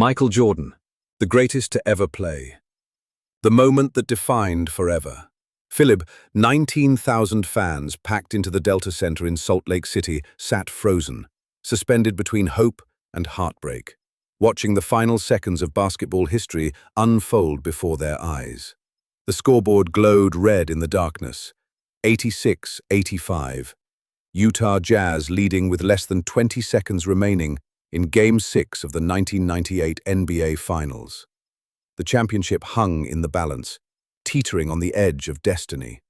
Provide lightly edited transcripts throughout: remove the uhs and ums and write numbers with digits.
Michael Jordan, the greatest to ever play. The moment that defined forever. Philip, 19,000 fans packed into the Delta Center in Salt Lake City sat frozen, suspended between hope and heartbreak, watching the final seconds of basketball history unfold before their eyes. The scoreboard glowed red in the darkness. 86-85. Utah Jazz leading with less than 20 seconds remaining in Game 6 of the 1998 NBA Finals. The championship hung in the balance, teetering on the edge of destiny.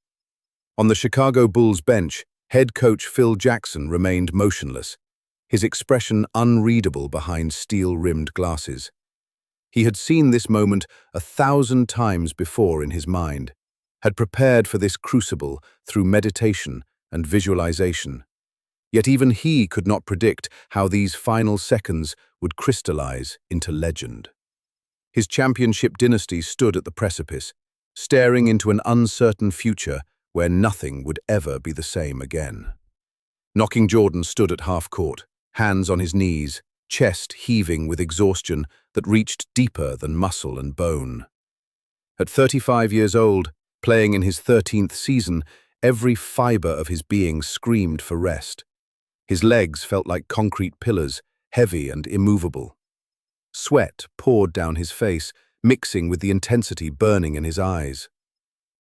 On the Chicago Bulls bench, head coach Phil Jackson remained motionless, his expression unreadable behind steel-rimmed glasses. He had seen this moment 1,000 times before in his mind, had prepared for this crucible through meditation and visualization. Yet even he could not predict how these final seconds would crystallize into legend. His championship dynasty stood at the precipice, staring into an uncertain future where nothing would ever be the same again. Knocking Jordan stood at half-court, hands on his knees, chest heaving with exhaustion that reached deeper than muscle and bone. At 35 years old, playing in his 13th season, every fiber of his being screamed for rest. His legs felt like concrete pillars, heavy and immovable. Sweat poured down his face, mixing with the intensity burning in his eyes.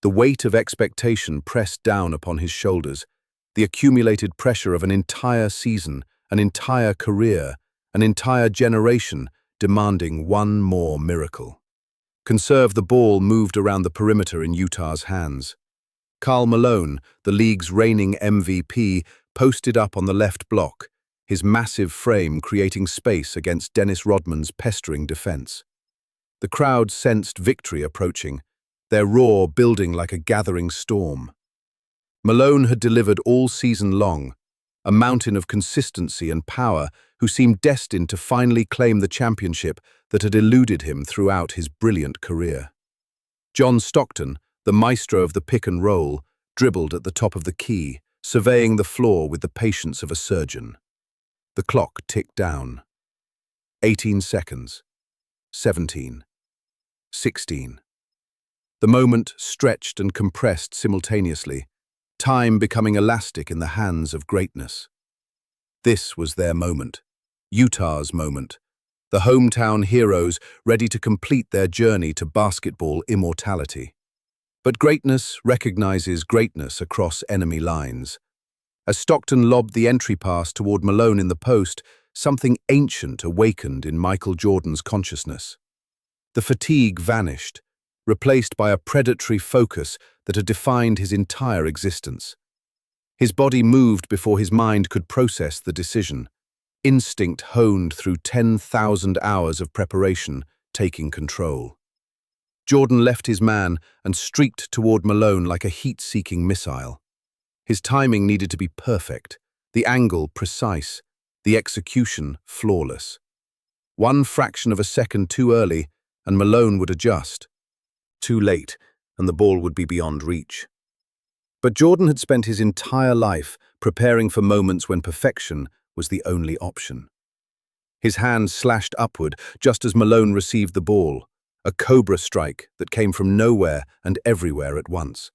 The weight of expectation pressed down upon his shoulders, the accumulated pressure of an entire season, an entire career, an entire generation demanding one more miracle. Conserve the ball moved around the perimeter in Utah's hands. Karl Malone, the league's reigning MVP, posted up on the left block, his massive frame creating space against Dennis Rodman's pestering defense. The crowd sensed victory approaching, their roar building like a gathering storm. Malone had delivered all season long, a mountain of consistency and power who seemed destined to finally claim the championship that had eluded him throughout his brilliant career. John Stockton, the maestro of the pick and roll, dribbled at the top of the key, surveying the floor with the patience of a surgeon. The clock ticked down. 18 seconds. 17. 16. The moment stretched and compressed simultaneously, time becoming elastic in the hands of greatness. This was their moment, Utah's moment, the hometown heroes ready to complete their journey to basketball immortality. But greatness recognizes greatness across enemy lines. As Stockton lobbed the entry pass toward Malone in the post, something ancient awakened in Michael Jordan's consciousness. The fatigue vanished, replaced by a predatory focus that had defined his entire existence. His body moved before his mind could process the decision, instinct honed through 10,000 hours of preparation, taking control. Jordan left his man and streaked toward Malone like a heat-seeking missile. His timing needed to be perfect, the angle precise, the execution flawless. One fraction of a second too early, and Malone would adjust. Too late, and the ball would be beyond reach. But Jordan had spent his entire life preparing for moments when perfection was the only option. His hand slashed upward just as Malone received the ball, a cobra strike that came from nowhere and everywhere at once.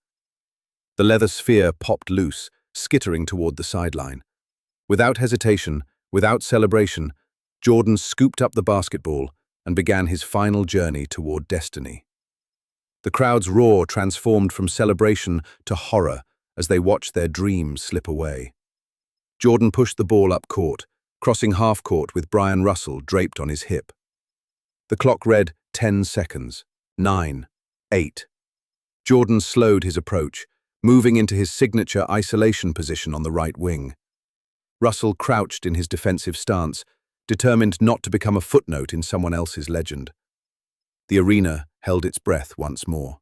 The leather sphere popped loose, skittering toward the sideline. Without hesitation, without celebration, Jordan scooped up the basketball and began his final journey toward destiny. The crowd's roar transformed from celebration to horror as they watched their dreams slip away. Jordan pushed the ball up court, crossing half court with Brian Russell draped on his hip. The clock read 10 seconds, 9, 8. Jordan slowed his approach, moving into his signature isolation position on the right wing. Russell crouched in his defensive stance, determined not to become a footnote in someone else's legend. The arena held its breath once more.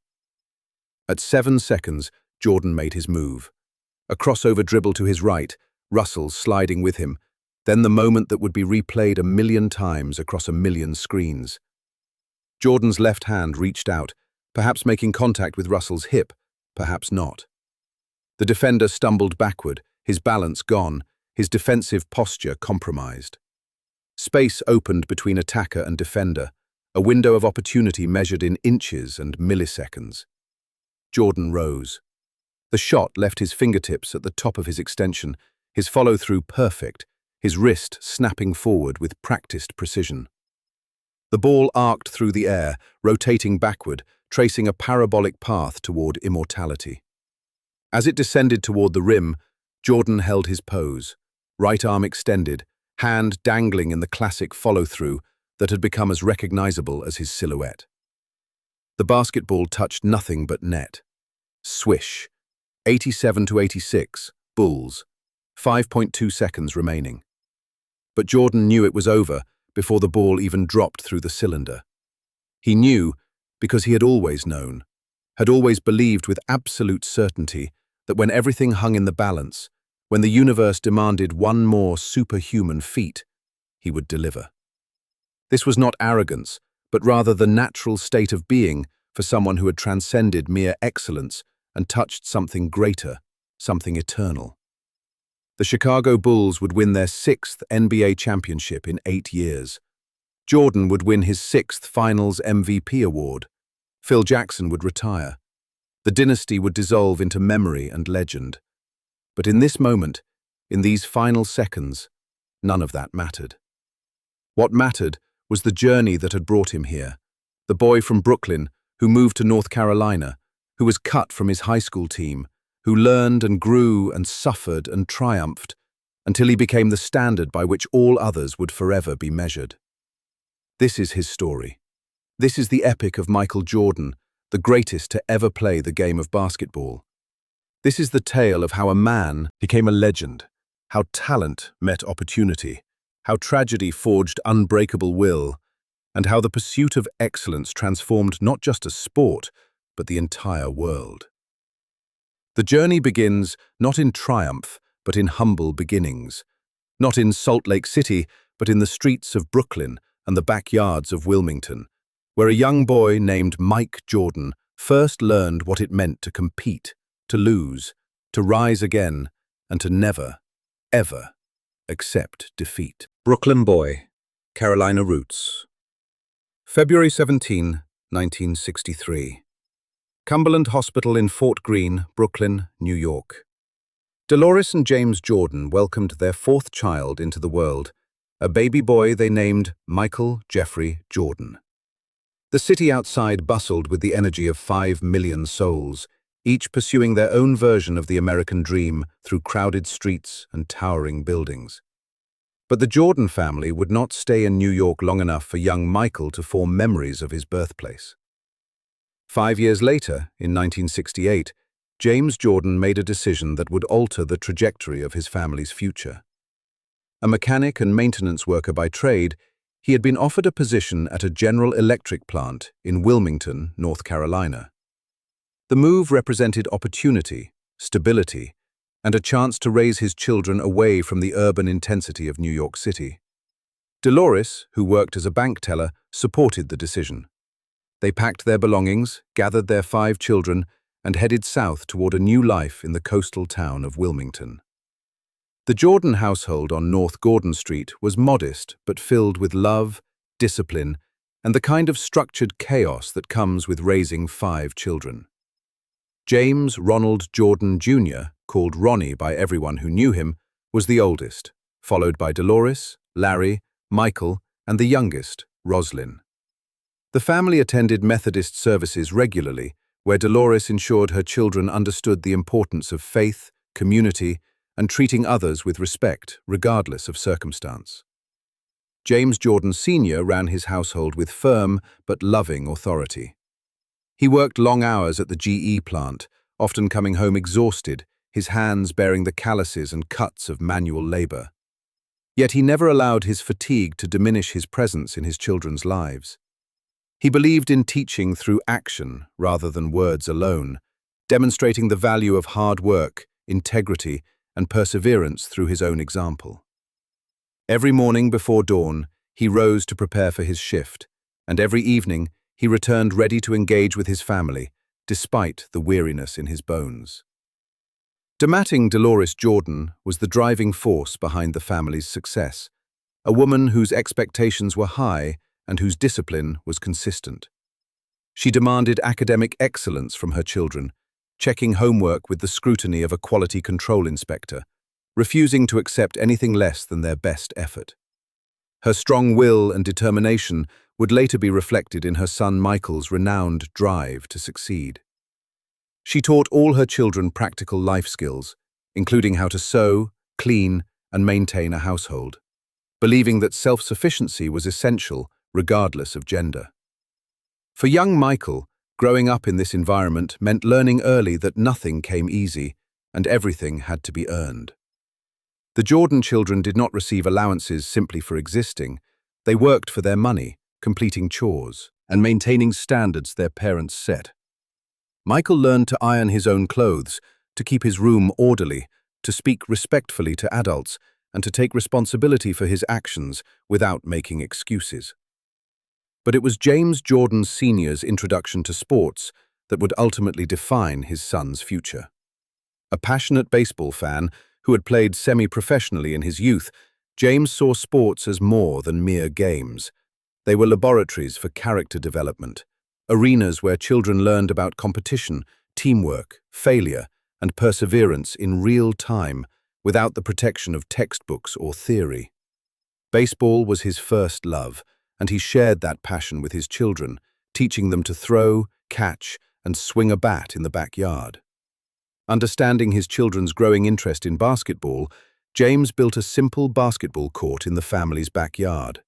At 7 seconds, Jordan made his move. A crossover dribble to his right, Russell sliding with him, then the moment that would be replayed 1,000,000 times across 1,000,000 screens. Jordan's left hand reached out, perhaps making contact with Russell's hip, perhaps not. The defender stumbled backward, his balance gone, his defensive posture compromised. Space opened between attacker and defender, a window of opportunity measured in inches and milliseconds. Jordan rose. The shot left his fingertips at the top of his extension, his follow-through perfect, his wrist snapping forward with practiced precision. The ball arced through the air, rotating backward, tracing a parabolic path toward immortality. As it descended toward the rim, Jordan held his pose, right arm extended, hand dangling in the classic follow-through that had become as recognizable as his silhouette. The basketball touched nothing but net. Swish. 87-86, Bulls. 5.2 seconds remaining. But Jordan knew it was over before the ball even dropped through the cylinder. He knew because he had always known, had always believed with absolute certainty that when everything hung in the balance, when the universe demanded one more superhuman feat, he would deliver. This was not arrogance, but rather the natural state of being for someone who had transcended mere excellence and touched something greater, something eternal. The Chicago Bulls would win their 6th NBA championship in 8 years. Jordan would win his 6th Finals MVP award. Phil Jackson would retire. The dynasty would dissolve into memory and legend. But in this moment, in these final seconds, none of that mattered. What mattered was the journey that had brought him here. The boy from Brooklyn who moved to North Carolina, who was cut from his high school team, who learned and grew and suffered and triumphed until he became the standard by which all others would forever be measured. This is his story. This is the epic of Michael Jordan, the greatest to ever play the game of basketball. This is the tale of how a man became a legend, how talent met opportunity, how tragedy forged unbreakable will, and how the pursuit of excellence transformed not just a sport, but the entire world. The journey begins not in triumph, but in humble beginnings. Not in Salt Lake City, but in the streets of Brooklyn and the backyards of Wilmington, where a young boy named Mike Jordan first learned what it meant to compete, to lose, to rise again, and to never, ever accept defeat. Brooklyn Boy, Carolina Roots. February 17, 1963. Cumberland Hospital in Fort Greene, Brooklyn, New York. Dolores and James Jordan welcomed their 4th child into the world, a baby boy they named Michael Jeffrey Jordan. The city outside bustled with the energy of 5 million souls, each pursuing their own version of the American dream through crowded streets and towering buildings. But the Jordan family would not stay in New York long enough for young Michael to form memories of his birthplace. 5 years later, in 1968, James Jordan made a decision that would alter the trajectory of his family's future. A mechanic and maintenance worker by trade, he had been offered a position at a General Electric plant in Wilmington, North Carolina. The move represented opportunity, stability, and a chance to raise his children away from the urban intensity of New York City. Dolores, who worked as a bank teller, supported the decision. They packed their belongings, gathered their 5 children, and headed south toward a new life in the coastal town of Wilmington. The Jordan household on North Gordon Street was modest but filled with love, discipline, and the kind of structured chaos that comes with raising 5 children. James Ronald Jordan Jr., called Ronnie by everyone who knew him, was the oldest, followed by Dolores, Larry, Michael, and the youngest, Roslyn. The family attended Methodist services regularly, where Dolores ensured her children understood the importance of faith, community, and treating others with respect, regardless of circumstance. James Jordan Sr. ran his household with firm but loving authority. He worked long hours at the GE plant, often coming home exhausted, his hands bearing the calluses and cuts of manual labor. Yet he never allowed his fatigue to diminish his presence in his children's lives. He believed in teaching through action rather than words alone, demonstrating the value of hard work, integrity, and perseverance through his own example. Every morning before dawn, he rose to prepare for his shift, and every evening he returned ready to engage with his family, despite the weariness in his bones. Domating Dolores Jordan was the driving force behind the family's success, a woman whose expectations were high and whose discipline was consistent. She demanded academic excellence from her children, checking homework with the scrutiny of a quality control inspector, refusing to accept anything less than their best effort. Her strong will and determination would later be reflected in her son Michael's renowned drive to succeed. She taught all her children practical life skills, including how to sew, clean, and maintain a household, believing that self-sufficiency was essential regardless of gender. For young Michael, growing up in this environment meant learning early that nothing came easy and everything had to be earned. The Jordan children did not receive allowances simply for existing. They worked for their money, completing chores, and maintaining standards their parents set. Michael learned to iron his own clothes, to keep his room orderly, to speak respectfully to adults, and to take responsibility for his actions without making excuses. But it was James Jordan Sr.'s introduction to sports that would ultimately define his son's future. A passionate baseball fan who had played semi-professionally in his youth, James saw sports as more than mere games. They were laboratories for character development, arenas where children learned about competition, teamwork, failure, and perseverance in real time without the protection of textbooks or theory. Baseball was his first love, and he shared that passion with his children, teaching them to throw, catch, and swing a bat in the backyard. Understanding his children's growing interest in basketball, James built a simple basketball court in the family's backyard.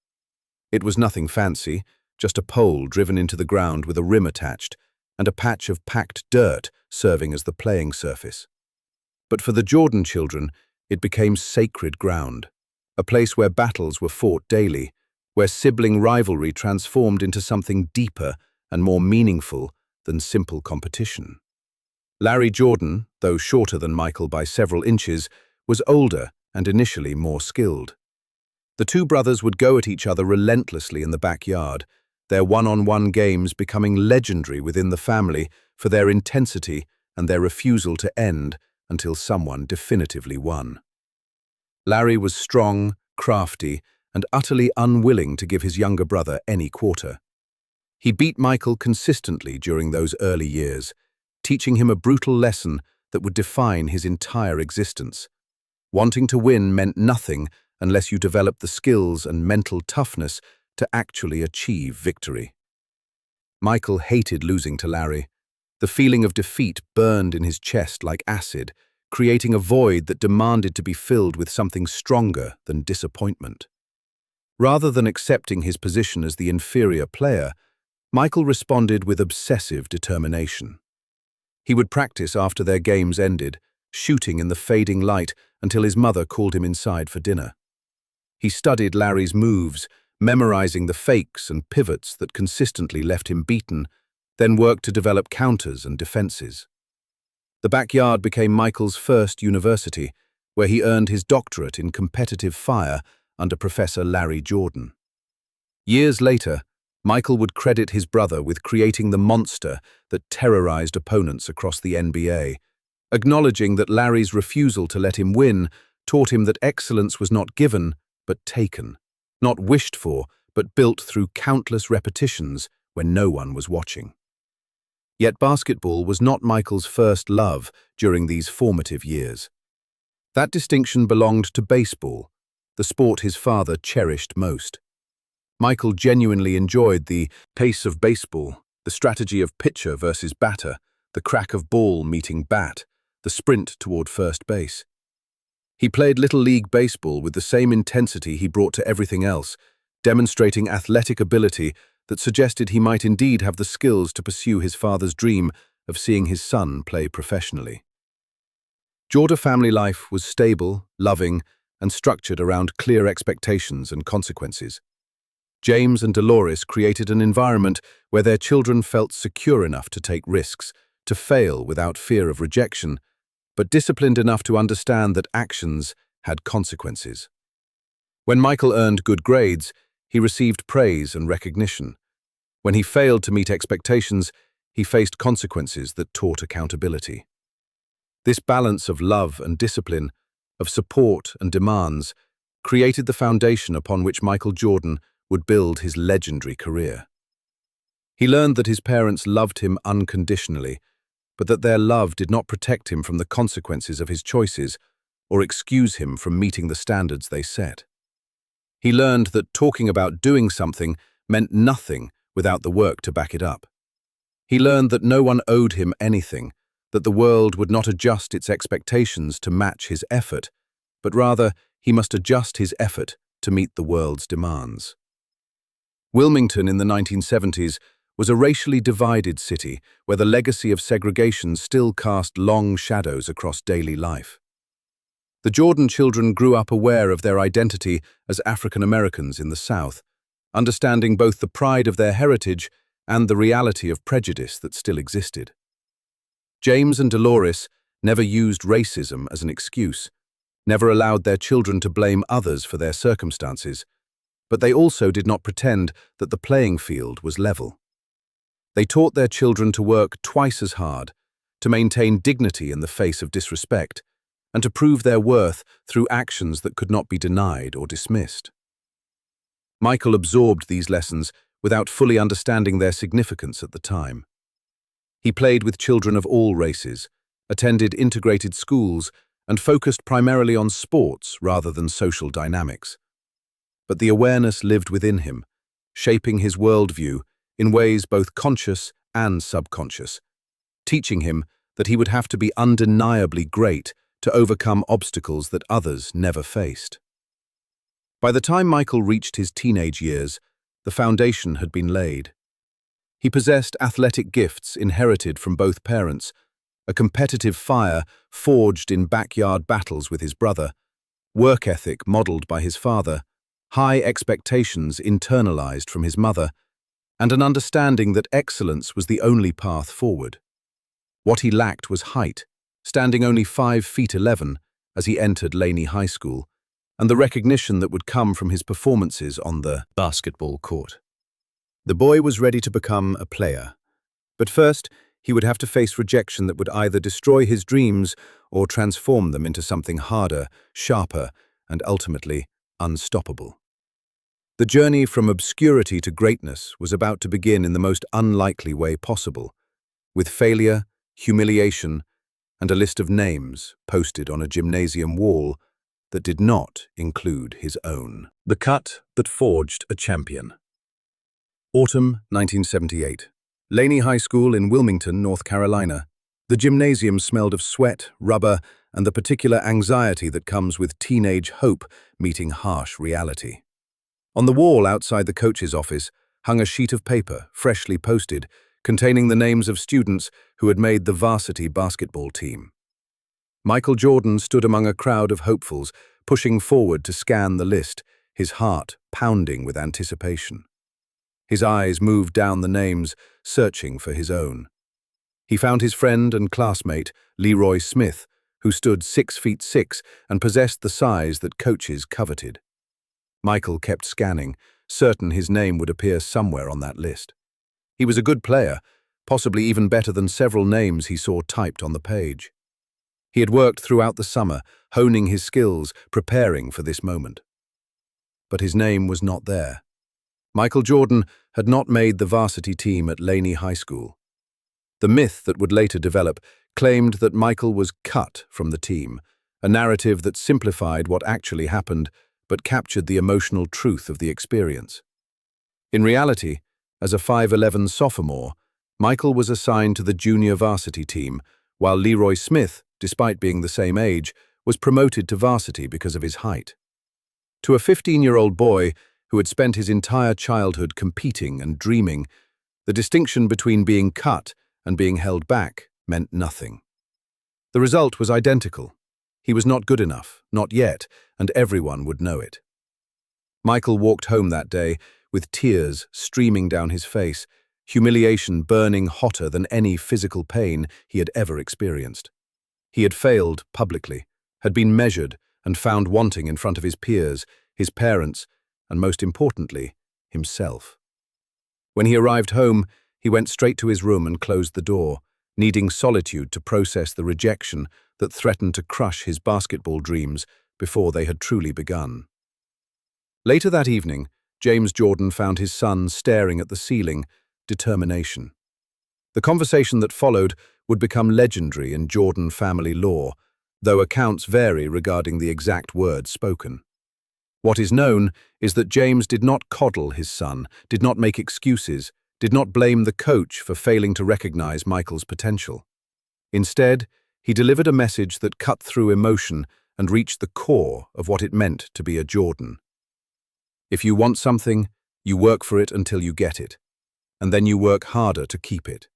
It was nothing fancy, just a pole driven into the ground with a rim attached, and a patch of packed dirt serving as the playing surface. But for the Jordan children, it became sacred ground, a place where battles were fought daily, where sibling rivalry transformed into something deeper and more meaningful than simple competition. Larry Jordan, though shorter than Michael by several inches, was older and initially more skilled. The two brothers would go at each other relentlessly in the backyard, their one-on-one games becoming legendary within the family for their intensity and their refusal to end until someone definitively won. Larry was strong, crafty, and utterly unwilling to give his younger brother any quarter. He beat Michael consistently during those early years, teaching him a brutal lesson that would define his entire existence. Wanting to win meant nothing unless you developed the skills and mental toughness to actually achieve victory. Michael hated losing to Larry. The feeling of defeat burned in his chest like acid, creating a void that demanded to be filled with something stronger than disappointment. Rather than accepting his position as the inferior player, Michael responded with obsessive determination. He would practice after their games ended, shooting in the fading light until his mother called him inside for dinner. He studied Larry's moves, memorizing the fakes and pivots that consistently left him beaten, then worked to develop counters and defenses. The backyard became Michael's first university, where he earned his doctorate in competitive fire under Professor Larry Jordan. Years later, Michael would credit his brother with creating the monster that terrorized opponents across the NBA, acknowledging that Larry's refusal to let him win taught him that excellence was not given, but taken, not wished for, but built through countless repetitions when no one was watching. Yet basketball was not Michael's first love during these formative years. That distinction belonged to baseball, the sport his father cherished most. Michael genuinely enjoyed the pace of baseball, the strategy of pitcher versus batter, the crack of ball meeting bat, the sprint toward first base. He played Little League baseball with the same intensity he brought to everything else, demonstrating athletic ability that suggested he might indeed have the skills to pursue his father's dream of seeing his son play professionally. Jordan family life was stable, loving, and structured around clear expectations and consequences. James and Dolores created an environment where their children felt secure enough to take risks, to fail without fear of rejection, but disciplined enough to understand that actions had consequences. When Michael earned good grades, he received praise and recognition. When he failed to meet expectations, he faced consequences that taught accountability. This balance of love and discipline, of support and demands, created the foundation upon which Michael Jordan would build his legendary career. He learned that his parents loved him unconditionally, but that their love did not protect him from the consequences of his choices or excuse him from meeting the standards they set. He learned that talking about doing something meant nothing without the work to back it up. He learned that no one owed him anything, that the world would not adjust its expectations to match his effort, but rather he must adjust his effort to meet the world's demands. Wilmington in the 1970s was a racially divided city where the legacy of segregation still cast long shadows across daily life. The Jordan children grew up aware of their identity as African Americans in the South, understanding both the pride of their heritage and the reality of prejudice that still existed. James and Dolores never used racism as an excuse, never allowed their children to blame others for their circumstances, but they also did not pretend that the playing field was level. They taught their children to work twice as hard, to maintain dignity in the face of disrespect, and to prove their worth through actions that could not be denied or dismissed. Michael absorbed these lessons without fully understanding their significance at the time. He played with children of all races, attended integrated schools, and focused primarily on sports rather than social dynamics. But the awareness lived within him, shaping his worldview in ways both conscious and subconscious, teaching him that he would have to be undeniably great to overcome obstacles that others never faced. By the time Michael reached his teenage years, the foundation had been laid. He possessed athletic gifts inherited from both parents, a competitive fire forged in backyard battles with his brother, work ethic modeled by his father, high expectations internalized from his mother, and an understanding that excellence was the only path forward. What he lacked was height, standing only 5'11" as he entered Laney High School, and the recognition that would come from his performances on the basketball court. The boy was ready to become a player, but first he would have to face rejection that would either destroy his dreams or transform them into something harder, sharper, and ultimately unstoppable. The journey from obscurity to greatness was about to begin in the most unlikely way possible, with failure, humiliation, and a list of names posted on a gymnasium wall that did not include his own. The cut that forged a champion. Autumn 1978. Laney High School in Wilmington, North Carolina. The gymnasium smelled of sweat, rubber, and the particular anxiety that comes with teenage hope meeting harsh reality. On the wall outside the coach's office hung a sheet of paper, freshly posted, containing the names of students who had made the varsity basketball team. Michael Jordan stood among a crowd of hopefuls, pushing forward to scan the list, his heart pounding with anticipation. His eyes moved down the names, searching for his own. He found his friend and classmate, Leroy Smith, who stood 6'6" and possessed the size that coaches coveted. Michael kept scanning, certain his name would appear somewhere on that list. He was a good player, possibly even better than several names he saw typed on the page. He had worked throughout the summer, honing his skills, preparing for this moment. But his name was not there. Michael Jordan had not made the varsity team at Laney High School. The myth that would later develop claimed that Michael was cut from the team, a narrative that simplified what actually happened but captured the emotional truth of the experience. In reality, as a 5'11" sophomore, Michael was assigned to the junior varsity team, while Leroy Smith, despite being the same age, was promoted to varsity because of his height. To a 15-year-old boy who had spent his entire childhood competing and dreaming, the distinction between being cut and being held back meant nothing. The result was identical. He was not good enough, not yet, and everyone would know it. Michael walked home that day with tears streaming down his face, humiliation burning hotter than any physical pain he had ever experienced. He had failed publicly, had been measured and found wanting in front of his peers, his parents, and most importantly, himself. When he arrived home, he went straight to his room and closed the door, needing solitude to process the rejection that threatened to crush his basketball dreams before they had truly begun. Later that evening, James Jordan found his son staring at the ceiling, determination. The conversation that followed would become legendary in Jordan family lore, though accounts vary regarding the exact words spoken. What is known is that James did not coddle his son, did not make excuses, did not blame the coach for failing to recognize Michael's potential. Instead, he delivered a message that cut through emotion and reached the core of what it meant to be a Jordan. If you want something, you work for it until you get it, and then you work harder to keep it.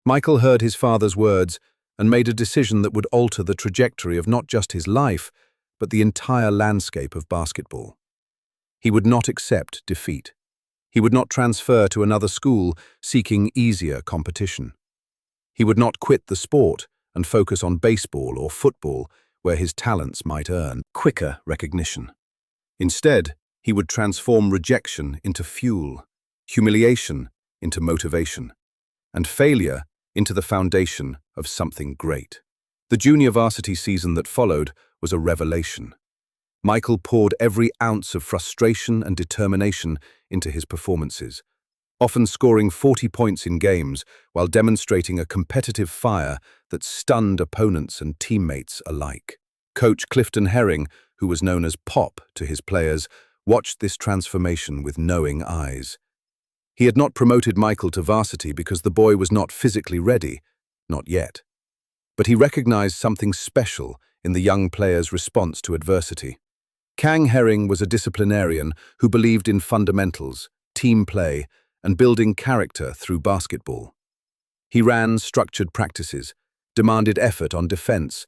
Michael heard his father's words and made a decision that would alter the trajectory of not just his life, but the entire landscape of basketball. He would not accept defeat. He would not transfer to another school seeking easier competition. He would not quit the sport and focus on baseball or football where his talents might earn quicker recognition. Instead, he would transform rejection into fuel, humiliation into motivation, and failure into the foundation of something great. The junior varsity season that followed was a revelation. Michael poured every ounce of frustration and determination into his performances, often scoring 40 points in games while demonstrating a competitive fire that stunned opponents and teammates alike. Coach Clifton Herring, who was known as Pop to his players, watched this transformation with knowing eyes. He had not promoted Michael to varsity because the boy was not physically ready, not yet. But he recognized something special in the young player's response to adversity. Kang Herring was a disciplinarian who believed in fundamentals, team play, and building character through basketball. He ran structured practices, demanded effort on defense,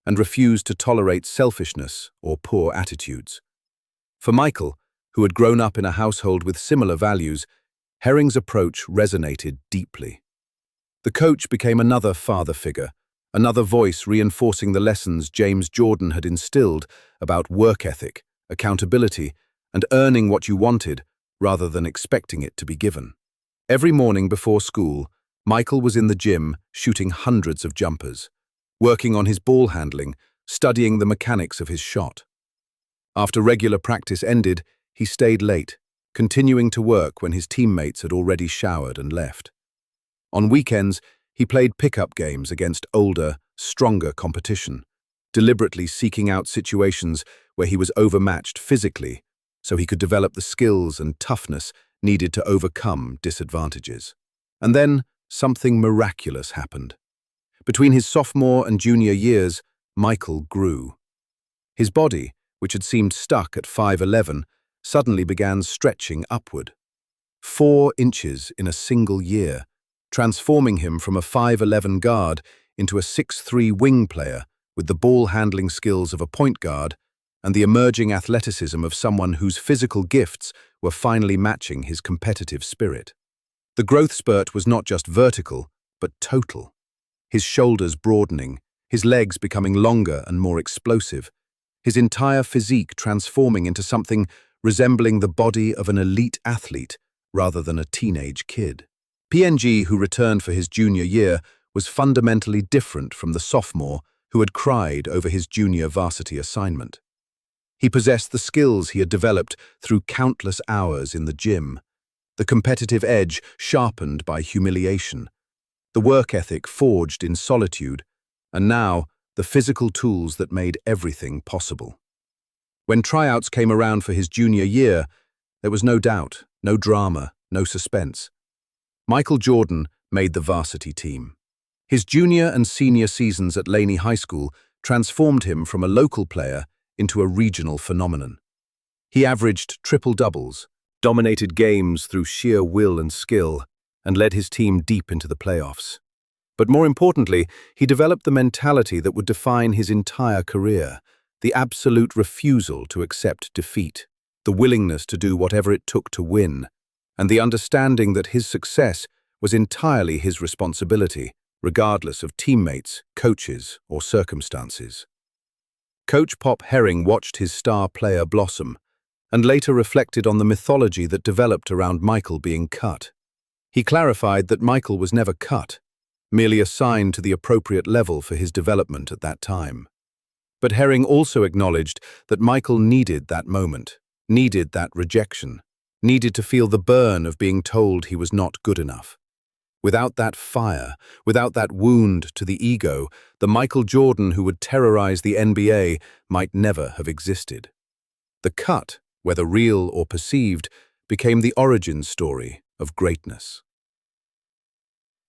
and refused to tolerate selfishness or poor attitudes. For Michael, who had grown up in a household with similar values, Herring's approach resonated deeply. The coach became another father figure, another voice reinforcing the lessons James Jordan had instilled about work ethic, accountability, and earning what you wanted rather than expecting it to be given. Every morning before school, Michael was in the gym shooting hundreds of jumpers, working on his ball handling, studying the mechanics of his shot. After regular practice ended, he stayed late, continuing to work when his teammates had already showered and left. On weekends, he played pickup games against older, stronger competition, deliberately seeking out situations where he was overmatched physically so he could develop the skills and toughness needed to overcome disadvantages. And then, something miraculous happened. Between his sophomore and junior years, Michael grew. His body, which had seemed stuck at 5'11", suddenly began stretching upward. 4 inches in a single year, transforming him from a 5'11" guard into a 6'3" wing player with the ball-handling skills of a point guard and the emerging athleticism of someone whose physical gifts were finally matching his competitive spirit. The growth spurt was not just vertical, but total. His shoulders broadening, his legs becoming longer and more explosive, his entire physique transforming into something resembling the body of an elite athlete rather than a teenage kid. PNG, who returned for his junior year, was fundamentally different from the sophomore who had cried over his junior varsity assignment. He possessed the skills he had developed through countless hours in the gym, the competitive edge sharpened by humiliation, the work ethic forged in solitude, and now the physical tools that made everything possible. When tryouts came around for his junior year, there was no doubt, no drama, no suspense. Michael Jordan made the varsity team. His junior and senior seasons at Laney High School transformed him from a local player into a regional phenomenon. He averaged triple-doubles, dominated games through sheer will and skill, and led his team deep into the playoffs. But more importantly, he developed the mentality that would define his entire career, the absolute refusal to accept defeat, the willingness to do whatever it took to win, and the understanding that his success was entirely his responsibility, regardless of teammates, coaches, or circumstances. Coach Pop Herring watched his star player blossom, and later reflected on the mythology that developed around Michael being cut. He clarified that Michael was never cut, merely assigned to the appropriate level for his development at that time. But Herring also acknowledged that Michael needed that moment, needed that rejection, needed to feel the burn of being told he was not good enough. Without that fire, without that wound to the ego, the Michael Jordan who would terrorize the NBA might never have existed. The cut, whether real or perceived, became the origin story of greatness.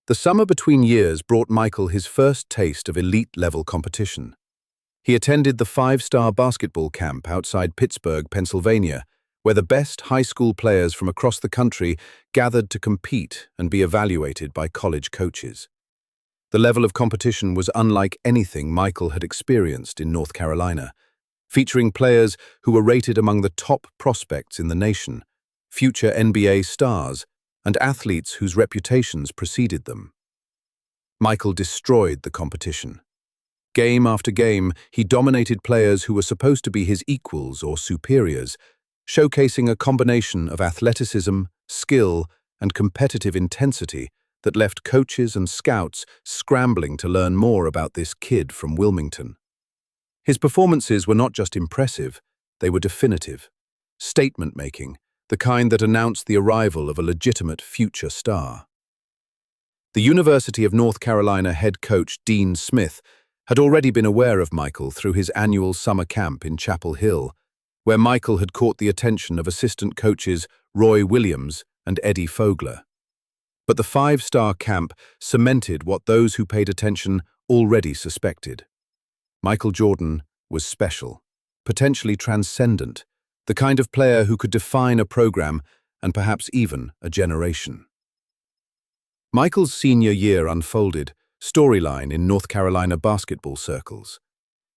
The summer between years brought Michael his first taste of elite-level competition. He attended the five-star basketball camp outside Pittsburgh, Pennsylvania, where the best high school players from across the country gathered to compete and be evaluated by college coaches. The level of competition was unlike anything Michael had experienced in North Carolina, featuring players who were rated among the top prospects in the nation, future NBA stars, and athletes whose reputations preceded them. Michael destroyed the competition. Game after game, he dominated players who were supposed to be his equals or superiors, showcasing a combination of athleticism, skill, and competitive intensity that left coaches and scouts scrambling to learn more about this kid from Wilmington. His performances were not just impressive, they were definitive, statement-making, the kind that announced the arrival of a legitimate future star. The University of North Carolina head coach Dean Smith had already been aware of Michael through his annual summer camp in Chapel Hill, where Michael had caught the attention of assistant coaches Roy Williams and Eddie Fogler. But the five-star camp cemented what those who paid attention already suspected. Michael Jordan was special, potentially transcendent, the kind of player who could define a program and perhaps even a generation. Michael's senior year unfolded, storyline in North Carolina basketball circles.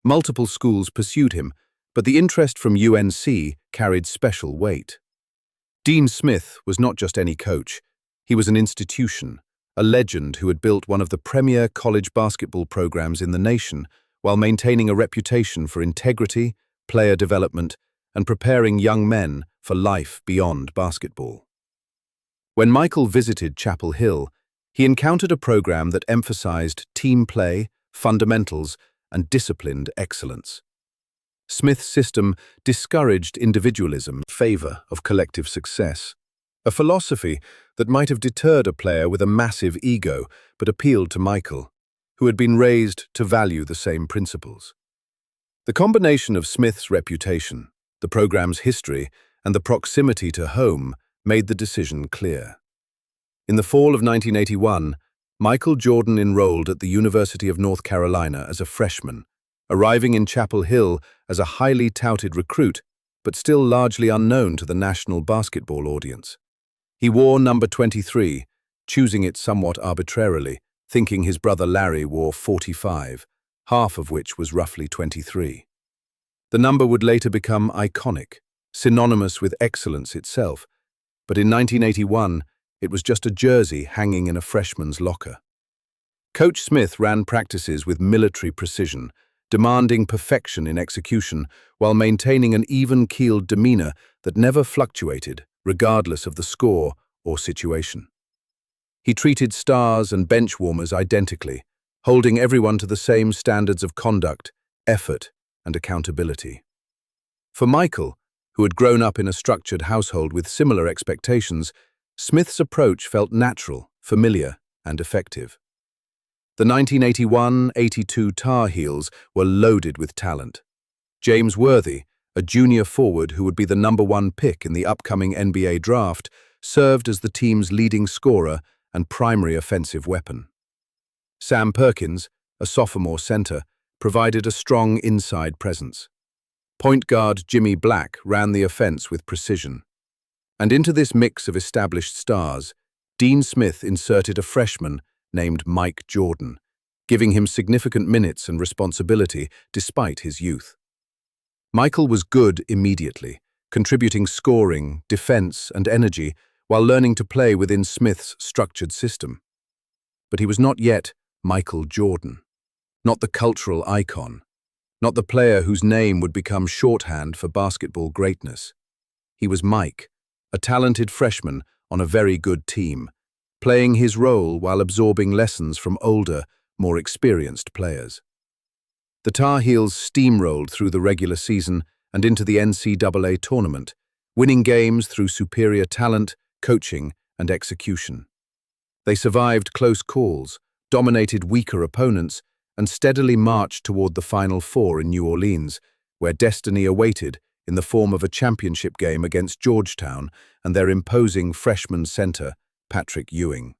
Multiple schools pursued him, but the interest from UNC carried special weight. Dean Smith was not just any coach, he was an institution, a legend who had built one of the premier college basketball programs in the nation while maintaining a reputation for integrity, player development, and preparing young men for life beyond basketball. When Michael visited Chapel Hill, he encountered a program that emphasized team play, fundamentals, and disciplined excellence. Smith's system discouraged individualism in favor of collective success, a philosophy that might have deterred a player with a massive ego but appealed to Michael, who had been raised to value the same principles. The combination of Smith's reputation, the program's history, and the proximity to home made the decision clear. In the fall of 1981, Michael Jordan enrolled at the University of North Carolina as a freshman, arriving in Chapel Hill as a highly touted recruit, but still largely unknown to the national basketball audience. He wore number 23, choosing it somewhat arbitrarily, thinking his brother Larry wore 45, half of which was roughly 23. The number would later become iconic, synonymous with excellence itself, but in 1981, it was just a jersey hanging in a freshman's locker. Coach Smith ran practices with military precision, demanding perfection in execution while maintaining an even-keeled demeanor that never fluctuated, regardless of the score or situation. He treated stars and bench warmers identically, holding everyone to the same standards of conduct, effort, and accountability. For Michael, who had grown up in a structured household with similar expectations, Smith's approach felt natural, familiar, and effective. The 1981-82 Tar Heels were loaded with talent. James Worthy, a junior forward who would be the #1 pick in the upcoming NBA draft, served as the team's leading scorer and primary offensive weapon. Sam Perkins, a sophomore center, provided a strong inside presence. Point guard Jimmy Black ran the offense with precision. And into this mix of established stars, Dean Smith inserted a freshman named Mike Jordan, giving him significant minutes and responsibility despite his youth. Michael was good immediately, contributing scoring, defense, and energy while learning to play within Smith's structured system. But he was not yet Michael Jordan, not the cultural icon, not the player whose name would become shorthand for basketball greatness. He was Mike, a talented freshman on a very good team, playing his role while absorbing lessons from older, more experienced players. The Tar Heels steamrolled through the regular season and into the NCAA tournament, winning games through superior talent, coaching, and execution. They survived close calls, dominated weaker opponents, and steadily marched toward the Final Four in New Orleans, where destiny awaited in the form of a championship game against Georgetown and their imposing freshman center, Patrick Ewing.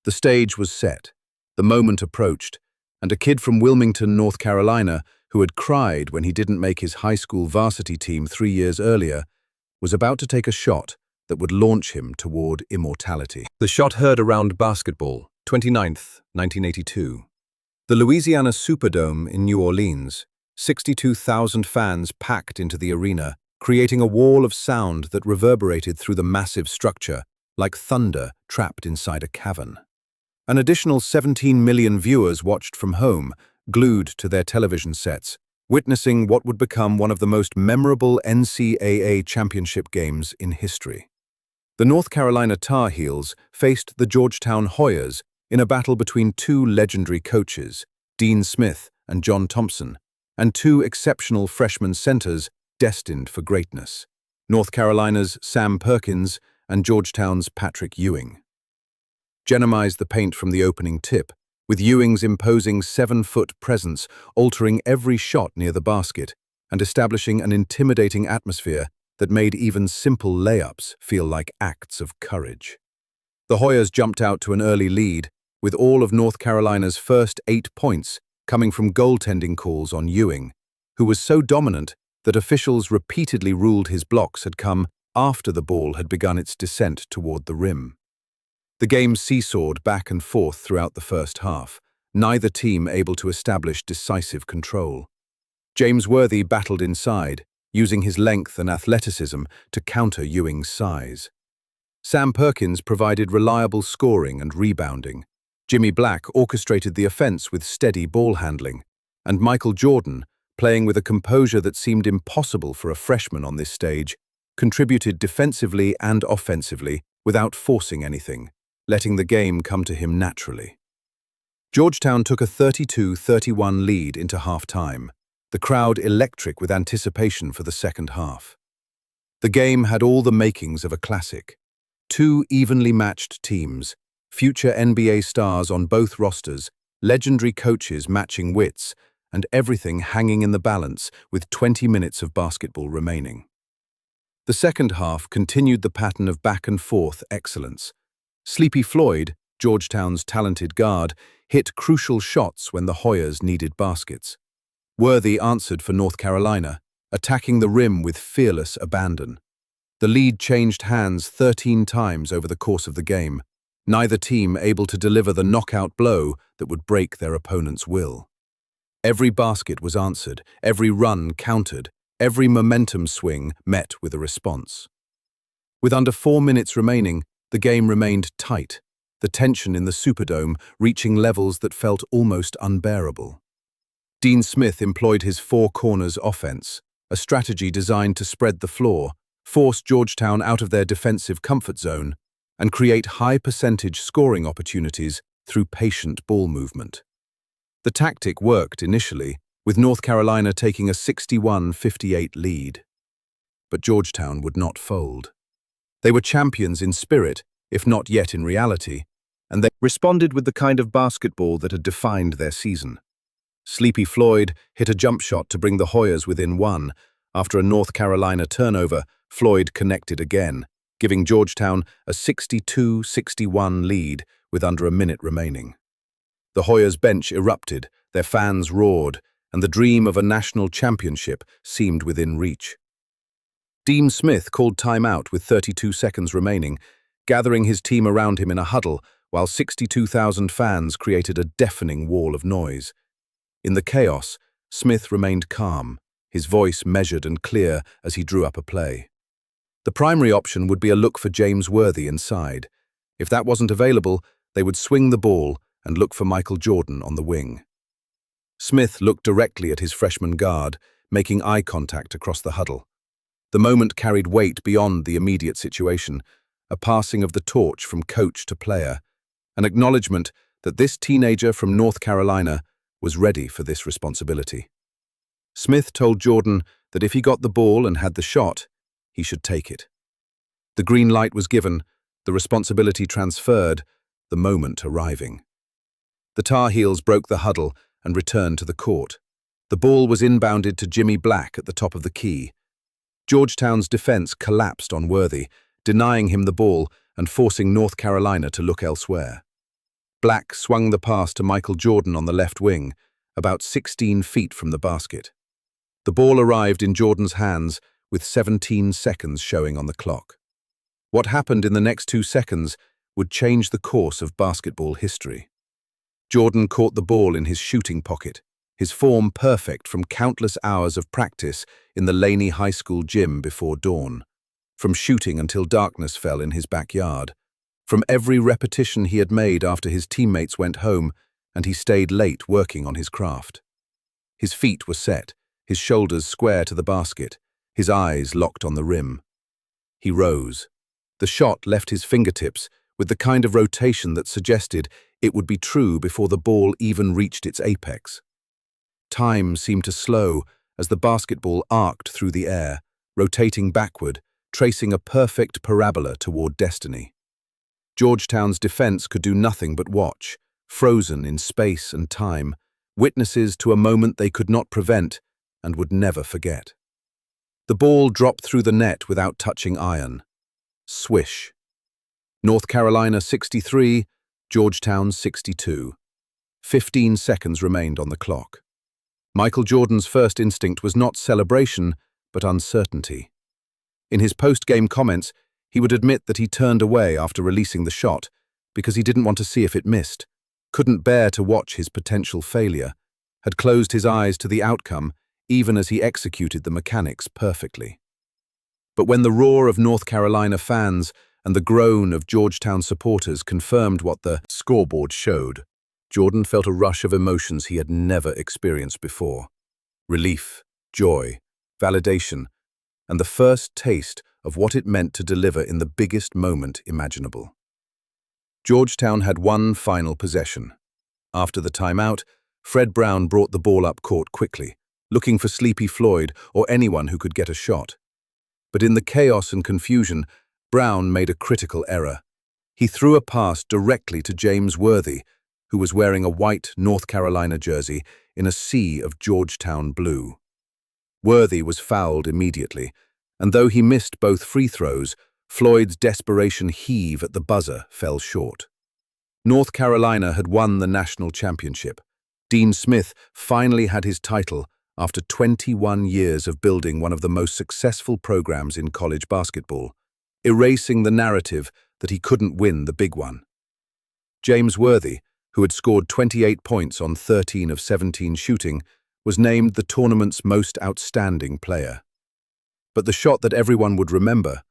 The stage was set, the moment approached, and a kid from Wilmington, North Carolina, who had cried when he didn't make his high school varsity team 3 years earlier, was about to take a shot that would launch him toward immortality. The shot heard around basketball, 29th, 1982. The Louisiana Superdome in New Orleans, 62,000 fans packed into the arena, creating a wall of sound that reverberated through the massive structure, like thunder trapped inside a cavern. An additional 17 million viewers watched from home, glued to their television sets, witnessing what would become one of the most memorable NCAA championship games in history. The North Carolina Tar Heels faced the Georgetown Hoyas in a battle between two legendary coaches, Dean Smith and John Thompson, and two exceptional freshman centers destined for greatness, North Carolina's Sam Perkins and Georgetown's Patrick Ewing. Genomized the paint from the opening tip, with Ewing's imposing 7-foot presence altering every shot near the basket and establishing an intimidating atmosphere that made even simple layups feel like acts of courage. The Hoyas jumped out to an early lead, with all of North Carolina's first 8 points coming from goaltending calls on Ewing, who was so dominant that officials repeatedly ruled his blocks had come after the ball had begun its descent toward the rim. The game seesawed back and forth throughout the first half, neither team able to establish decisive control. James Worthy battled inside, using his length and athleticism to counter Ewing's size. Sam Perkins provided reliable scoring and rebounding. Jimmy Black orchestrated the offense with steady ball handling, and Michael Jordan, playing with a composure that seemed impossible for a freshman on this stage, contributed defensively and offensively without forcing anything, letting the game come to him naturally. Georgetown took a 32-31 lead into halftime, the crowd electric with anticipation for the second half. The game had all the makings of a classic. Two evenly matched teams, future NBA stars on both rosters, legendary coaches matching wits, and everything hanging in the balance with 20 minutes of basketball remaining. The second half continued the pattern of back-and-forth excellence. Sleepy Floyd, Georgetown's talented guard, hit crucial shots when the Hoyas needed baskets. Worthy answered for North Carolina, attacking the rim with fearless abandon. The lead changed hands 13 times over the course of the game, neither team able to deliver the knockout blow that would break their opponent's will. Every basket was answered, every run countered, every momentum swing met with a response. With under 4 minutes remaining, the game remained tight, the tension in the Superdome reaching levels that felt almost unbearable. Dean Smith employed his four corners offense, a strategy designed to spread the floor, force Georgetown out of their defensive comfort zone, and create high-percentage scoring opportunities through patient ball movement. The tactic worked initially, with North Carolina taking a 61-58 lead. But Georgetown would not fold. They were champions in spirit, if not yet in reality, and they responded with the kind of basketball that had defined their season. Sleepy Floyd hit a jump shot to bring the Hoyas within one. After a North Carolina turnover, Floyd connected again, giving Georgetown a 62-61 lead with under a minute remaining. The Hoyas' bench erupted, their fans roared, and the dream of a national championship seemed within reach. Dean Smith called timeout with 32 seconds remaining, gathering his team around him in a huddle while 62,000 fans created a deafening wall of noise. In the chaos, Smith remained calm, his voice measured and clear as he drew up a play. The primary option would be a look for James Worthy inside. If that wasn't available, they would swing the ball and look for Michael Jordan on the wing. Smith looked directly at his freshman guard, making eye contact across the huddle. The moment carried weight beyond the immediate situation, a passing of the torch from coach to player, an acknowledgement that this teenager from North Carolina was ready for this responsibility. Smith told Jordan that if he got the ball and had the shot, he should take it. The green light was given, the responsibility transferred, the moment arriving. The Tar Heels broke the huddle and returned to the court. The ball was inbounded to Jimmy Black at the top of the key. Georgetown's defense collapsed on Worthy, denying him the ball and forcing North Carolina to look elsewhere. Black swung the pass to Michael Jordan on the left wing, about 16 feet from the basket. The ball arrived in Jordan's hands with 17 seconds showing on the clock. What happened in the next 2 seconds would change the course of basketball history. Jordan caught the ball in his shooting pocket, his form perfect from countless hours of practice in the Laney High School gym before dawn, from shooting until darkness fell in his backyard, from every repetition he had made after his teammates went home and he stayed late working on his craft. His feet were set, his shoulders square to the basket, his eyes locked on the rim. He rose. The shot left his fingertips with the kind of rotation that suggested it would be true before the ball even reached its apex. Time seemed to slow as the basketball arced through the air, rotating backward, tracing a perfect parabola toward destiny. Georgetown's defense could do nothing but watch, frozen in space and time, witnesses to a moment they could not prevent and would never forget. The ball dropped through the net without touching iron. Swish. North Carolina 63, Georgetown 62. 15 seconds remained on the clock. Michael Jordan's first instinct was not celebration, but uncertainty. In his post-game comments, he would admit that he turned away after releasing the shot because he didn't want to see if it missed, couldn't bear to watch his potential failure, had closed his eyes to the outcome even as he executed the mechanics perfectly. But when the roar of North Carolina fans and the groan of Georgetown supporters confirmed what the scoreboard showed, Jordan felt a rush of emotions he had never experienced before. Relief, joy, validation, and the first taste of what it meant to deliver in the biggest moment imaginable. Georgetown had one final possession. After the timeout, Fred Brown brought the ball up court quickly, looking for Sleepy Floyd or anyone who could get a shot. But in the chaos and confusion, Brown made a critical error. He threw a pass directly to James Worthy, who was wearing a white North Carolina jersey in a sea of Georgetown blue. Worthy was fouled immediately, and though he missed both free throws, Floyd's desperation heave at the buzzer fell short. North Carolina had won the national championship. Dean Smith finally had his title after 21 years of building one of the most successful programs in college basketball, erasing the narrative that he couldn't win the big one. James Worthy, who had scored 28 points on 13 of 17 shooting, was named the tournament's most outstanding player. But the shot that everyone would remember,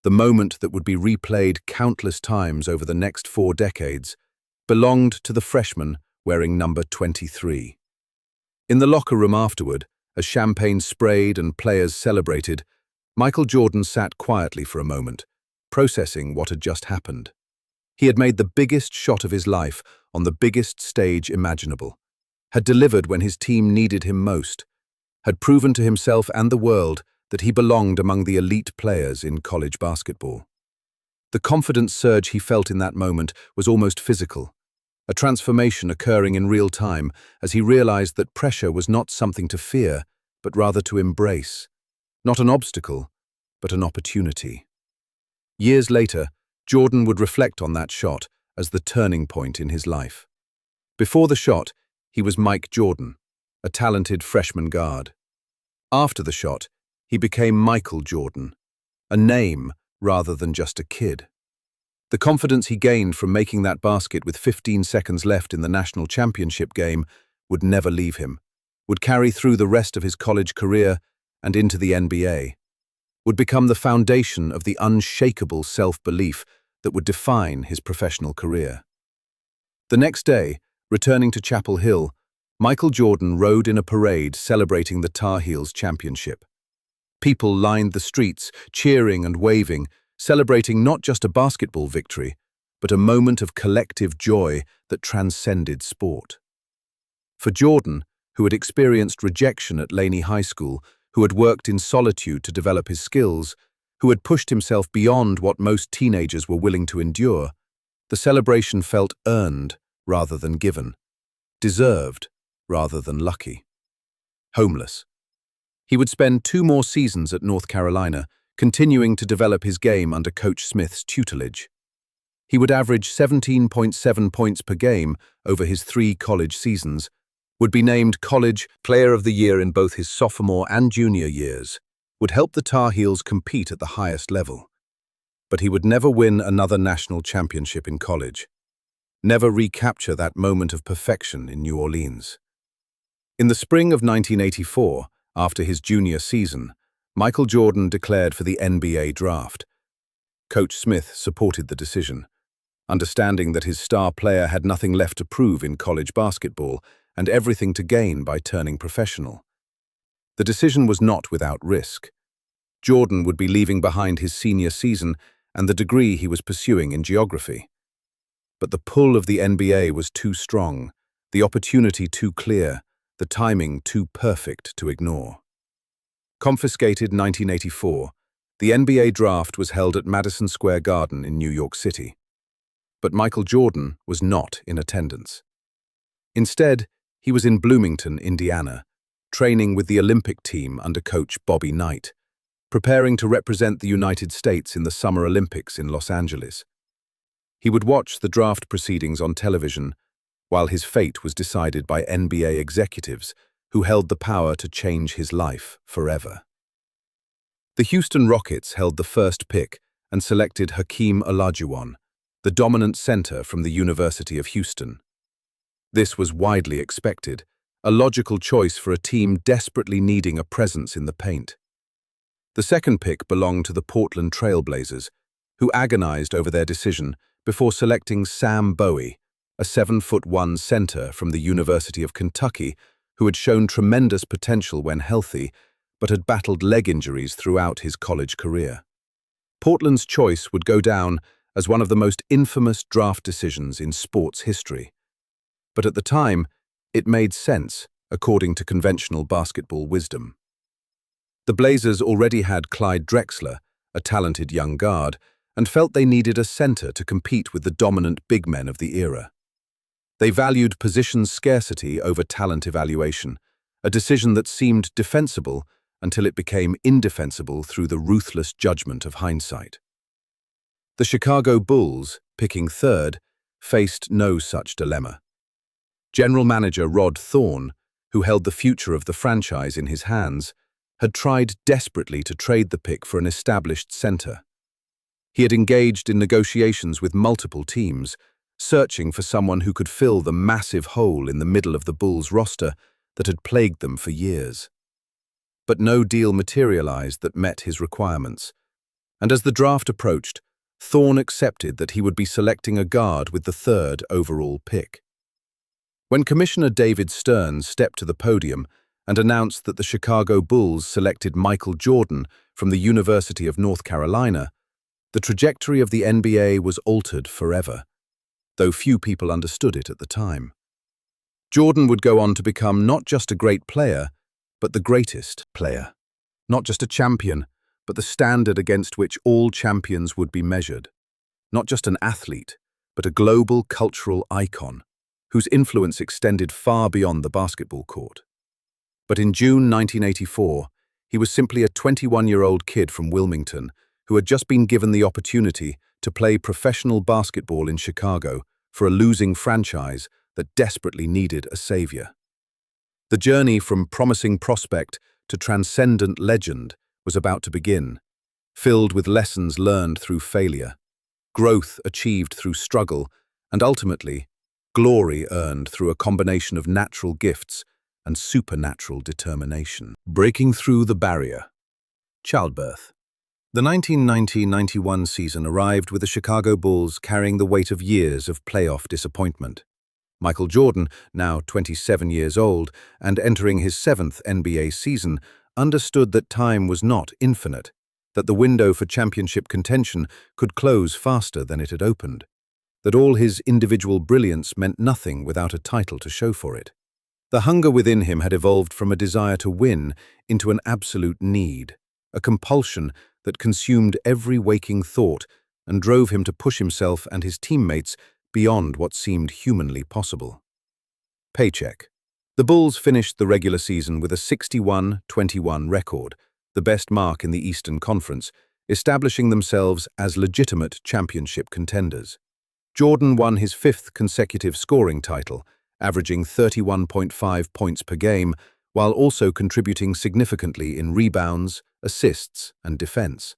the moment that would be replayed countless times over the next 4 decades, belonged to the freshman wearing number 23. In the locker room afterward, as champagne sprayed and players celebrated, Michael Jordan sat quietly for a moment, processing what had just happened. He had made the biggest shot of his life on the biggest stage imaginable, had delivered when his team needed him most, had proven to himself and the world that he belonged among the elite players in college basketball. The confidence surge he felt in that moment was almost physical, a transformation occurring in real time as he realized that pressure was not something to fear, but rather to embrace. Not an obstacle, but an opportunity. Years later, Jordan would reflect on that shot as the turning point in his life. Before the shot, he was Mike Jordan, a talented freshman guard. After the shot, he became Michael Jordan, a name rather than just a kid. The confidence he gained from making that basket with 15 seconds left in the national championship game would never leave him, would carry through the rest of his college career and into the NBA, would become the foundation of the unshakable self-belief that would define his professional career. The next day, returning to Chapel Hill, Michael Jordan rode in a parade celebrating the Tar Heels championship. People lined the streets, cheering and waving, celebrating not just a basketball victory, but a moment of collective joy that transcended sport. For Jordan, who had experienced rejection at Laney High School, who had worked in solitude to develop his skills, who had pushed himself beyond what most teenagers were willing to endure, the celebration felt earned rather than given, deserved rather than lucky. Homeless. He would spend 2 more seasons at North Carolina, continuing to develop his game under Coach Smith's tutelage. He would average 17.7 points per game over his 3 college seasons, would be named College Player of the Year in both his sophomore and junior years, would help the Tar Heels compete at the highest level. But he would never win another national championship in college, never recapture that moment of perfection in New Orleans. In the spring of 1984, after his junior season, Michael Jordan declared for the NBA draft. Coach Smith supported the decision, understanding that his star player had nothing left to prove in college basketball and everything to gain by turning professional. The decision was not without risk. Jordan would be leaving behind his senior season and the degree he was pursuing in geography. But the pull of the NBA was too strong, the opportunity too clear, the timing too perfect to ignore. Confiscated 1984, the NBA draft was held at Madison Square Garden in New York City. But Michael Jordan was not in attendance. Instead, he was in Bloomington, Indiana, training with the Olympic team under coach Bobby Knight, preparing to represent the United States in the Summer Olympics in Los Angeles. He would watch the draft proceedings on television, while his fate was decided by NBA executives who held the power to change his life forever. The Houston Rockets held the first pick and selected Hakeem Olajuwon, the dominant center from the University of Houston. This was widely expected, a logical choice for a team desperately needing a presence in the paint. The second pick belonged to the Portland Trail Blazers, who agonized over their decision before selecting Sam Bowie, a 7'1" center from the University of Kentucky who had shown tremendous potential when healthy, but had battled leg injuries throughout his college career. Portland's choice would go down as one of the most infamous draft decisions in sports history. But at the time, it made sense, according to conventional basketball wisdom. The Blazers already had Clyde Drexler, a talented young guard, and felt they needed a center to compete with the dominant big men of the era. They valued position scarcity over talent evaluation, a decision that seemed defensible until it became indefensible through the ruthless judgment of hindsight. The Chicago Bulls, picking third, faced no such dilemma. General manager Rod Thorne, who held the future of the franchise in his hands, had tried desperately to trade the pick for an established center. He had engaged in negotiations with multiple teams, searching for someone who could fill the massive hole in the middle of the Bulls' roster that had plagued them for years. But no deal materialized that met his requirements, and as the draft approached, Thorne accepted that he would be selecting a guard with the 3rd overall pick. When Commissioner David Stern stepped to the podium and announced that the Chicago Bulls selected Michael Jordan from the University of North Carolina, the trajectory of the NBA was altered forever, though few people understood it at the time. Jordan would go on to become not just a great player, but the greatest player. Not just a champion, but the standard against which all champions would be measured. Not just an athlete, but a global cultural icon, whose influence extended far beyond the basketball court. But in June 1984, he was simply a 21-year-old kid from Wilmington who had just been given the opportunity to play professional basketball in Chicago for a losing franchise that desperately needed a savior. The journey from promising prospect to transcendent legend was about to begin, filled with lessons learned through failure, growth achieved through struggle, and ultimately, glory earned through a combination of natural gifts and supernatural determination. Breaking through the barrier. Childbirth. The 1990-91 season arrived with the Chicago Bulls carrying the weight of years of playoff disappointment. Michael Jordan, now 27 years old and entering his 7th NBA season, understood that time was not infinite, that the window for championship contention could close faster than it had opened, that all his individual brilliance meant nothing without a title to show for it. The hunger within him had evolved from a desire to win into an absolute need, a compulsion that consumed every waking thought and drove him to push himself and his teammates beyond what seemed humanly possible. Paycheck. The Bulls finished the regular season with a 61-21 record, the best mark in the Eastern Conference, establishing themselves as legitimate championship contenders. Jordan won his fifth consecutive scoring title, averaging 31.5 points per game, while also contributing significantly in rebounds, assists, and defense.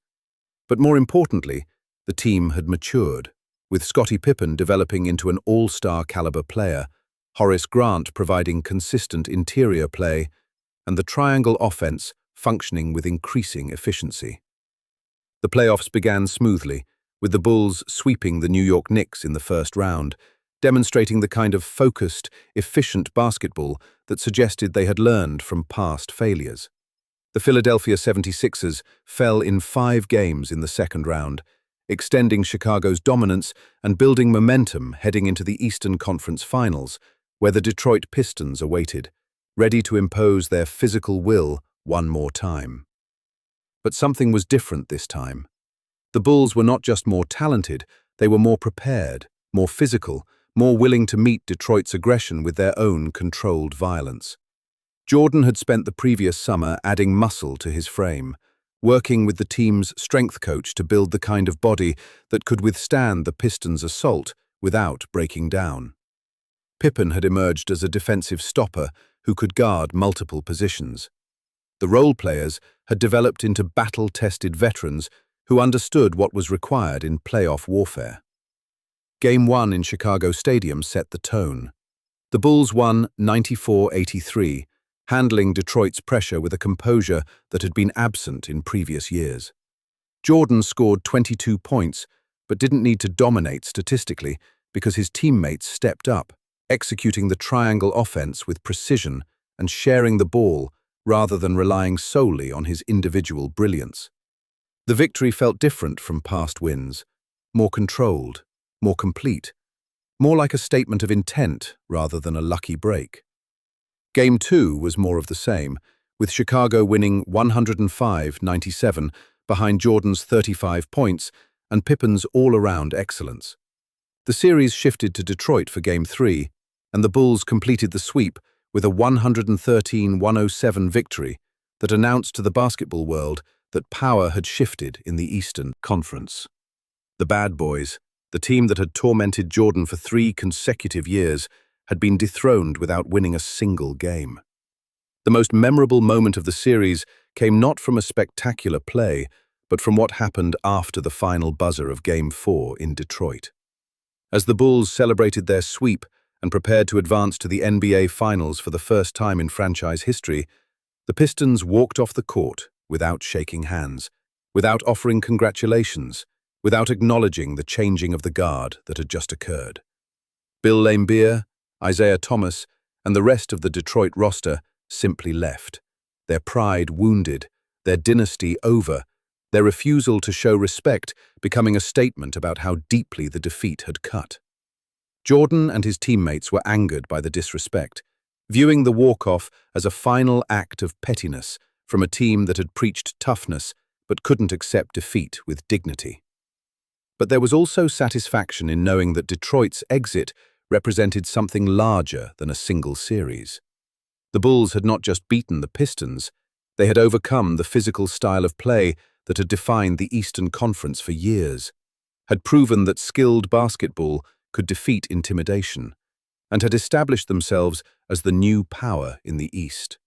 But more importantly, the team had matured, with Scottie Pippen developing into an all-star caliber player, Horace Grant providing consistent interior play, and the triangle offense functioning with increasing efficiency. The playoffs began smoothly, with the Bulls sweeping the New York Knicks in the first round, demonstrating the kind of focused, efficient basketball that suggested they had learned from past failures. The Philadelphia 76ers fell in 5 games in the second round, extending Chicago's dominance and building momentum heading into the Eastern Conference Finals, where the Detroit Pistons awaited, ready to impose their physical will one more time. But something was different this time. The Bulls were not just more talented, they were more prepared, more physical, more willing to meet Detroit's aggression with their own controlled violence. Jordan had spent the previous summer adding muscle to his frame, working with the team's strength coach to build the kind of body that could withstand the Pistons' assault without breaking down. Pippen had emerged as a defensive stopper who could guard multiple positions. The role players had developed into battle-tested veterans who understood what was required in playoff warfare. Game 1 in Chicago Stadium set the tone. The Bulls won 94-83, handling Detroit's pressure with a composure that had been absent in previous years. Jordan scored 22 points, but didn't need to dominate statistically because his teammates stepped up, executing the triangle offense with precision and sharing the ball rather than relying solely on his individual brilliance. The victory felt different from past wins, more controlled, more complete, more like a statement of intent rather than a lucky break. Game 2 was more of the same, with Chicago winning 105-97 behind Jordan's 35 points and Pippen's all-around excellence. The series shifted to Detroit for Game 3, and the Bulls completed the sweep with a 113-107 victory that announced to the basketball world that power had shifted in the Eastern Conference. The Bad Boys, the team that had tormented Jordan for 3 consecutive years, had been dethroned without winning a single game. The most memorable moment of the series came not from a spectacular play, but from what happened after the final buzzer of Game 4 in Detroit. As the Bulls celebrated their sweep and prepared to advance to the NBA Finals for the first time in franchise history, the Pistons walked off the court without shaking hands, without offering congratulations, without acknowledging the changing of the guard that had just occurred. Bill Laimbeer, Isaiah Thomas, and the rest of the Detroit roster simply left, their pride wounded, their dynasty over, their refusal to show respect becoming a statement about how deeply the defeat had cut. Jordan and his teammates were angered by the disrespect, viewing the walk-off as a final act of pettiness from a team that had preached toughness but couldn't accept defeat with dignity. But there was also satisfaction in knowing that Detroit's exit represented something larger than a single series. The Bulls had not just beaten the Pistons, they had overcome the physical style of play that had defined the Eastern Conference for years, had proven that skilled basketball could defeat intimidation, and had established themselves as the new power in the East.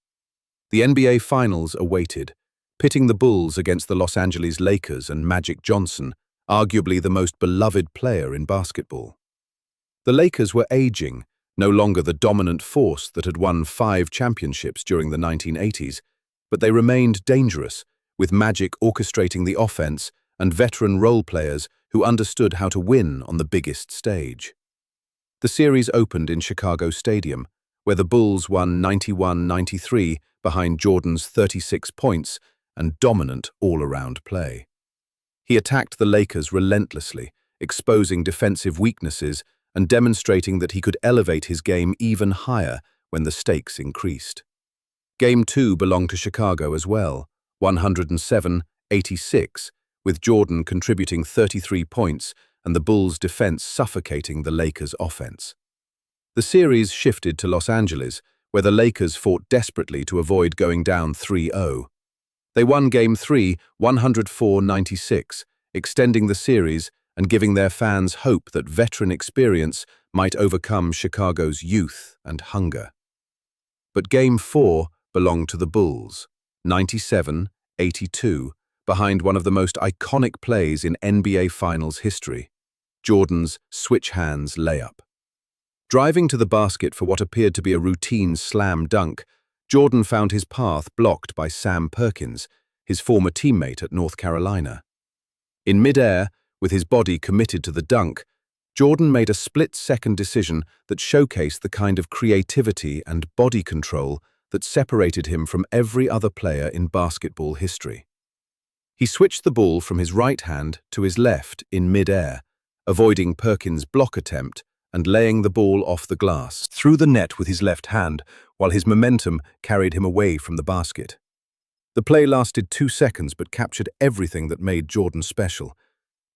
The NBA Finals awaited, pitting the Bulls against the Los Angeles Lakers and Magic Johnson, arguably the most beloved player in basketball. The Lakers were aging, no longer the dominant force that had won 5 championships during the 1980s, but they remained dangerous, with Magic orchestrating the offense and veteran role players who understood how to win on the biggest stage. The series opened in Chicago Stadium, where the Bulls won 91-93 behind Jordan's 36 points and dominant all-around play. He attacked the Lakers relentlessly, exposing defensive weaknesses and demonstrating that he could elevate his game even higher when the stakes increased. Game 2 belonged to Chicago as well, 107-89 86, with Jordan contributing 33 points and the Bulls' defense suffocating the Lakers' offense. The series shifted to Los Angeles, where the Lakers fought desperately to avoid going down 3-0. They won Game 3, 104-96, extending the series and giving their fans hope that veteran experience might overcome Chicago's youth and hunger. But Game 4 belonged to the Bulls, 97-82, behind one of the most iconic plays in NBA Finals history, Jordan's switch hands layup. Driving to the basket for what appeared to be a routine slam dunk, Jordan found his path blocked by Sam Perkins, his former teammate at North Carolina. In midair, with his body committed to the dunk, Jordan made a split-second decision that showcased the kind of creativity and body control that separated him from every other player in basketball history. He switched the ball from his right hand to his left in midair, avoiding Perkins' block attempt and laying the ball off the glass through the net with his left hand, while his momentum carried him away from the basket. The play lasted 2 seconds but captured everything that made Jordan special: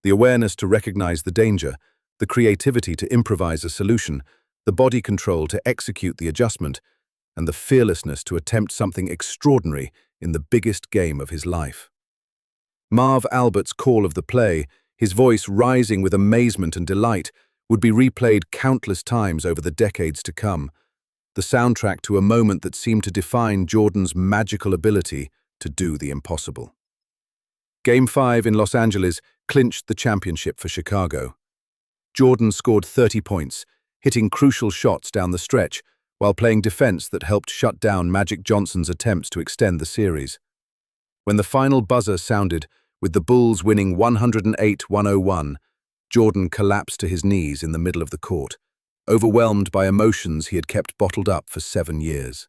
the awareness to recognize the danger, the creativity to improvise a solution, the body control to execute the adjustment, and the fearlessness to attempt something extraordinary in the biggest game of his life. Marv Albert's call of the play, his voice rising with amazement and delight, would be replayed countless times over the decades to come, the soundtrack to a moment that seemed to define Jordan's magical ability to do the impossible. Game 5 in Los Angeles clinched the championship for Chicago. Jordan scored 30 points, hitting crucial shots down the stretch, while playing defense that helped shut down Magic Johnson's attempts to extend the series. When the final buzzer sounded, with the Bulls winning 108-101, Jordan collapsed to his knees in the middle of the court, overwhelmed by emotions he had kept bottled up for 7 years.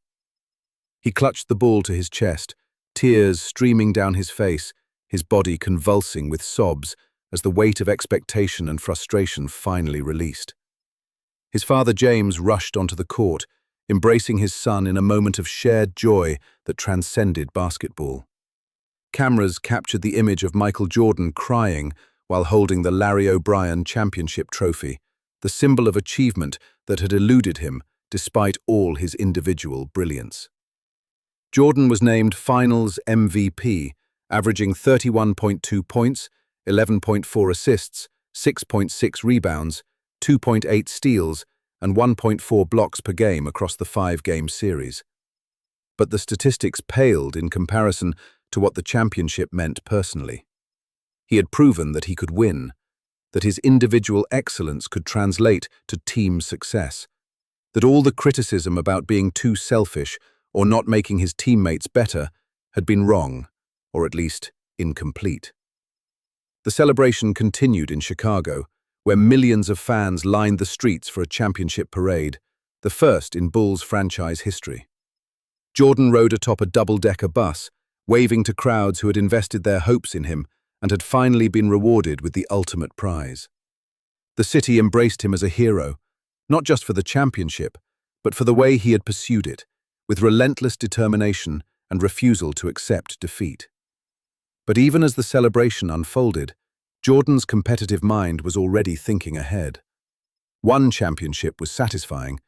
He clutched the ball to his chest, tears streaming down his face, his body convulsing with sobs as the weight of expectation and frustration finally released. His father James rushed onto the court, embracing his son in a moment of shared joy that transcended basketball. Cameras captured the image of Michael Jordan crying while holding the Larry O'Brien Championship trophy, the symbol of achievement that had eluded him despite all his individual brilliance. Jordan was named Finals MVP, averaging 31.2 points, 11.4 assists, 6.6 rebounds, 2.8 steals, and 1.4 blocks per game across the 5-game series. But the statistics paled in comparison to what the championship meant personally. He had proven that he could win, that his individual excellence could translate to team success, that all the criticism about being too selfish or not making his teammates better had been wrong, or at least incomplete. The celebration continued in Chicago, where millions of fans lined the streets for a championship parade, the first in Bulls franchise history. Jordan rode atop a double-decker bus, waving to crowds who had invested their hopes in him and had finally been rewarded with the ultimate prize. The city embraced him as a hero, not just for the championship, but for the way he had pursued it, with relentless determination and refusal to accept defeat. But even as the celebration unfolded, Jordan's competitive mind was already thinking ahead. One championship was satisfying,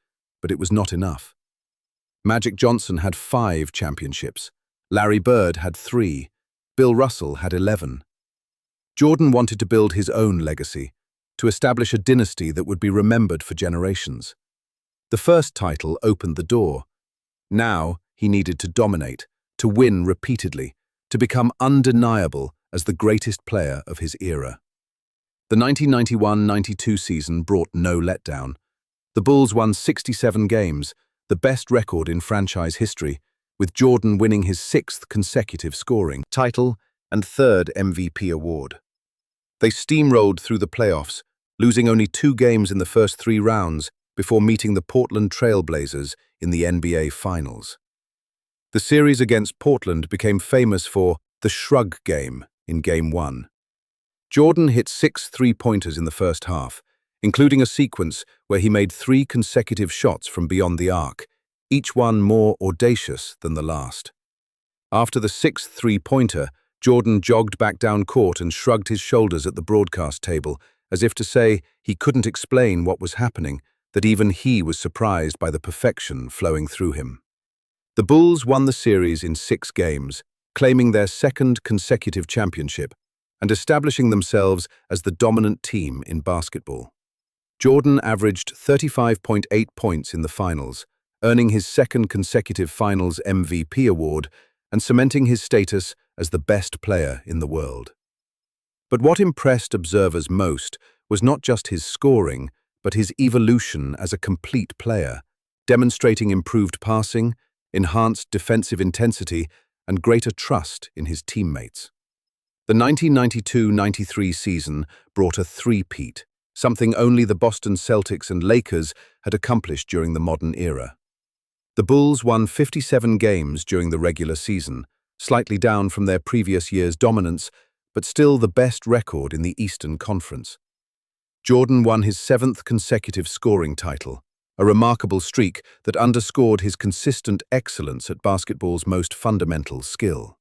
but it was not enough. Magic Johnson had 5 championships, Larry Bird had 3, Bill Russell had 11. Jordan wanted to build his own legacy, to establish a dynasty that would be remembered for generations. The first title opened the door. Now he needed to dominate, to win repeatedly, to become undeniable as the greatest player of his era. The 1991-92 season brought no letdown. The Bulls won 67 games, the best record in franchise history, with Jordan winning his 6th consecutive scoring title and 3rd MVP award. They steamrolled through the playoffs, losing only 2 games in the first 3 rounds before meeting the Portland Trail Blazers in the NBA Finals. The series against Portland became famous for the shrug game in Game 1. Jordan hit 6 three-pointers in the first half, including a sequence where he made 3 consecutive shots from beyond the arc, each one more audacious than the last. After the 6th three-pointer, Jordan jogged back down court and shrugged his shoulders at the broadcast table, as if to say he couldn't explain what was happening, that even he was surprised by the perfection flowing through him. The Bulls won the series in 6 games, claiming their second consecutive championship and establishing themselves as the dominant team in basketball. Jordan averaged 35.8 points in the finals, earning his second consecutive Finals MVP award and cementing his status as the best player in the world. But what impressed observers most was not just his scoring, but his evolution as a complete player, demonstrating improved passing, enhanced defensive intensity, and greater trust in his teammates. The 1992-93 season brought a three-peat, something only the Boston Celtics and Lakers had accomplished during the modern era. The Bulls won 57 games during the regular season, slightly down from their previous year's dominance, but still the best record in the Eastern Conference. Jordan won his 7th consecutive scoring title, a remarkable streak that underscored his consistent excellence at basketball's most fundamental skill.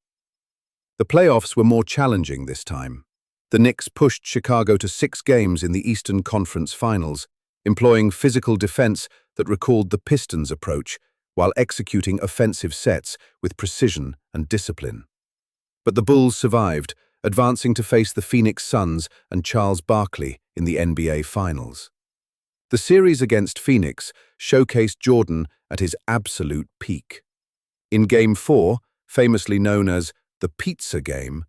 The playoffs were more challenging this time. The Knicks pushed Chicago to 6 games in the Eastern Conference Finals, employing physical defense that recalled the Pistons' approach, while executing offensive sets with precision and discipline. But the Bulls survived, advancing to face the Phoenix Suns and Charles Barkley in the NBA Finals. The series against Phoenix showcased Jordan at his absolute peak. In Game 4, famously known as the Pizza Game,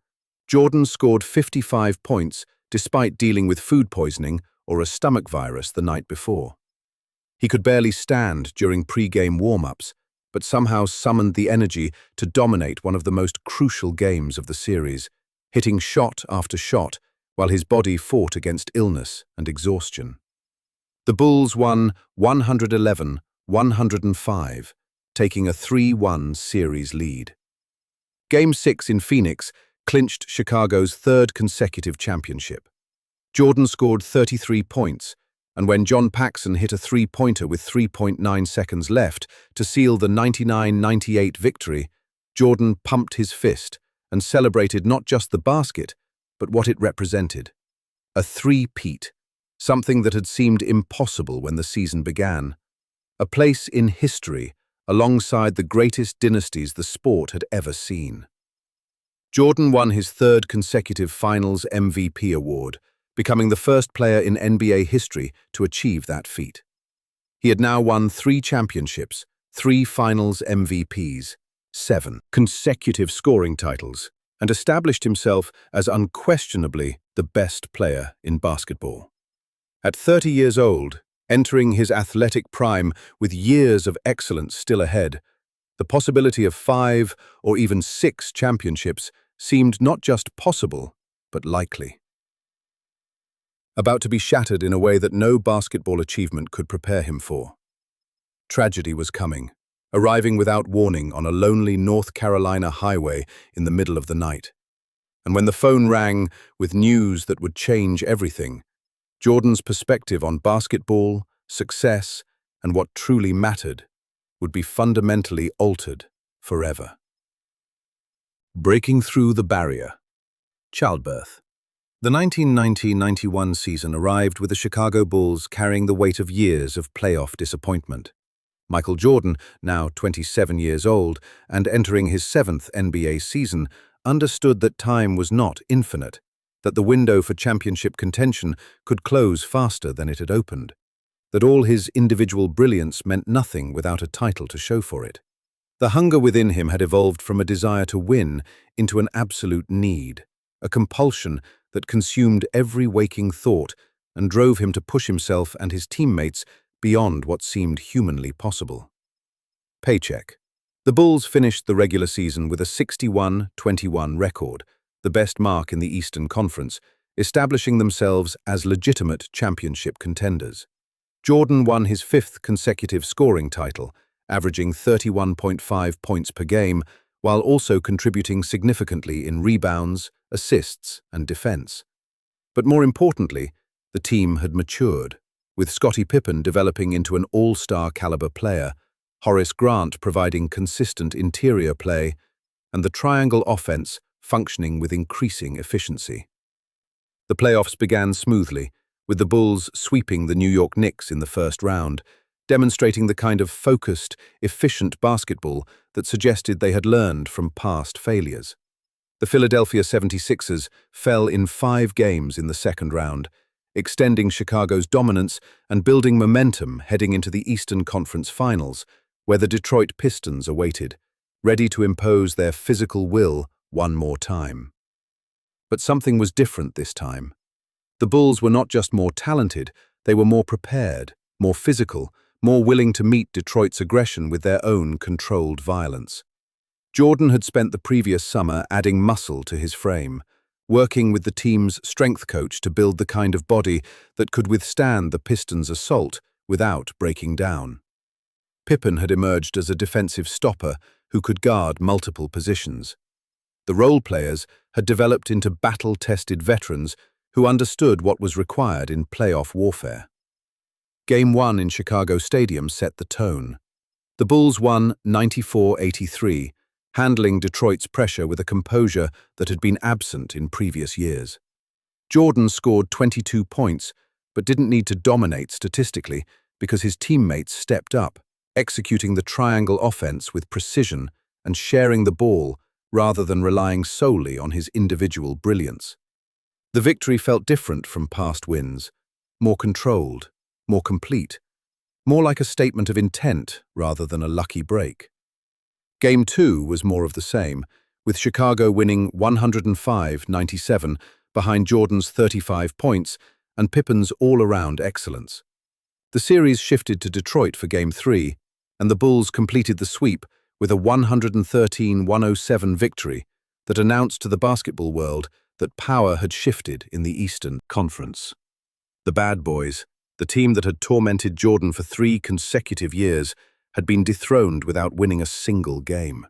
Jordan scored 55 points despite dealing with food poisoning or a stomach virus the night before. He could barely stand during pre-game warm-ups, but somehow summoned the energy to dominate one of the most crucial games of the series, hitting shot after shot while his body fought against illness and exhaustion. The Bulls won 111-105, taking a 3-1 series lead. Game 6 in Phoenix clinched Chicago's 3rd consecutive championship. Jordan scored 33 points, and when John Paxson hit a three-pointer with 3.9 seconds left to seal the 99-98 victory, Jordan pumped his fist and celebrated not just the basket, but what it represented. A three-peat, something that had seemed impossible when the season began. A place in history alongside the greatest dynasties the sport had ever seen. Jordan won his 3rd consecutive Finals MVP award, becoming the first player in NBA history to achieve that feat. He had now won 3 championships, 3 Finals MVPs, 7 consecutive scoring titles, and established himself as unquestionably the best player in basketball. At 30 years old, entering his athletic prime with years of excellence still ahead, the possibility of 5 or even 6 championships seemed not just possible, but likely. About to be shattered in a way that no basketball achievement could prepare him for. Tragedy was coming, arriving without warning on a lonely North Carolina highway in the middle of the night. And when the phone rang with news that would change everything, Jordan's perspective on basketball, success, and what truly mattered would be fundamentally altered forever. Breaking through the barrier. Childbirth. The 1990-91 season arrived with the Chicago Bulls carrying the weight of years of playoff disappointment. Michael Jordan, now 27 years old and entering his 7th NBA season, understood that time was not infinite, that the window for championship contention could close faster than it had opened, that all his individual brilliance meant nothing without a title to show for it. The hunger within him had evolved from a desire to win into an absolute need, a compulsion that consumed every waking thought and drove him to push himself and his teammates beyond what seemed humanly possible. Paycheck. The Bulls finished the regular season with a 61-21 record, the best mark in the Eastern Conference, establishing themselves as legitimate championship contenders. Jordan won his 5th consecutive scoring title, averaging 31.5 points per game, while also contributing significantly in rebounds, assists, and defense. But more importantly, the team had matured, with Scottie Pippen developing into an all-star caliber player, Horace Grant providing consistent interior play, and the triangle offense functioning with increasing efficiency. The playoffs began smoothly, with the Bulls sweeping the New York Knicks in the first round, demonstrating the kind of focused, efficient basketball that suggested they had learned from past failures. The Philadelphia 76ers fell in 5 games in the second round, extending Chicago's dominance and building momentum heading into the Eastern Conference Finals, where the Detroit Pistons awaited, ready to impose their physical will one more time. But something was different this time. The Bulls were not just more talented, they were more prepared, more physical, more willing to meet Detroit's aggression with their own controlled violence. Jordan had spent the previous summer adding muscle to his frame, working with the team's strength coach to build the kind of body that could withstand the Pistons' assault without breaking down. Pippen had emerged as a defensive stopper who could guard multiple positions. The role players had developed into battle-tested veterans who understood what was required in playoff warfare. Game 1 in Chicago Stadium set the tone. The Bulls won 94-83, handling Detroit's pressure with a composure that had been absent in previous years. Jordan scored 22 points, but didn't need to dominate statistically because his teammates stepped up, executing the triangle offense with precision and sharing the ball rather than relying solely on his individual brilliance. The victory felt different from past wins, more controlled, more complete, more like a statement of intent rather than a lucky break. Game 2 was more of the same, with Chicago winning 105-97 behind Jordan's 35 points and Pippen's all-around excellence. The series shifted to Detroit for Game 3, and the Bulls completed the sweep with a 113-107 victory that announced to the basketball world that power had shifted in the Eastern Conference. The Bad Boys, the team that had tormented Jordan for 3 consecutive years, had been dethroned without winning a single game.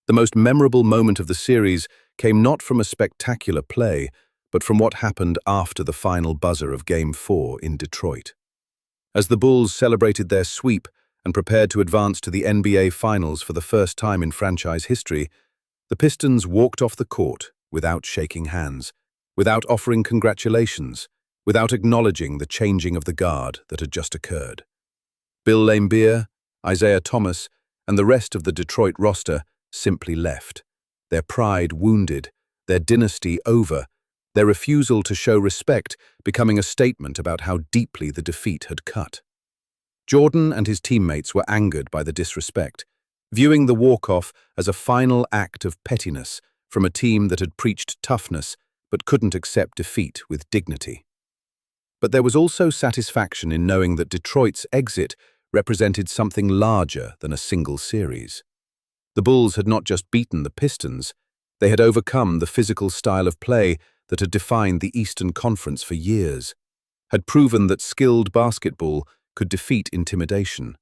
The most memorable moment of the series came not from a spectacular play, but from what happened after the final buzzer of Game 4 in Detroit. As the Bulls celebrated their sweep and prepared to advance to the NBA Finals for the first time in franchise history, the Pistons walked off the court without shaking hands, without offering congratulations, without acknowledging the changing of the guard that had just occurred. Bill Laimbeer, Isaiah Thomas, and the rest of the Detroit roster simply left, their pride wounded, their dynasty over, their refusal to show respect becoming a statement about how deeply the defeat had cut. Jordan and his teammates were angered by the disrespect, viewing the walk-off as a final act of pettiness from a team that had preached toughness but couldn't accept defeat with dignity. But there was also satisfaction in knowing that Detroit's exit represented something larger than a single series. The Bulls had not just beaten the Pistons, they had overcome the physical style of play that had defined the Eastern Conference for years, had proven that skilled basketball could defeat intimidation,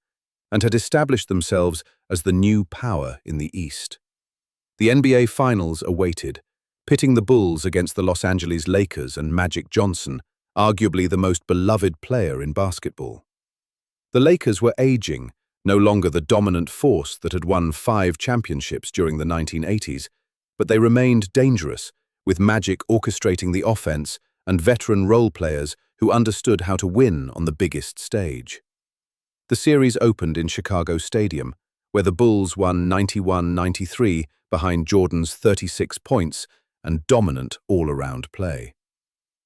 and had established themselves as the new power in the East. The NBA Finals awaited, pitting the Bulls against the Los Angeles Lakers and Magic Johnson, arguably the most beloved player in basketball. The Lakers were aging, no longer the dominant force that had won 5 championships during the 1980s, but they remained dangerous, with Magic orchestrating the offense and veteran role players who understood how to win on the biggest stage. The series opened in Chicago Stadium, where the Bulls won 91-93 behind Jordan's 36 points and dominant all-around play.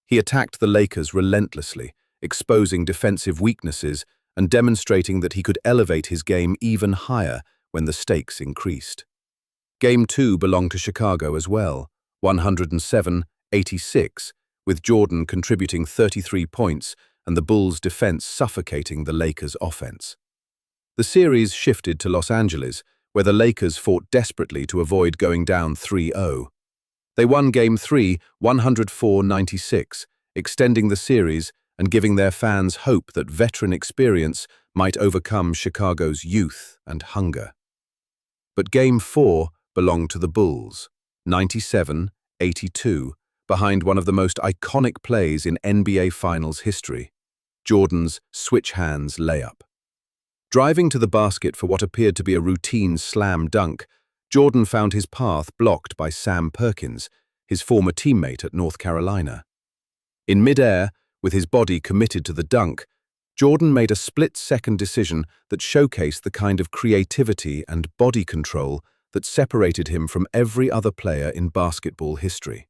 He attacked the Lakers relentlessly, exposing defensive weaknesses and demonstrating that he could elevate his game even higher when the stakes increased. Game 2 belonged to Chicago as well, 107-86, with Jordan contributing 33 points and the Bulls' defense suffocating the Lakers' offense. The series shifted to Los Angeles, where the Lakers fought desperately to avoid going down 3-0. They won Game 3, 104-96, extending the series and giving their fans hope that veteran experience might overcome Chicago's youth and hunger. But Game 4 belonged to the Bulls, 97-82, behind one of the most iconic plays in NBA Finals history, Jordan's switch hands layup. Driving to the basket for what appeared to be a routine slam dunk, Jordan found his path blocked by Sam Perkins, his former teammate at North Carolina. In mid-air, with his body committed to the dunk, Jordan made a split-second decision that showcased the kind of creativity and body control that separated him from every other player in basketball history.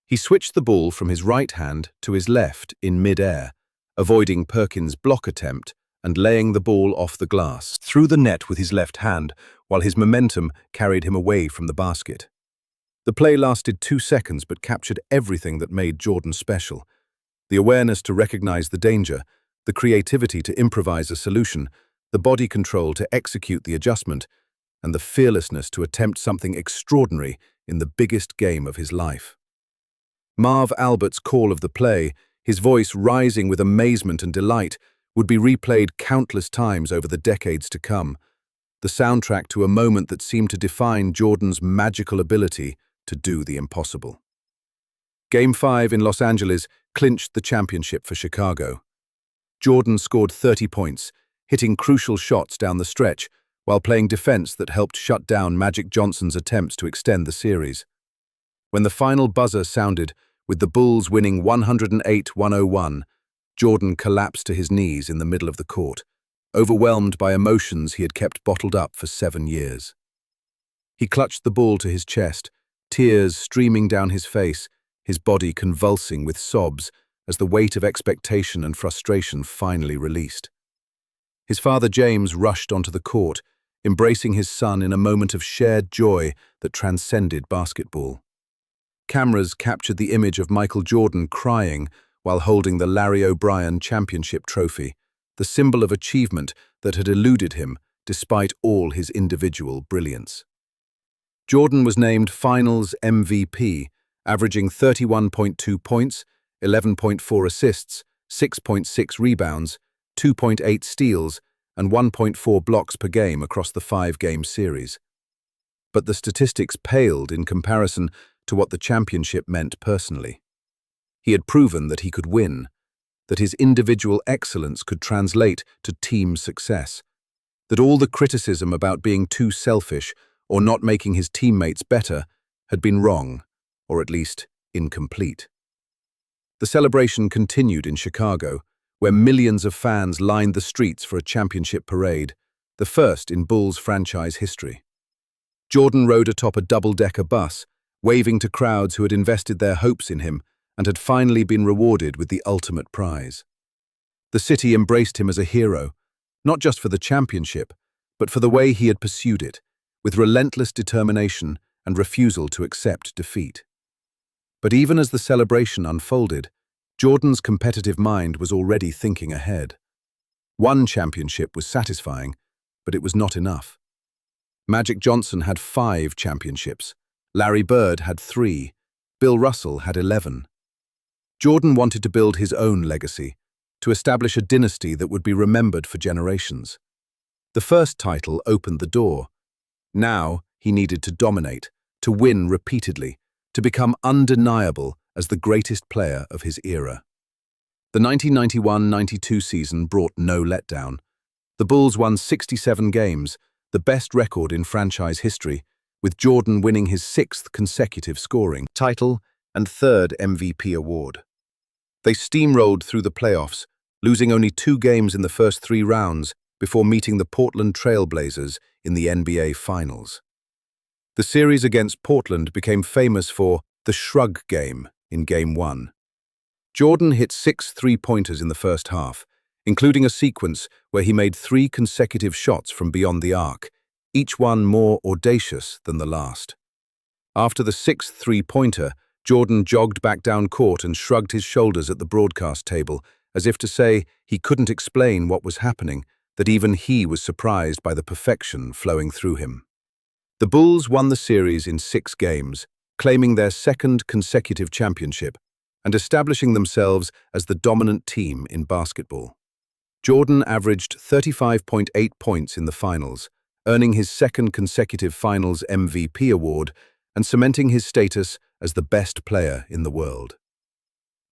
He switched the ball from his right hand to his left in mid-air, avoiding Perkins' block attempt and laying the ball off the glass through the net with his left hand, while his momentum carried him away from the basket. The play lasted 2 seconds but captured everything that made Jordan special: the awareness to recognize the danger, the creativity to improvise a solution, the body control to execute the adjustment, and the fearlessness to attempt something extraordinary in the biggest game of his life. Marv Albert's call of the play, his voice rising with amazement and delight, would be replayed countless times over the decades to come, the soundtrack to a moment that seemed to define Jordan's magical ability to do the impossible. Game 5 in Los Angeles clinched the championship for Chicago. Jordan scored 30 points, hitting crucial shots down the stretch, while playing defense that helped shut down Magic Johnson's attempts to extend the series. When the final buzzer sounded, with the Bulls winning 108-101, Jordan collapsed to his knees in the middle of the court, overwhelmed by emotions he had kept bottled up for 7 years. He clutched the ball to his chest, tears streaming down his face, his body convulsing with sobs as the weight of expectation and frustration finally released. His father James rushed onto the court, embracing his son in a moment of shared joy that transcended basketball. Cameras captured the image of Michael Jordan crying while holding the Larry O'Brien Championship trophy, the symbol of achievement that had eluded him despite all his individual brilliance. Jordan was named Finals MVP, averaging 31.2 points, 11.4 assists, 6.6 rebounds, 2.8 steals, and 1.4 blocks per game across the 5-game series. But the statistics paled in comparison to what the championship meant personally. He had proven that he could win, that his individual excellence could translate to team success, that all the criticism about being too selfish or not making his teammates better had been wrong, or at least incomplete. The celebration continued in Chicago, where millions of fans lined the streets for a championship parade, the first in Bulls franchise history. Jordan rode atop a double-decker bus, waving to crowds who had invested their hopes in him and had finally been rewarded with the ultimate prize. The city embraced him as a hero, not just for the championship, but for the way he had pursued it, with relentless determination and refusal to accept defeat. But even as the celebration unfolded, Jordan's competitive mind was already thinking ahead. One championship was satisfying, but it was not enough. Magic Johnson had 5 championships, Larry Bird had 3, Bill Russell had 11. Jordan wanted to build his own legacy, to establish a dynasty that would be remembered for generations. The first title opened the door. Now he needed to dominate, to win repeatedly, to become undeniable as the greatest player of his era. The 1991-92 season brought no letdown. The Bulls won 67 games, the best record in franchise history, with Jordan winning his 6th consecutive scoring title and 3rd MVP award. They steamrolled through the playoffs, losing only 2 games in the first 3 rounds before meeting the Portland Trail Blazers in the NBA Finals. The series against Portland became famous for the shrug game in Game 1. Jordan hit 6 three-pointers in the first half, including a sequence where he made 3 consecutive shots from beyond the arc, each one more audacious than the last. After the 6th three-pointer, Jordan jogged back down court and shrugged his shoulders at the broadcast table, as if to say he couldn't explain what was happening, that even he was surprised by the perfection flowing through him. The Bulls won the series in 6 games, claiming their 2nd consecutive championship and establishing themselves as the dominant team in basketball. Jordan averaged 35.8 points in the finals, earning his 2nd consecutive Finals MVP award and cementing his status as the best player in the world.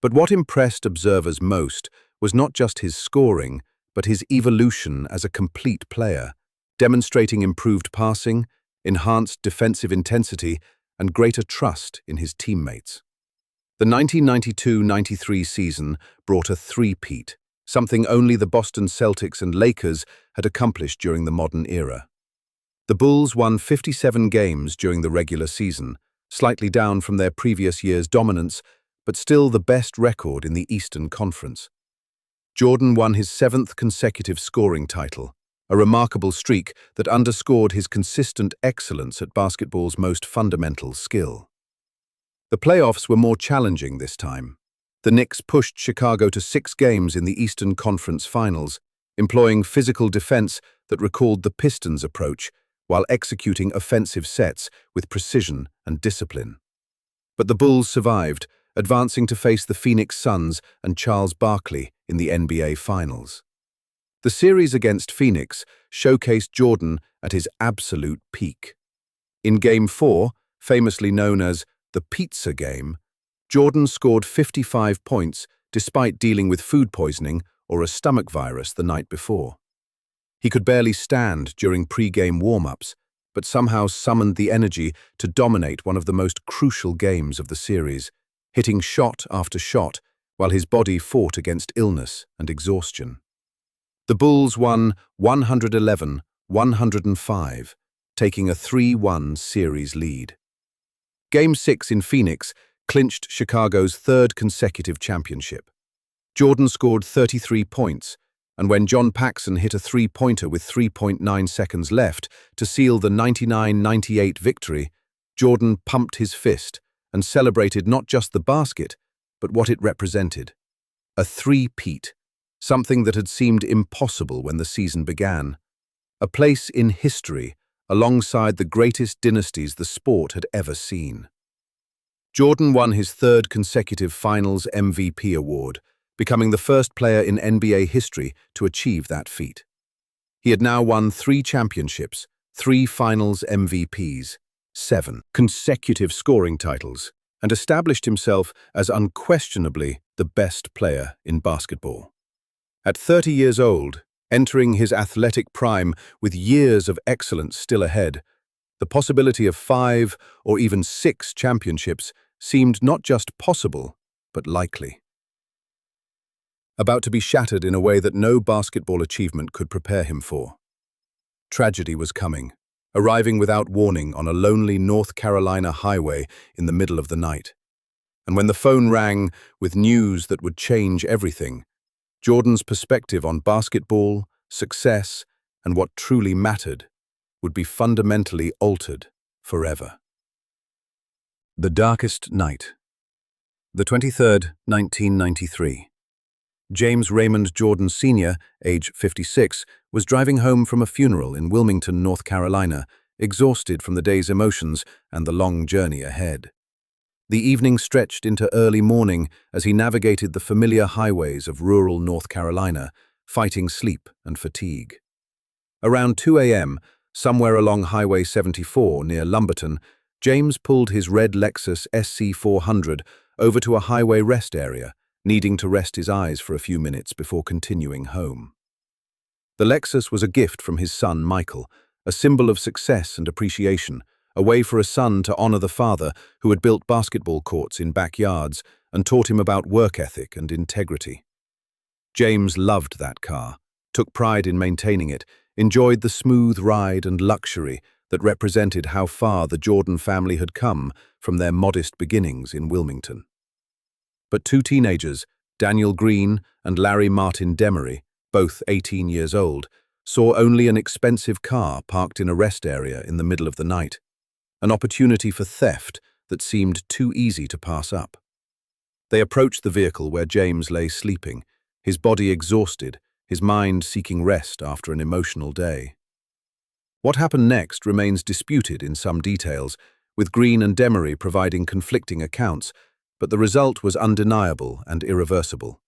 But what impressed observers most was not just his scoring, but his evolution as a complete player, demonstrating improved passing, enhanced defensive intensity, and greater trust in his teammates. The 1992-93 season brought a three-peat, something only the Boston Celtics and Lakers had accomplished during the modern era. The Bulls won 57 games during the regular season, slightly down from their previous year's dominance, but still the best record in the Eastern Conference. Jordan won his 7th consecutive scoring title, a remarkable streak that underscored his consistent excellence at basketball's most fundamental skill. The playoffs were more challenging this time. The Knicks pushed Chicago to 6 games in the Eastern Conference Finals, employing physical defense that recalled the Pistons' approach, while executing offensive sets with precision and discipline. But the Bulls survived, advancing to face the Phoenix Suns and Charles Barkley in the NBA Finals. The series against Phoenix showcased Jordan at his absolute peak. In Game 4, famously known as the Pizza Game, Jordan scored 55 points despite dealing with food poisoning or a stomach virus the night before. He could barely stand during pre-game warm-ups, but somehow summoned the energy to dominate one of the most crucial games of the series, hitting shot after shot while his body fought against illness and exhaustion. The Bulls won 111-105, taking a 3-1 series lead. Game 6 in Phoenix clinched Chicago's 3rd consecutive championship. Jordan scored 33 points, and when John Paxson hit a three-pointer with 3.9 seconds left to seal the 99-98 victory, Jordan pumped his fist and celebrated not just the basket, but what it represented. A three-peat, something that had seemed impossible when the season began. A place in history alongside the greatest dynasties the sport had ever seen. Jordan won his 3rd consecutive Finals MVP award, becoming the first player in NBA history to achieve that feat. He had now won 3 championships, 3 Finals MVPs, 7 consecutive scoring titles, and established himself as unquestionably the best player in basketball. At 30 years old, entering his athletic prime with years of excellence still ahead, the possibility of 5 or even 6 championships seemed not just possible, but likely. About to be shattered in a way that no basketball achievement could prepare him for. Tragedy was coming, arriving without warning on a lonely North Carolina highway in the middle of the night. And when the phone rang with news that would change everything, Jordan's perspective on basketball, success, and what truly mattered would be fundamentally altered forever. The darkest night. The 23rd, 1993. James Raymond Jordan Sr., age 56, was driving home from a funeral in Wilmington, North Carolina, exhausted from the day's emotions and the long journey ahead. The evening stretched into early morning as he navigated the familiar highways of rural North Carolina, fighting sleep and fatigue. Around 2 a.m., somewhere along Highway 74 near Lumberton, James pulled his red Lexus SC400 over to a highway rest area, needing to rest his eyes for a few minutes before continuing home. The Lexus was a gift from his son, Michael, a symbol of success and appreciation, a way for a son to honor the father who had built basketball courts in backyards and taught him about work ethic and integrity. James loved that car, took pride in maintaining it, enjoyed the smooth ride and luxury that represented how far the Jordan family had come from their modest beginnings in Wilmington. But 2 teenagers, Daniel Green and Larry Martin Demery, both 18 years old, saw only an expensive car parked in a rest area in the middle of the night, an opportunity for theft that seemed too easy to pass up. They approached the vehicle where James lay sleeping, his body exhausted, his mind seeking rest after an emotional day. What happened next remains disputed in some details, with Green and Demery providing conflicting accounts, but the result was undeniable and irreversible.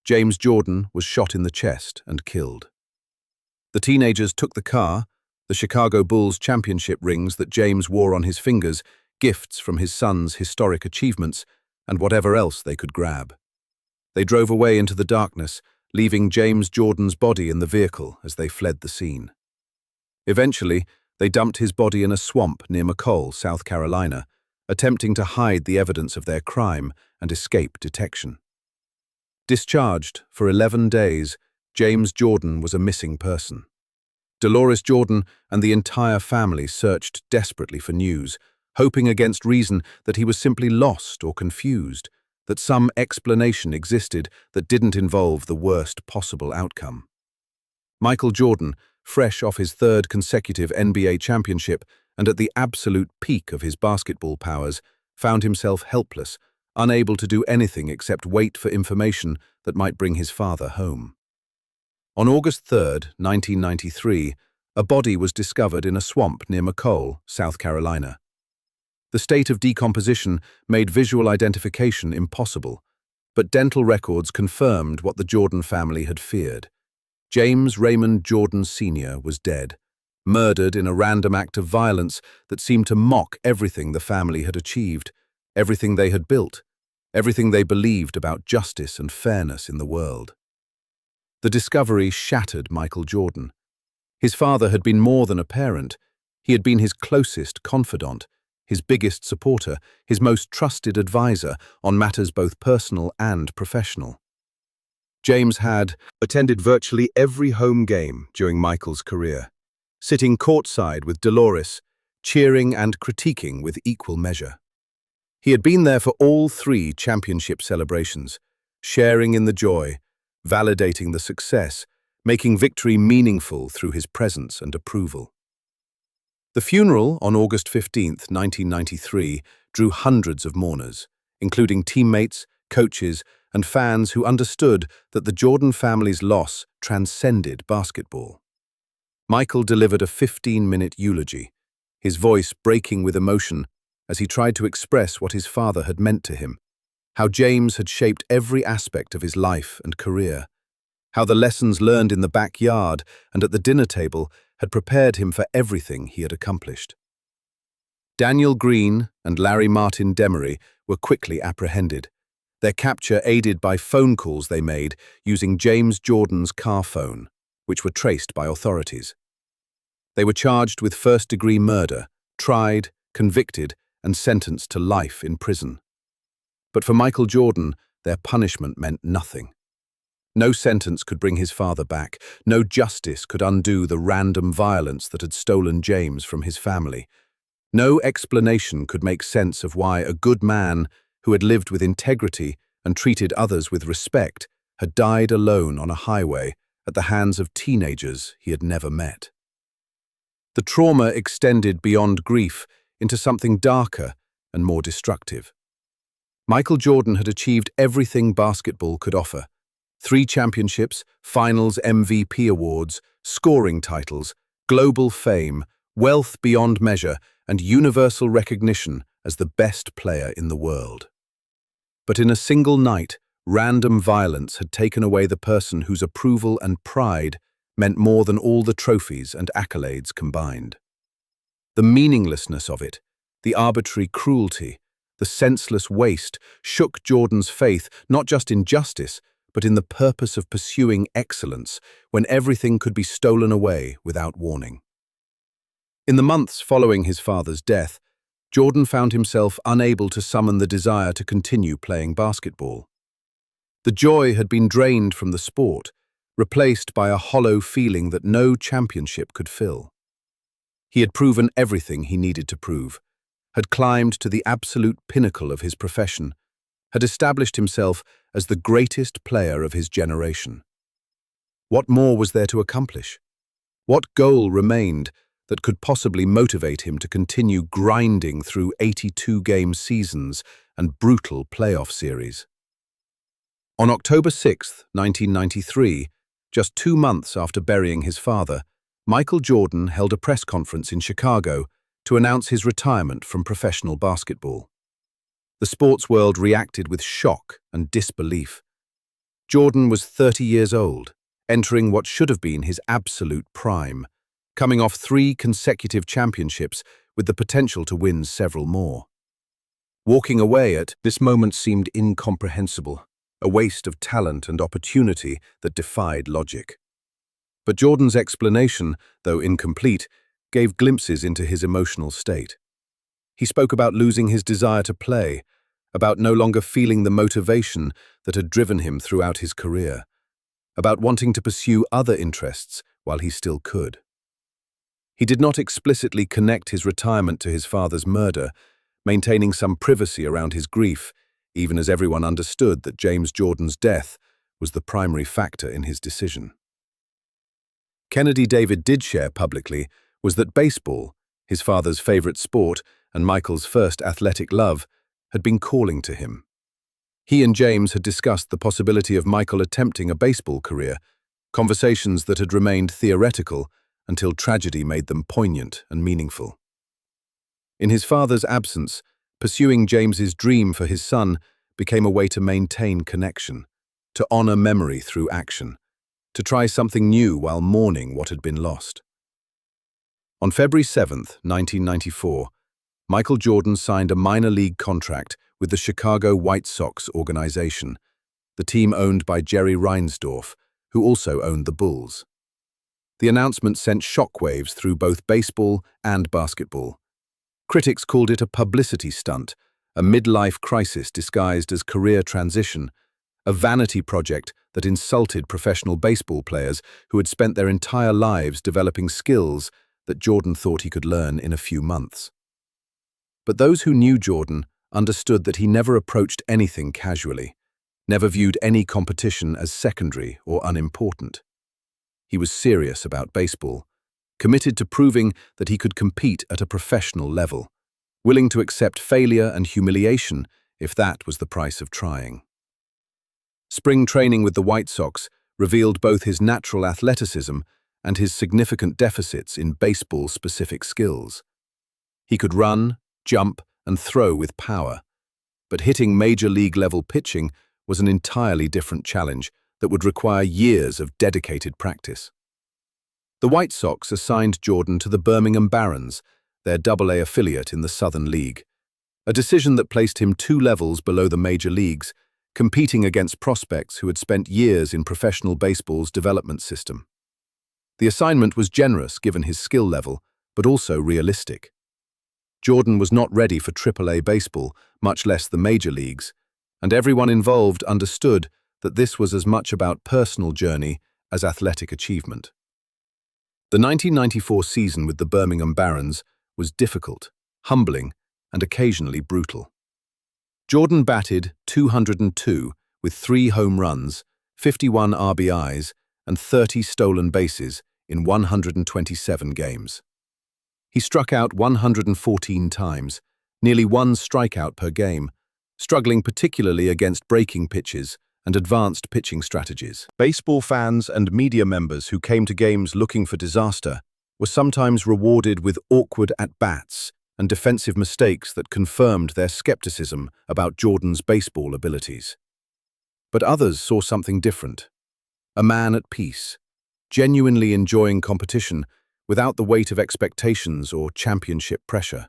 James Jordan was shot in the chest and killed. The teenagers took the car, the Chicago Bulls championship rings that James wore on his fingers, gifts from his son's historic achievements, and whatever else they could grab. They drove away into the darkness, leaving James Jordan's body in the vehicle as they fled the scene. Eventually, They dumped his body in a swamp near McCall, South Carolina, attempting to hide the evidence of their crime and escape detection. Discharged for 11 days, James Jordan was a missing person. Dolores Jordan and the entire family searched desperately for news, hoping against reason that he was simply lost or confused, that some explanation existed that didn't involve the worst possible outcome. Michael Jordan, fresh off his third consecutive NBA championship and at the absolute peak of his basketball powers, found himself helpless, unable to do anything except wait for information that might bring his father home. On August 3, 1993, a body was discovered in a swamp near McCall, South Carolina. The state of decomposition made visual identification impossible, but dental records confirmed what the Jordan family had feared. James Raymond Jordan Sr. was dead, murdered in a random act of violence that seemed to mock everything the family had achieved, everything they had built, everything they believed about justice and fairness in the world. The discovery shattered Michael Jordan. His father had been more than a parent. He had been his closest confidant, his biggest supporter, his most trusted advisor on matters both personal and professional. James had attended virtually every home game during Michael's career, sitting courtside with Dolores, cheering and critiquing with equal measure. He had been there for all 3 championship celebrations, sharing in the joy, validating the success, making victory meaningful through his presence and approval. The funeral on August 15, 1993, drew hundreds of mourners, including teammates, coaches, and fans who understood that the Jordan family's loss transcended basketball. Michael delivered a 15-minute eulogy, his voice breaking with emotion as he tried to express what his father had meant to him, how James had shaped every aspect of his life and career, how the lessons learned in the backyard and at the dinner table had prepared him for everything he had accomplished. Daniel Green and Larry Martin Demery were quickly apprehended, their capture aided by phone calls they made using James Jordan's car phone, which were traced by authorities. They were charged with first-degree murder, tried, convicted, and sentenced to life in prison. But for Michael Jordan, their punishment meant nothing. No sentence could bring his father back. No justice could undo the random violence that had stolen James from his family. No explanation could make sense of why a good man who had lived with integrity and treated others with respect had died alone on a highway at the hands of teenagers he had never met. The trauma extended beyond grief into something darker and more destructive. Michael Jordan had achieved everything basketball could offer: 3 championships, finals MVP awards, scoring titles, global fame, wealth beyond measure, and universal recognition as the best player in the world. But in a single night, random violence had taken away the person whose approval and pride meant more than all the trophies and accolades combined. The meaninglessness of it, the arbitrary cruelty, the senseless waste shook Jordan's faith not just in justice, but in the purpose of pursuing excellence when everything could be stolen away without warning. In the months following his father's death, Jordan found himself unable to summon the desire to continue playing basketball. The joy had been drained from the sport, replaced by a hollow feeling that no championship could fill. He had proven everything he needed to prove, had climbed to the absolute pinnacle of his profession, had established himself as the greatest player of his generation. What more was there to accomplish? What goal remained that could possibly motivate him to continue grinding through 82-game seasons and brutal playoff series? On October 6, 1993, just 2 months after burying his father, Michael Jordan held a press conference in Chicago to announce his retirement from professional basketball. The sports world reacted with shock and disbelief. Jordan was 30 years old, entering what should have been his absolute prime, coming off 3 consecutive championships with the potential to win several more. Walking away at this moment seemed incomprehensible, a waste of talent and opportunity that defied logic. But Jordan's explanation, though incomplete, gave glimpses into his emotional state. He spoke about losing his desire to play, about no longer feeling the motivation that had driven him throughout his career, about wanting to pursue other interests while he still could. He did not explicitly connect his retirement to his father's murder, maintaining some privacy around his grief, even as everyone understood that James Jordan's death was the primary factor in his decision. Kennedy David did share publicly was that baseball, his father's favorite sport and Michael's first athletic love, had been calling to him. He and James had discussed the possibility of Michael attempting a baseball career, conversations that had remained theoretical until tragedy made them poignant and meaningful. In his father's absence, pursuing James's dream for his son became a way to maintain connection, to honor memory through action, to try something new while mourning what had been lost. On February 7, 1994, Michael Jordan signed a minor league contract with the Chicago White Sox organization, the team owned by Jerry Reinsdorf, who also owned the Bulls. The announcement sent shockwaves through both baseball and basketball. Critics called it a publicity stunt, a midlife crisis disguised as career transition, a vanity project that insulted professional baseball players who had spent their entire lives developing skills that Jordan thought he could learn in a few months. But those who knew Jordan understood that he never approached anything casually, never viewed any competition as secondary or unimportant. He was serious about baseball, committed to proving that he could compete at a professional level, willing to accept failure and humiliation if that was the price of trying. Spring training with the White Sox revealed both his natural athleticism and his significant deficits in baseball-specific skills. He could run, jump, and throw with power, but hitting major league-level pitching was an entirely different challenge that would require years of dedicated practice. The White Sox assigned Jordan to the Birmingham Barons, their Double-A affiliate in the Southern League, a decision that placed him 2 levels below the major leagues, competing against prospects who had spent years in professional baseball's development system. The assignment was generous given his skill level, but also realistic. Jordan was not ready for Triple-A baseball, much less the major leagues, and everyone involved understood that this was as much about personal journey as athletic achievement. The 1994 season with the Birmingham Barons was difficult, humbling, and occasionally brutal. Jordan batted .202 with 3 home runs, 51 RBIs, and 30 stolen bases in 127 games. He struck out 114 times, nearly 1 strikeout per game, struggling particularly against breaking pitches and advanced pitching strategies. Baseball fans and media members who came to games looking for disaster were sometimes rewarded with awkward at-bats and defensive mistakes that confirmed their skepticism about Jordan's baseball abilities. But others saw something different. A man at peace, genuinely enjoying competition without the weight of expectations or championship pressure,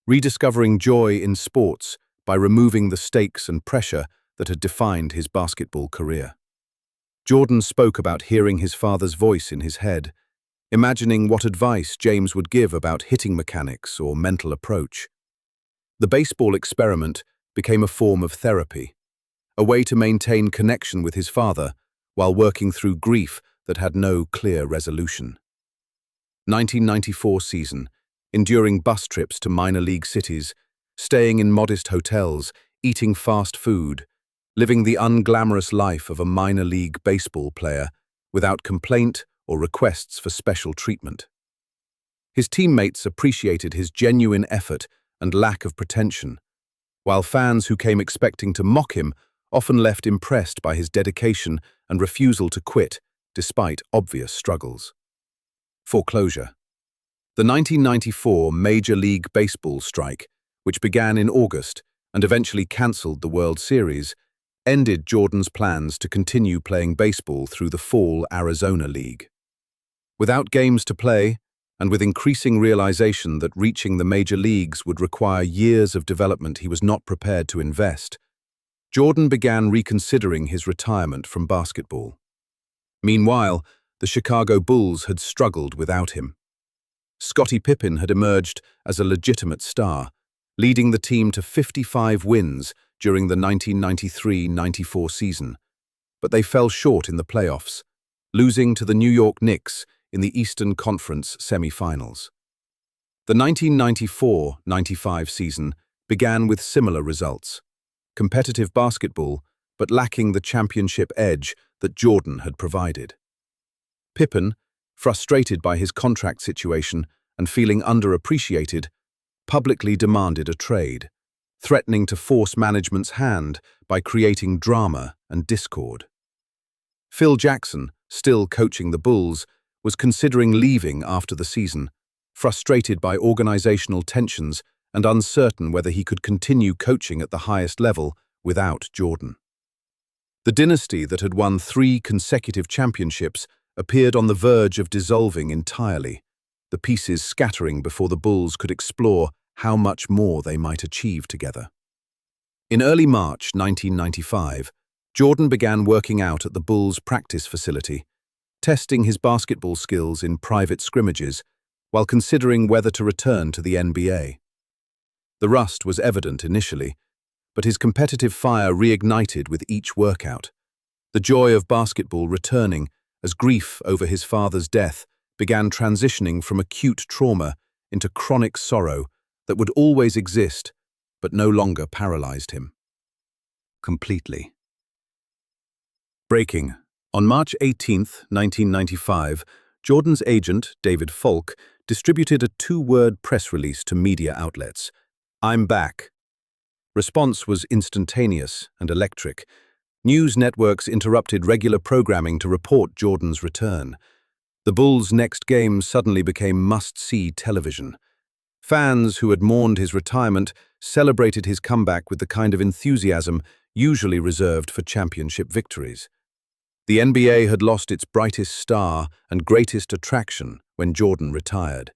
rediscovering joy in sports by removing the stakes and pressure that had defined his basketball career. Jordan spoke about hearing his father's voice in his head, imagining what advice James would give about hitting mechanics or mental approach. The baseball experiment became a form of therapy, a way to maintain connection with his father while working through grief that had no clear resolution. 1994 season, enduring bus trips to minor league cities, staying in modest hotels, eating fast food, living the unglamorous life of a minor league baseball player without complaint or requests for special treatment. His teammates appreciated his genuine effort and lack of pretension, while fans who came expecting to mock him often left impressed by his dedication and refusal to quit despite obvious struggles. Foreclosure. The 1994 Major League Baseball strike, which began in August and eventually cancelled the World Series, ended Jordan's plans to continue playing baseball through the Fall Arizona League. Without games to play, and with increasing realization that reaching the major leagues would require years of development he was not prepared to invest, Jordan began reconsidering his retirement from basketball. Meanwhile, the Chicago Bulls had struggled without him. Scottie Pippen had emerged as a legitimate star, leading the team to 55 wins during the 1993-94 season. But they fell short in the playoffs, losing to the New York Knicks in the Eastern Conference semi-finals. The 1994-95 season began with similar results: competitive basketball, but lacking the championship edge that Jordan had provided. Pippen, frustrated by his contract situation and feeling underappreciated, publicly demanded a trade, threatening to force management's hand by creating drama and discord. Phil Jackson, still coaching the Bulls, was considering leaving after the season, frustrated by organizational tensions and uncertain whether he could continue coaching at the highest level without Jordan. The dynasty that had won 3 consecutive championships appeared on the verge of dissolving entirely, the pieces scattering before the Bulls could explore how much more they might achieve together. In early March 1995, Jordan began working out at the Bulls' practice facility, testing his basketball skills in private scrimmages while considering whether to return to the NBA. The rust was evident initially, but his competitive fire reignited with each workout, the joy of basketball returning as grief over his father's death began transitioning from acute trauma into chronic sorrow that would always exist but no longer paralyzed him completely. Breaking. On March 18, 1995, Jordan's agent, David Falk, distributed a 2-word press release to media outlets: "I'm back." Response was instantaneous and electric. News networks interrupted regular programming to report Jordan's return. The Bulls' next game suddenly became must-see television. Fans who had mourned his retirement celebrated his comeback with the kind of enthusiasm usually reserved for championship victories. The NBA had lost its brightest star and greatest attraction when Jordan retired.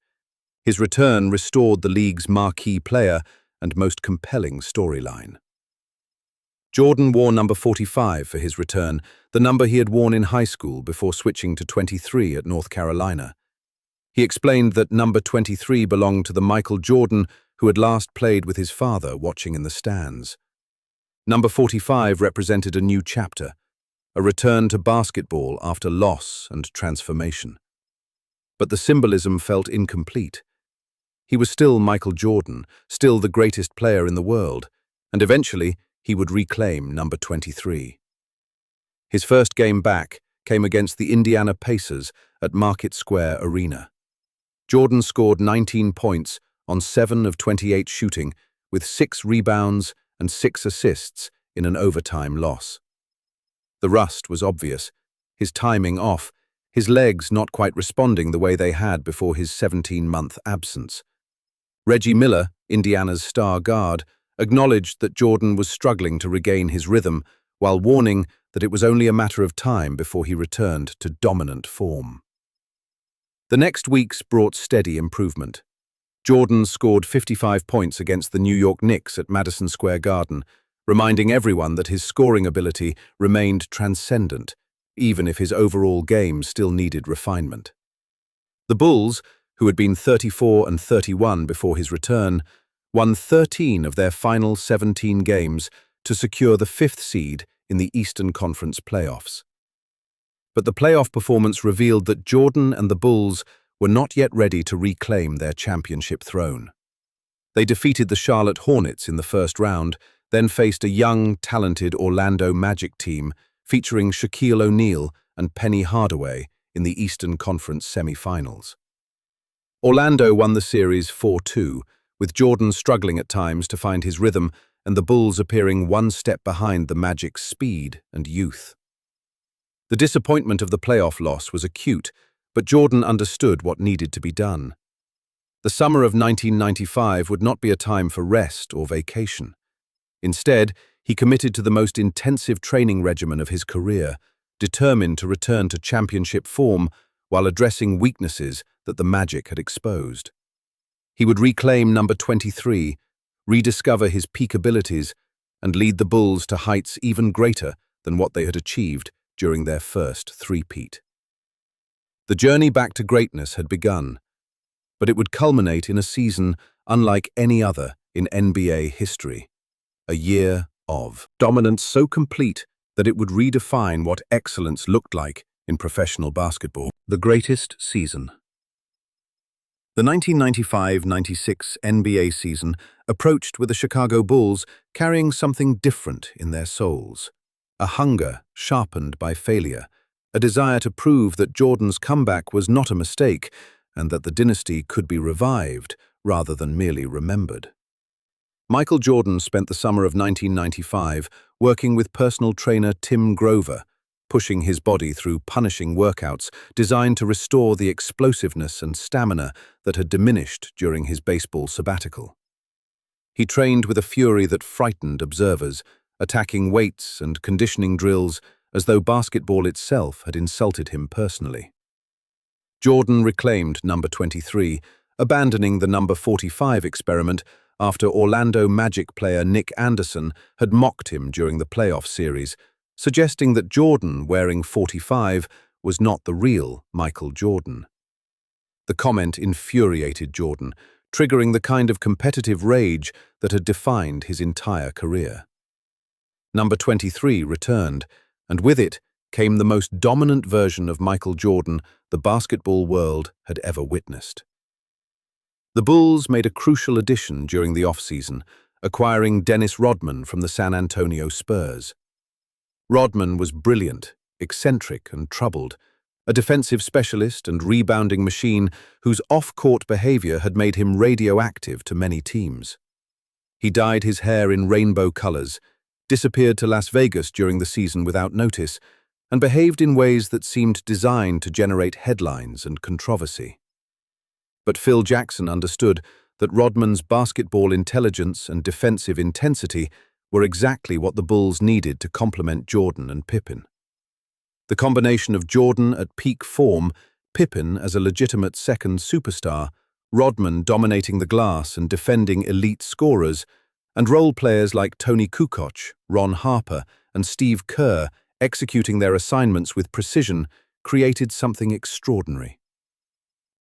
His return restored the league's marquee player and most compelling storyline. Jordan wore number 45 for his return, the number he had worn in high school before switching to 23 at North Carolina. He explained that number 23 belonged to the Michael Jordan who had last played with his father watching in the stands. Number 45 represented a new chapter, a return to basketball after loss and transformation. But the symbolism felt incomplete. He was still Michael Jordan, still the greatest player in the world, and eventually he would reclaim number 23. His first game back came against the Indiana Pacers at Market Square Arena. Jordan scored 19 points on 7 of 28 shooting, with 6 rebounds and 6 assists in an overtime loss. The rust was obvious, his timing off, his legs not quite responding the way they had before his 17-month absence. Reggie Miller, Indiana's star guard, acknowledged that Jordan was struggling to regain his rhythm while warning that it was only a matter of time before he returned to dominant form. The next weeks brought steady improvement. Jordan scored 55 points against the New York Knicks at Madison Square Garden, reminding everyone that his scoring ability remained transcendent, even if his overall game still needed refinement. The Bulls, who had been 34-31 before his return, won 13 of their final 17 games to secure the 5th seed in the Eastern Conference playoffs. But the playoff performance revealed that Jordan and the Bulls were not yet ready to reclaim their championship throne. They defeated the Charlotte Hornets in the first round, then faced a young, talented Orlando Magic team featuring Shaquille O'Neal and Penny Hardaway in the Eastern Conference semi-finals. Orlando won the series 4-2, with Jordan struggling at times to find his rhythm and the Bulls appearing one step behind the Magic's speed and youth. The disappointment of the playoff loss was acute, but Jordan understood what needed to be done. The summer of 1995 would not be a time for rest or vacation. Instead, he committed to the most intensive training regimen of his career, determined to return to championship form while addressing weaknesses that the Magic had exposed. He would reclaim number 23, rediscover his peak abilities, and lead the Bulls to heights even greater than what they had achieved during their first three-peat. The journey back to greatness had begun, but it would culminate in a season unlike any other in NBA history. A year of dominance so complete that it would redefine what excellence looked like in professional basketball. The greatest season. The 1995-96 NBA season approached with the Chicago Bulls carrying something different in their souls. A hunger sharpened by failure, a desire to prove that Jordan's comeback was not a mistake and that the dynasty could be revived rather than merely remembered. Michael Jordan spent the summer of 1995 working with personal trainer Tim Grover, pushing his body through punishing workouts designed to restore the explosiveness and stamina that had diminished during his baseball sabbatical. He trained with a fury that frightened observers, attacking weights and conditioning drills as though basketball itself had insulted him personally. Jordan reclaimed number 23, abandoning the number 45 experiment after Orlando Magic player Nick Anderson had mocked him during the playoff series, suggesting that Jordan wearing 45 was not the real Michael Jordan. The comment infuriated Jordan, triggering the kind of competitive rage that had defined his entire career. Number 23 returned, and with it came the most dominant version of Michael Jordan the basketball world had ever witnessed. The Bulls made a crucial addition during the offseason, acquiring Dennis Rodman from the San Antonio Spurs. Rodman was brilliant, eccentric and troubled, a defensive specialist and rebounding machine whose off-court behavior had made him radioactive to many teams. He dyed his hair in rainbow colors, disappeared to Las Vegas during the season without notice, and behaved in ways that seemed designed to generate headlines and controversy. But Phil Jackson understood that Rodman's basketball intelligence and defensive intensity were exactly what the Bulls needed to complement Jordan and Pippen. The combination of Jordan at peak form, Pippen as a legitimate second superstar, Rodman dominating the glass and defending elite scorers, and role players like Tony Kukoc, Ron Harper, and Steve Kerr executing their assignments with precision created something extraordinary.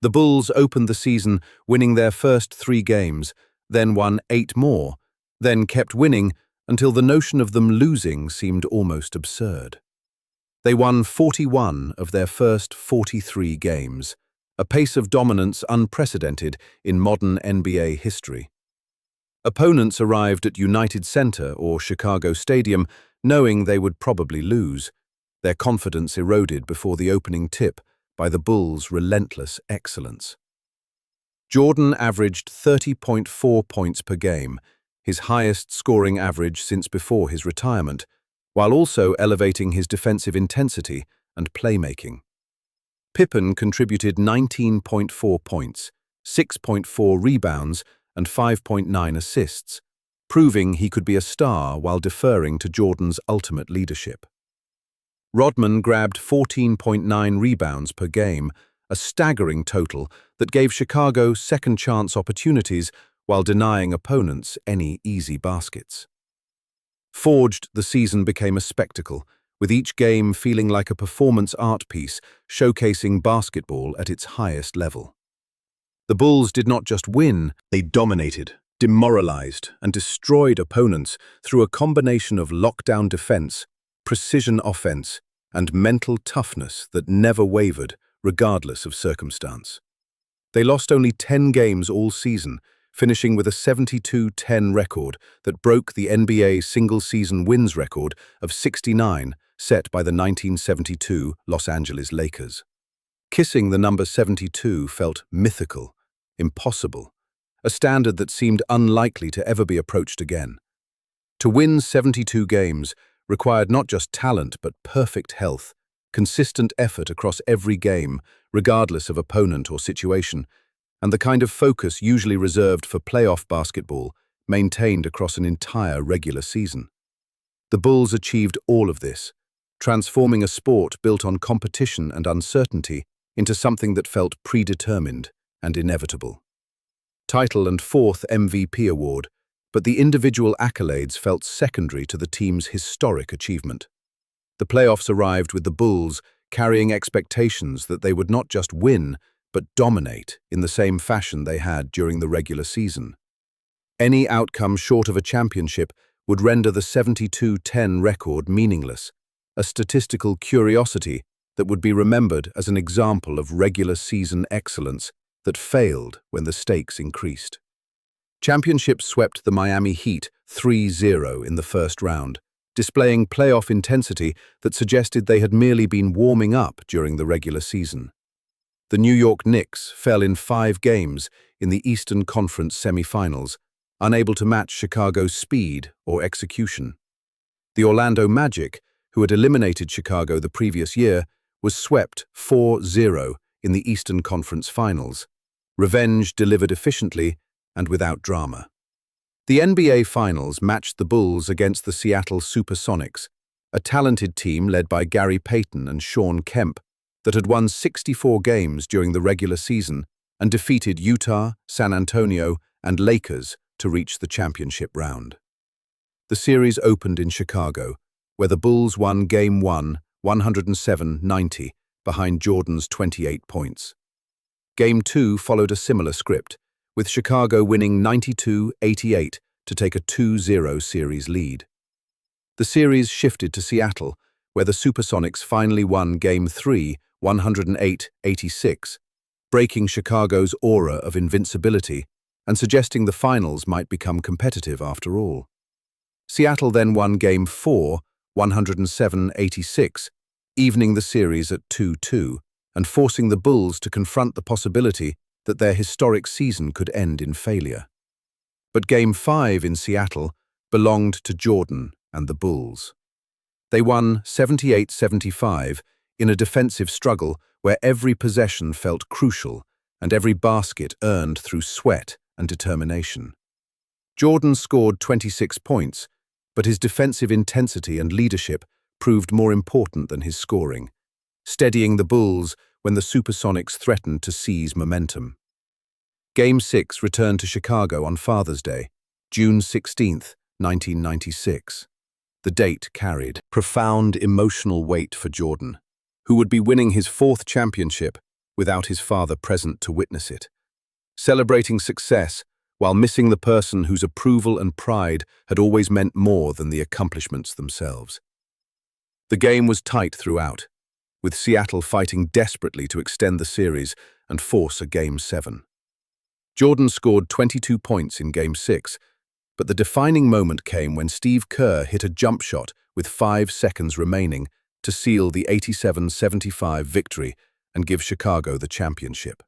The Bulls opened the season winning their first 3 games, then won 8 more, then kept winning until the notion of them losing seemed almost absurd. They won 41 of their first 43 games, a pace of dominance unprecedented in modern NBA history. Opponents arrived at United Center or Chicago Stadium knowing they would probably lose, their confidence eroded before the opening tip by the Bulls' relentless excellence. Jordan averaged 30.4 points per game, his highest scoring average since before his retirement, while also elevating his defensive intensity and playmaking. Pippen contributed 19.4 points, 6.4 rebounds, and 5.9 assists, proving he could be a star while deferring to Jordan's ultimate leadership. Rodman grabbed 14.9 rebounds per game, a staggering total that gave Chicago second-chance opportunities while denying opponents any easy baskets. Forged, the season became a spectacle, with each game feeling like a performance art piece showcasing basketball at its highest level. The Bulls did not just win, they dominated, demoralized, and destroyed opponents through a combination of lockdown defense, precision offense, and mental toughness that never wavered, regardless of circumstance. They lost only 10 games all season, finishing with a 72-10 record that broke the NBA single-season wins record of 69 set by the 1972 Los Angeles Lakers. Kissing the number 72 felt mythical, impossible, a standard that seemed unlikely to ever be approached again. To win 72 games required not just talent but perfect health, consistent effort across every game, regardless of opponent or situation, and the kind of focus usually reserved for playoff basketball maintained across an entire regular season. The Bulls achieved all of this, transforming a sport built on competition and uncertainty into something that felt predetermined and inevitable. Title and 4th MVP award, but the individual accolades felt secondary to the team's historic achievement. The playoffs arrived with the Bulls carrying expectations that they would not just win, but dominate in the same fashion they had during the regular season. Any outcome short of a championship would render the 72-10 record meaningless, a statistical curiosity that would be remembered as an example of regular season excellence that failed when the stakes increased. Championships swept the Miami Heat 3-0 in the first round, displaying playoff intensity that suggested they had merely been warming up during the regular season. The New York Knicks fell in 5 games in the Eastern Conference semifinals, unable to match Chicago's speed or execution. The Orlando Magic, who had eliminated Chicago the previous year, was swept 4-0 in the Eastern Conference Finals. Revenge delivered efficiently and without drama. The NBA Finals matched the Bulls against the Seattle Supersonics, a talented team led by Gary Payton and Shawn Kemp that had won 64 games during the regular season and defeated Utah, San Antonio, and Lakers to reach the championship round. The series opened in Chicago, where the Bulls won Game 1, 107-90, behind Jordan's 28 points. Game 2 followed a similar script, with Chicago winning 92-88 to take a 2-0 series lead. The series shifted to Seattle, where the Supersonics finally won Game 3, 108-86, breaking Chicago's aura of invincibility and suggesting the finals might become competitive after all. Seattle then won Game 4, 107-86, evening the series at 2-2 and forcing the Bulls to confront the possibility that their historic season could end in failure. But Game 5 in Seattle belonged to Jordan and the Bulls. They won 78-75 in a defensive struggle where every possession felt crucial and every basket earned through sweat and determination. Jordan scored 26 points, but his defensive intensity and leadership proved more important than his scoring, steadying the Bulls when the Supersonics threatened to seize momentum. Game 6 returned to Chicago on Father's Day, June 16, 1996. The date carried profound emotional weight for Jordan, who would be winning his 4th championship without his father present to witness it. Celebrating success while missing the person whose approval and pride had always meant more than the accomplishments themselves. The game was tight throughout, with Seattle fighting desperately to extend the series and force a Game 7. Jordan scored 22 points in Game 6, but the defining moment came when Steve Kerr hit a jump shot with 5 seconds remaining to seal the 87-75 victory and give Chicago the championship.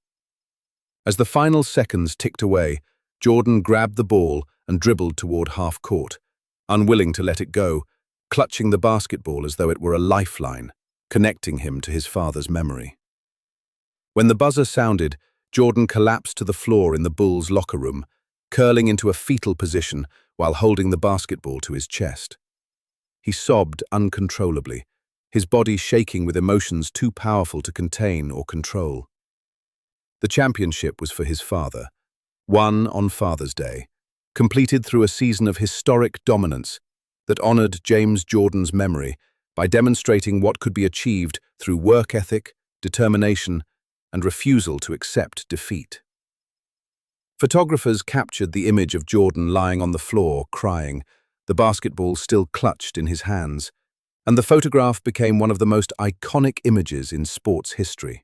As the final seconds ticked away, Jordan grabbed the ball and dribbled toward half court, unwilling to let it go, clutching the basketball as though it were a lifeline, connecting him to his father's memory. When the buzzer sounded, Jordan collapsed to the floor in the Bulls' locker room, curling into a fetal position while holding the basketball to his chest. He sobbed uncontrollably, his body shaking with emotions too powerful to contain or control. The championship was for his father, won on Father's Day, completed through a season of historic dominance that honored James Jordan's memory by demonstrating what could be achieved through work ethic, determination, and refusal to accept defeat. Photographers captured the image of Jordan lying on the floor, crying, the basketball still clutched in his hands, and the photograph became one of the most iconic images in sports history.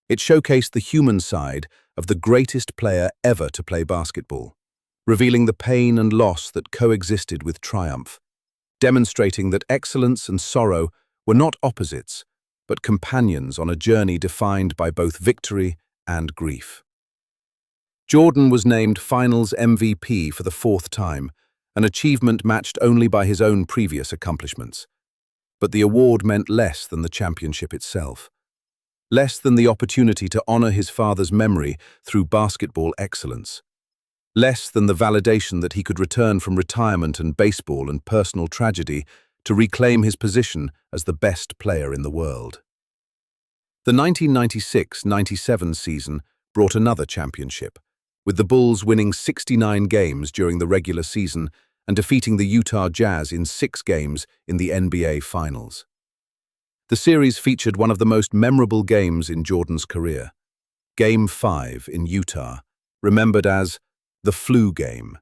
It showcased the human side of the greatest player ever to play basketball, revealing the pain and loss that coexisted with triumph, demonstrating that excellence and sorrow were not opposites, but companions on a journey defined by both victory and grief. Jordan was named Finals MVP for the 4th time, an achievement matched only by his own previous accomplishments. But the award meant less than the championship itself, less than the opportunity to honor his father's memory through basketball excellence, less than the validation that he could return from retirement and baseball and personal tragedy to reclaim his position as the best player in the world. The 1996-97 season brought another championship, with the Bulls winning 69 games during the regular season and defeating the Utah Jazz in 6 games in the NBA Finals. The series featured one of the most memorable games in Jordan's career. Game 5 in Utah, remembered as the flu game,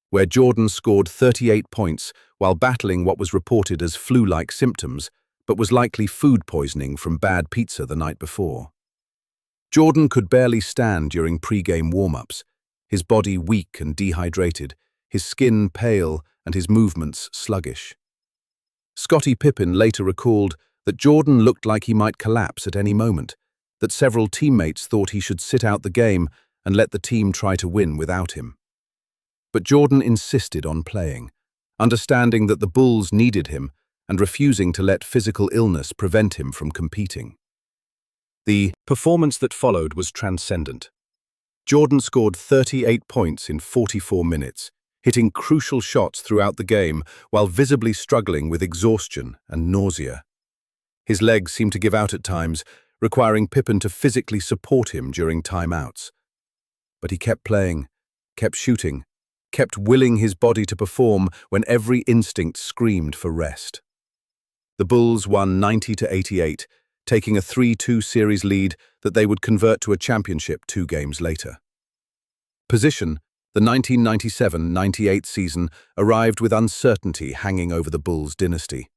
where Jordan scored 38 points while battling what was reported as flu-like symptoms, but was likely food poisoning from bad pizza the night before. Jordan could barely stand during pre-game warm-ups, his body weak and dehydrated, his skin pale and his movements sluggish. Scottie Pippen later recalled that Jordan looked like he might collapse at any moment, that several teammates thought he should sit out the game and let the team try to win without him. But Jordan insisted on playing, understanding that the Bulls needed him and refusing to let physical illness prevent him from competing. The performance that followed was transcendent. Jordan scored 38 points in 44 minutes, hitting crucial shots throughout the game while visibly struggling with exhaustion and nausea. His legs seemed to give out at times, requiring Pippen to physically support him during timeouts. But he kept playing, kept shooting, kept willing his body to perform when every instinct screamed for rest. The Bulls won 90-88, taking a 3-2 series lead that they would convert to a championship 2 games later. Position: the 1997-98 season arrived with uncertainty hanging over the Bulls' dynasty.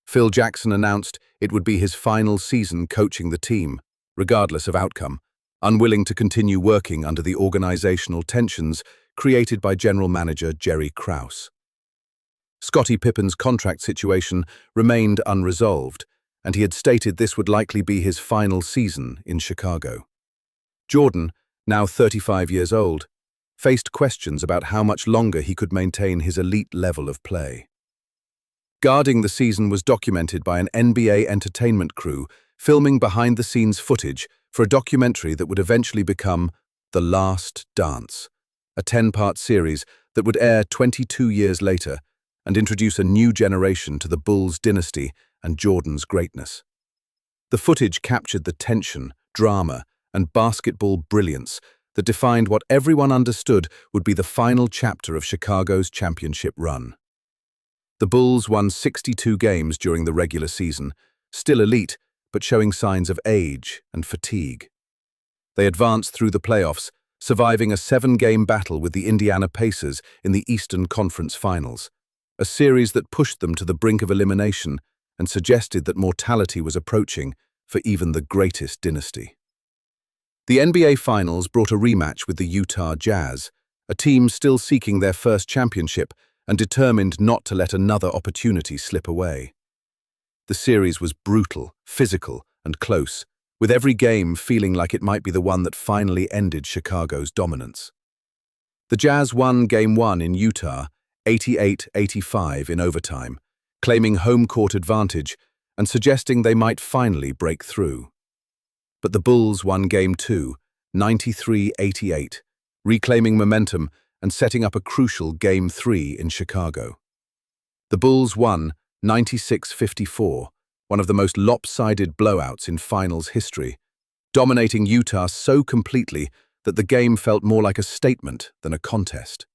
Phil Jackson announced it would be his final season coaching the team, regardless of outcome, unwilling to continue working under the organizational tensions created by general manager Jerry Krause. Scottie Pippen's contract situation remained unresolved, and he had stated this would likely be his final season in Chicago. Jordan, now 35 years old, faced questions about how much longer he could maintain his elite level of play. Guarding the season was documented by an NBA entertainment crew filming behind-the-scenes footage for a documentary that would eventually become The Last Dance, a 10-part series that would air 22 years later and introduce a new generation to the Bulls' dynasty and Jordan's greatness. The footage captured the tension, drama, and basketball brilliance that defined what everyone understood would be the final chapter of Chicago's championship run. The Bulls won 62 games during the regular season, still elite, but showing signs of age and fatigue. They advanced through the playoffs, surviving a 7-game battle with the Indiana Pacers in the Eastern Conference Finals, a series that pushed them to the brink of elimination and suggested that mortality was approaching for even the greatest dynasty. The NBA Finals brought a rematch with the Utah Jazz, a team still seeking their first championship and determined not to let another opportunity slip away. The series was brutal, physical, and close, with every game feeling like it might be the one that finally ended Chicago's dominance. The Jazz won Game 1 in Utah, 88-85 in overtime, claiming home court advantage and suggesting they might finally break through. But the Bulls won Game 2, 93-88, reclaiming momentum and setting up a crucial Game 3 in Chicago. The Bulls won 96-54, one of the most lopsided blowouts in finals history, dominating Utah so completely that the game felt more like a statement than a contest.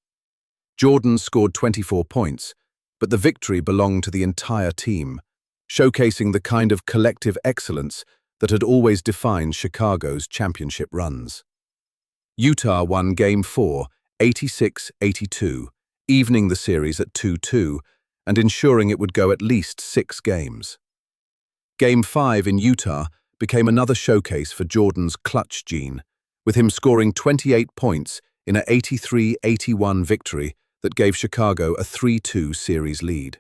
Jordan scored 24 points, but the victory belonged to the entire team, showcasing the kind of collective excellence that had always defined Chicago's championship runs. Utah won Game 4, 86-82, evening the series at 2-2 and ensuring it would go at least 6 games. Game 5 in Utah became another showcase for Jordan's clutch gene, with him scoring 28 points in an 83-81 victory that gave Chicago a 3-2 series lead.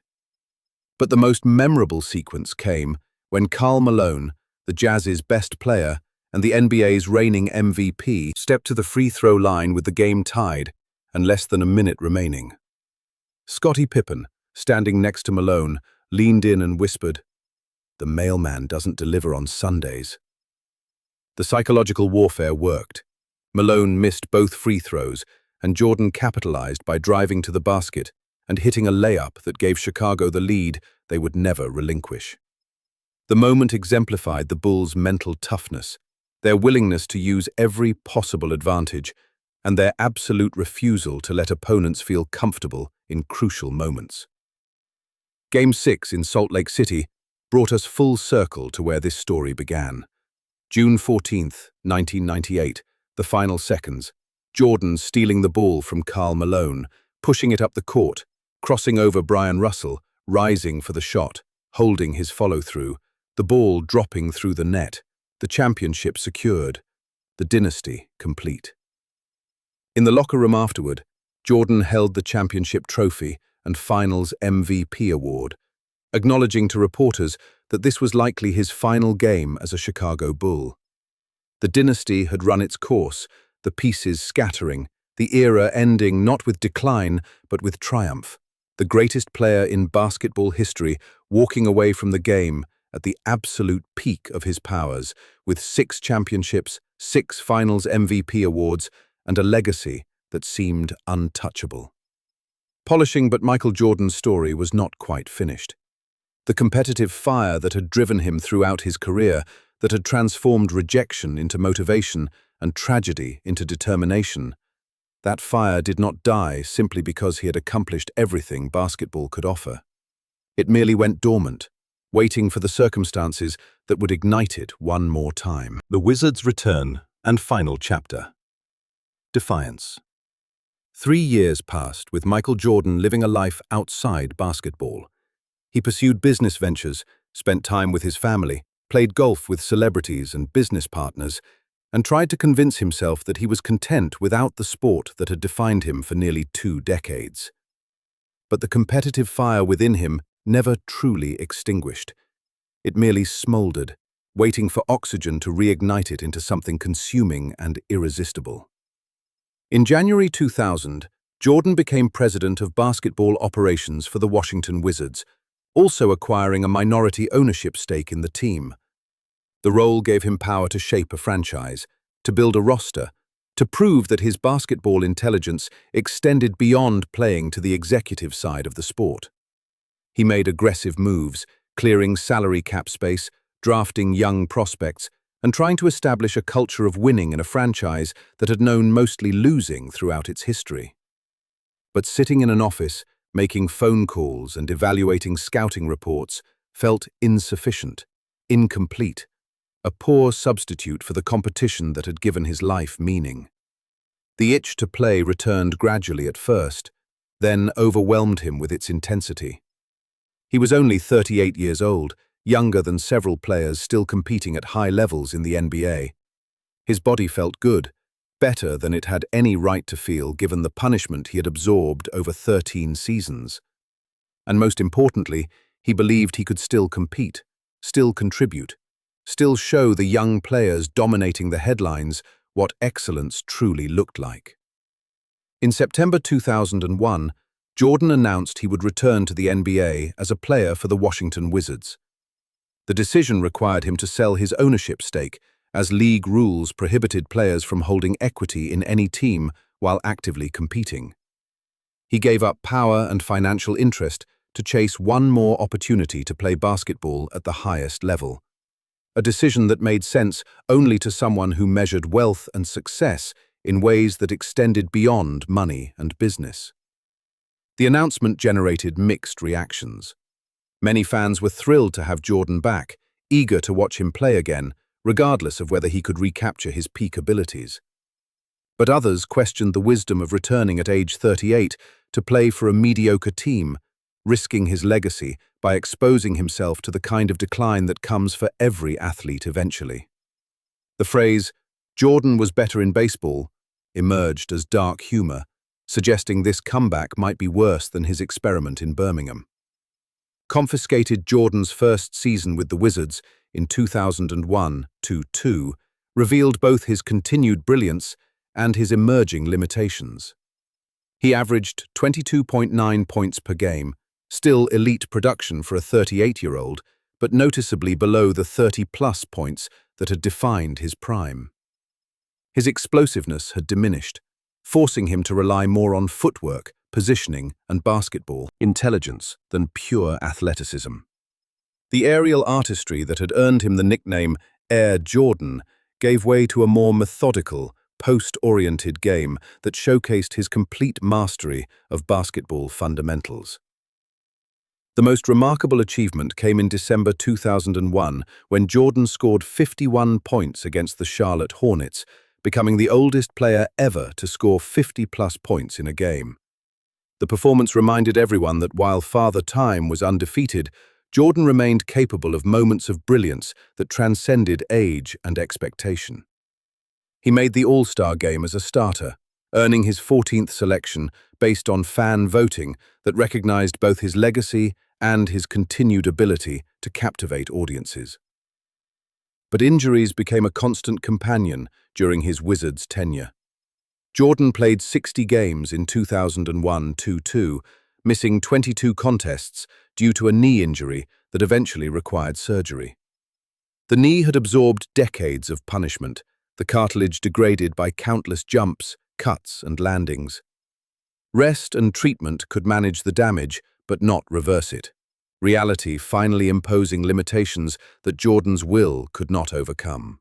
But the most memorable sequence came when Karl Malone, the Jazz's best player and the NBA's reigning MVP, stepped to the free throw line with the game tied and less than a minute remaining. Scottie Pippen, standing next to Malone, leaned in and whispered, "The mailman doesn't deliver on Sundays." The psychological warfare worked. Malone missed both free throws, and Jordan capitalized by driving to the basket and hitting a layup that gave Chicago the lead they would never relinquish. The moment exemplified the Bulls' mental toughness, their willingness to use every possible advantage, and their absolute refusal to let opponents feel comfortable in crucial moments. Game 6 in Salt Lake City brought us full circle to where this story began. June 14, 1998, the final seconds. Jordan stealing the ball from Karl Malone, pushing it up the court, crossing over Brian Russell, rising for the shot, holding his follow-through, the ball dropping through the net, the championship secured, the dynasty complete. In the locker room afterward, Jordan held the championship trophy and Finals MVP award, acknowledging to reporters that this was likely his final game as a Chicago Bull. The dynasty had run its course, the pieces scattering, the era ending not with decline but with triumph, the greatest player in basketball history walking away from the game at the absolute peak of his powers, with 6 championships, 6 Finals MVP awards, and a legacy that seemed untouchable. Polishing, but Michael Jordan's story was not quite finished. The competitive fire that had driven him throughout his career, that had transformed rejection into motivation and tragedy into determination, that fire did not die simply because he had accomplished everything basketball could offer. It merely went dormant, waiting for the circumstances that would ignite it one more time. The Wizards' return and final chapter. Defiance. 3 years passed with Michael Jordan living a life outside basketball. He pursued business ventures, spent time with his family, played golf with celebrities and business partners, and tried to convince himself that he was content without the sport that had defined him for nearly 2 decades. But the competitive fire within him never truly extinguished. It merely smoldered, waiting for oxygen to reignite it into something consuming and irresistible. In January 2000, Jordan became president of basketball operations for the Washington Wizards, also acquiring a minority ownership stake in the team. The role gave him power to shape a franchise, to build a roster, to prove that his basketball intelligence extended beyond playing to the executive side of the sport. He made aggressive moves, clearing salary cap space, drafting young prospects, and trying to establish a culture of winning in a franchise that had known mostly losing throughout its history. But sitting in an office, making phone calls and evaluating scouting reports felt insufficient, incomplete, a poor substitute for the competition that had given his life meaning. The itch to play returned gradually at first, then overwhelmed him with its intensity. He was only 38 years old, younger than several players still competing at high levels in the NBA. His body felt good, better than it had any right to feel given the punishment he had absorbed over 13 seasons. And most importantly, he believed he could still compete, still contribute, still show the young players dominating the headlines what excellence truly looked like. In September 2001, Jordan announced he would return to the NBA as a player for the Washington Wizards. The decision required him to sell his ownership stake, as league rules prohibited players from holding equity in any team while actively competing. He gave up power and financial interest to chase one more opportunity to play basketball at the highest level. A decision that made sense only to someone who measured wealth and success in ways that extended beyond money and business. The announcement generated mixed reactions. Many fans were thrilled to have Jordan back, eager to watch him play again, regardless of whether he could recapture his peak abilities. But others questioned the wisdom of returning at age 38 to play for a mediocre team, risking his legacy by exposing himself to the kind of decline that comes for every athlete eventually. The phrase, "Jordan was better in baseball," emerged as dark humor, suggesting this comeback might be worse than his experiment in Birmingham. Confiscated Jordan's first season with the Wizards in 2001-02 revealed both his continued brilliance and his emerging limitations. He averaged 22.9 points per game, still elite production for a 38-year-old, but noticeably below the 30-plus points that had defined his prime. His explosiveness had diminished, forcing him to rely more on footwork, positioning, and basketball intelligence than pure athleticism. The aerial artistry that had earned him the nickname Air Jordan gave way to a more methodical, post-oriented game that showcased his complete mastery of basketball fundamentals. The most remarkable achievement came in December 2001 when Jordan scored 51 points against the Charlotte Hornets, becoming the oldest player ever to score 50-plus points in a game. The performance reminded everyone that while Father Time was undefeated, Jordan remained capable of moments of brilliance that transcended age and expectation. He made the All-Star game as a starter, earning his 14th selection based on fan voting that recognized both his legacy and his continued ability to captivate audiences. But injuries became a constant companion during his Wizards tenure. Jordan played 60 games in 2001-22, missing 22 contests due to a knee injury that eventually required surgery. The knee had absorbed decades of punishment, the cartilage degraded by countless jumps, cuts, and landings. Rest and treatment could manage the damage, but not reverse it. Reality finally imposing limitations that Jordan's will could not overcome.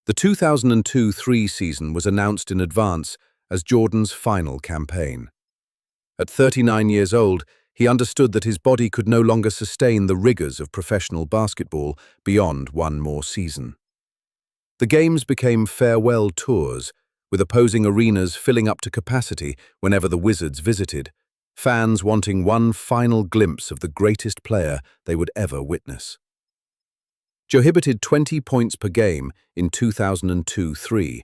The 2002-03 season was announced in advance as Jordan's final campaign. At 39 years old, he understood that his body could no longer sustain the rigors of professional basketball beyond one more season. The games became farewell tours, with opposing arenas filling up to capacity whenever the Wizards visited, fans wanting one final glimpse of the greatest player they would ever witness. Joe 20 points per game in 2002-03,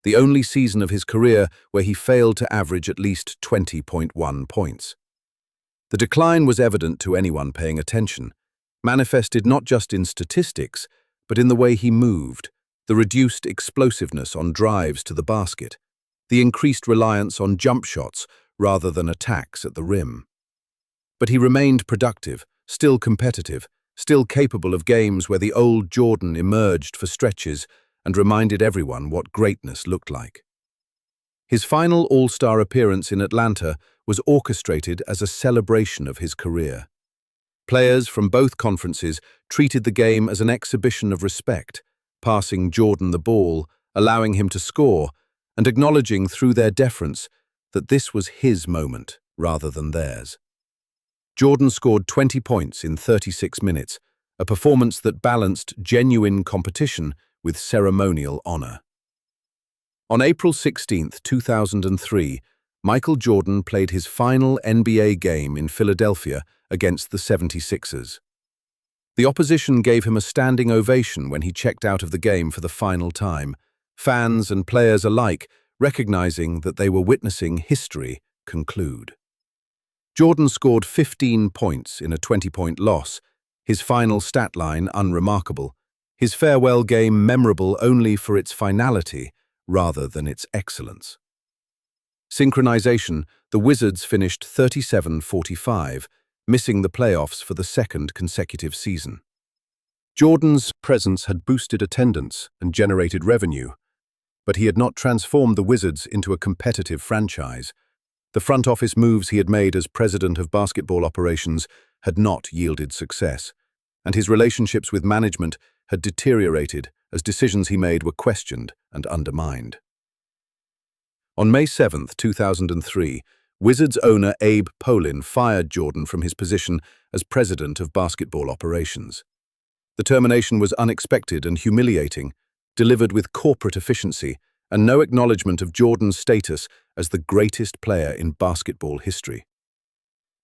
the only season of his career where he failed to average at least 20.1 points. The decline was evident to anyone paying attention, manifested not just in statistics, but in the way he moved, the reduced explosiveness on drives to the basket, the increased reliance on jump shots rather than attacks at the rim. But he remained productive, still competitive, still capable of games where the old Jordan emerged for stretches and reminded everyone what greatness looked like. His final All-Star appearance in Atlanta was orchestrated as a celebration of his career. Players from both conferences treated the game as an exhibition of respect, passing Jordan the ball, allowing him to score, and acknowledging through their deference that this was his moment rather than theirs. Jordan scored 20 points in 36 minutes, a performance that balanced genuine competition with ceremonial honor. On April 16, 2003, Michael Jordan played his final NBA game in Philadelphia against the 76ers. The opposition gave him a standing ovation when he checked out of the game for the final time, fans and players alike recognizing that they were witnessing history conclude. Jordan scored 15 points in a 20-point loss, his final stat line unremarkable, his farewell game memorable only for its finality rather than its excellence. Synchronization, the Wizards finished 37-45, missing the playoffs for the second consecutive season. Jordan's presence had boosted attendance and generated revenue, but he had not transformed the Wizards into a competitive franchise. The front office moves he had made as president of basketball operations had not yielded success, and his relationships with management had deteriorated as decisions he made were questioned and undermined. On May 7, 2003, Wizards owner Abe Polin fired Jordan from his position as president of basketball operations. The termination was unexpected and humiliating, delivered with corporate efficiency and no acknowledgement of Jordan's status as the greatest player in basketball history.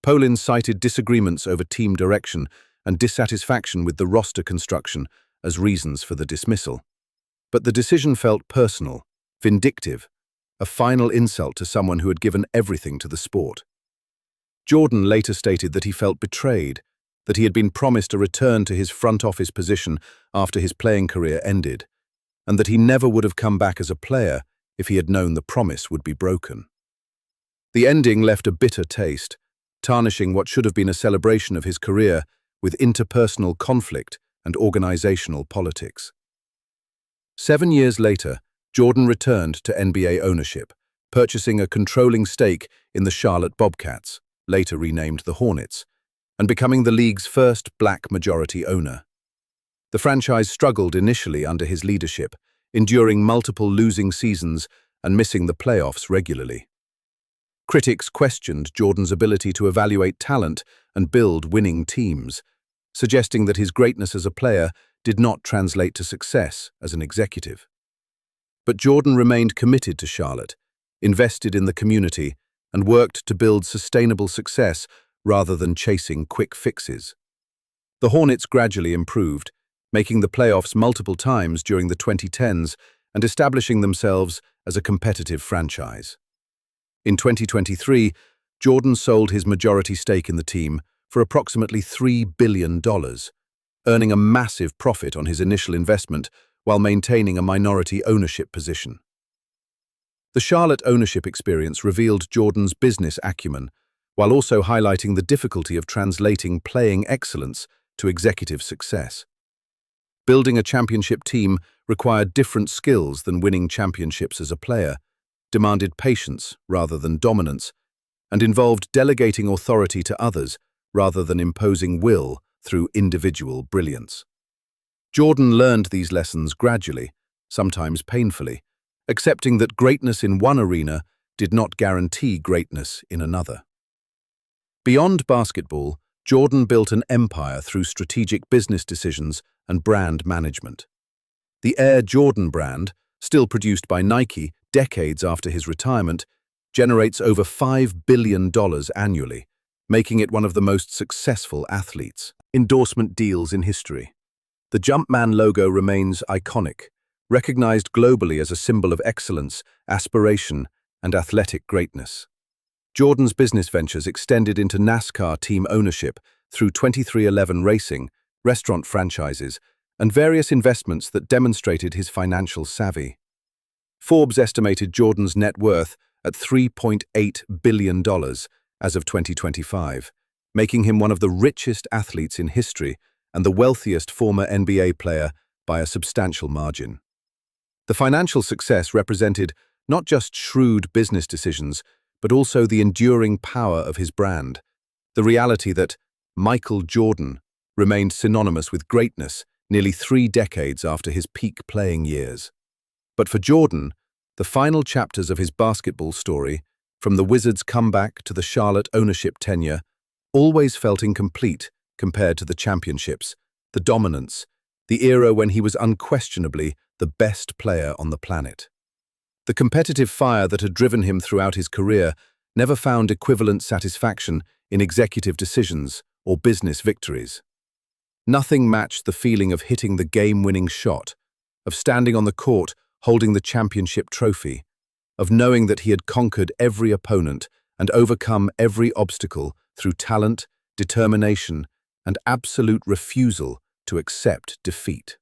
Polin cited disagreements over team direction and dissatisfaction with the roster construction as reasons for the dismissal. But the decision felt personal, vindictive, a final insult to someone who had given everything to the sport. Jordan later stated that he felt betrayed, that he had been promised a return to his front office position after his playing career ended, and that he never would have come back as a player if he had known the promise would be broken. The ending left a bitter taste, tarnishing what should have been a celebration of his career with interpersonal conflict and organizational politics. 7 years later, Jordan returned to NBA ownership, purchasing a controlling stake in the Charlotte Bobcats, later renamed the Hornets, and becoming the league's first black majority owner. The franchise struggled initially under his leadership, enduring multiple losing seasons and missing the playoffs regularly. Critics questioned Jordan's ability to evaluate talent and build winning teams, suggesting that his greatness as a player did not translate to success as an executive. But Jordan remained committed to Charlotte, invested in the community, and worked to build sustainable success rather than chasing quick fixes. The Hornets gradually improved, making the playoffs multiple times during the 2010s and establishing themselves as a competitive franchise. In 2023, Jordan sold his majority stake in the team for approximately $3 billion, earning a massive profit on his initial investment while maintaining a minority ownership position. The Charlotte ownership experience revealed Jordan's business acumen, while also highlighting the difficulty of translating playing excellence to executive success. Building a championship team required different skills than winning championships as a player, demanded patience rather than dominance, and involved delegating authority to others rather than imposing will through individual brilliance. Jordan learned these lessons gradually, sometimes painfully, accepting that greatness in one arena did not guarantee greatness in another. Beyond basketball, Jordan built an empire through strategic business decisions and brand management. The Air Jordan brand, still produced by Nike decades after his retirement, generates over $5 billion annually, making it one of the most successful athletes. Endorsement deals in history. The Jumpman logo remains iconic, recognized globally as a symbol of excellence, aspiration, and athletic greatness. Jordan's business ventures extended into NASCAR team ownership through 23XI Racing, restaurant franchises, and various investments that demonstrated his financial savvy. Forbes estimated Jordan's net worth at $3.8 billion as of 2025, making him one of the richest athletes in history and the wealthiest former NBA player by a substantial margin. The financial success represented not just shrewd business decisions, but also the enduring power of his brand, the reality that Michael Jordan remained synonymous with greatness nearly 3 decades after his peak playing years. But for Jordan, the final chapters of his basketball story, from the Wizards' comeback to the Charlotte ownership tenure, always felt incomplete compared to the championships, the dominance, the era when he was unquestionably the best player on the planet. The competitive fire that had driven him throughout his career never found equivalent satisfaction in executive decisions or business victories. Nothing matched the feeling of hitting the game-winning shot, of standing on the court holding the championship trophy, of knowing that he had conquered every opponent and overcome every obstacle through talent, determination, and absolute refusal to accept defeat.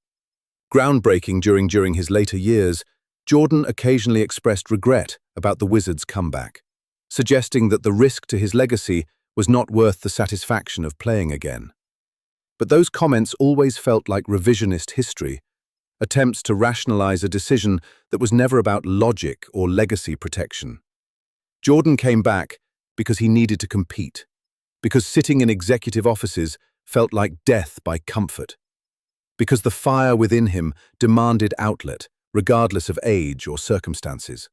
Groundbreaking during his later years, Jordan occasionally expressed regret about the Wizards' comeback, suggesting that the risk to his legacy was not worth the satisfaction of playing again. But those comments always felt like revisionist history, attempts to rationalize a decision that was never about logic or legacy protection. Jordan came back because he needed to compete, because sitting in executive offices felt like death by comfort, because the fire within him demanded outlet, regardless of age or circumstances.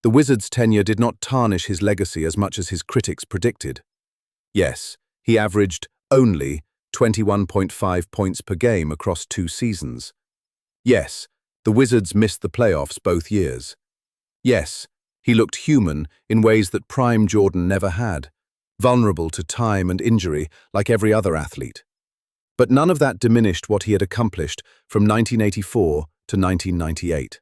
The Wizards' tenure did not tarnish his legacy as much as his critics predicted. Yes, he averaged only 21.5 points per game across 2 seasons. Yes, the Wizards missed the playoffs both years. Yes, he looked human in ways that prime Jordan never had, vulnerable to time and injury like every other athlete. But none of that diminished what he had accomplished from 1984 to 1998.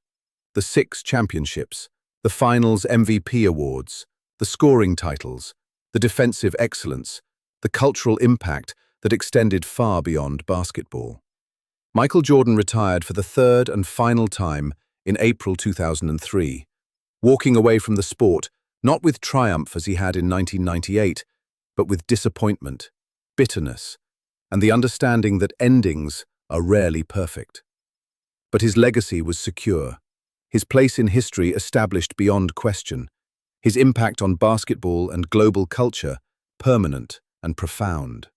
The 6 championships, the Finals MVP awards, the scoring titles, the defensive excellence, the cultural impact that extended far beyond basketball. Michael Jordan retired for the 3rd and final time in April 2003, walking away from the sport not with triumph as he had in 1998, but with disappointment, bitterness, and the understanding that endings are rarely perfect. But his legacy was secure, his place in history established beyond question, his impact on basketball and global culture permanent and profound.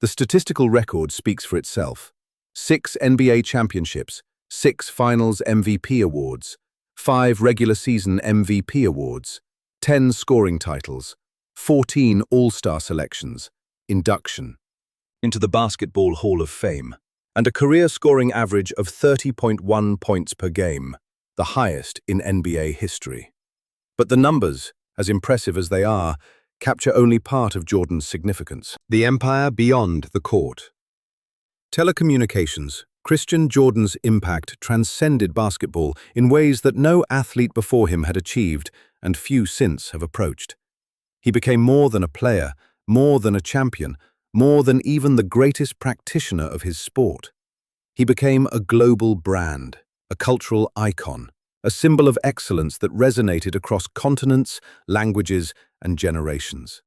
The statistical record speaks for itself. 6 NBA championships, 6 Finals MVP awards, 5 regular season MVP awards, 10 scoring titles, 14 All-Star selections, induction into the Basketball Hall of Fame, and a career scoring average of 30.1 points per game, the highest in NBA history. But the numbers, as impressive as they are, capture only part of Jordan's significance. The empire beyond the court. Telecommunications. Christian Jordan's impact transcended basketball in ways that no athlete before him had achieved and few since have approached. He became more than a player, more than a champion, more than even the greatest practitioner of his sport. He became a global brand, a cultural icon, a symbol of excellence that resonated across continents, languages, and generations.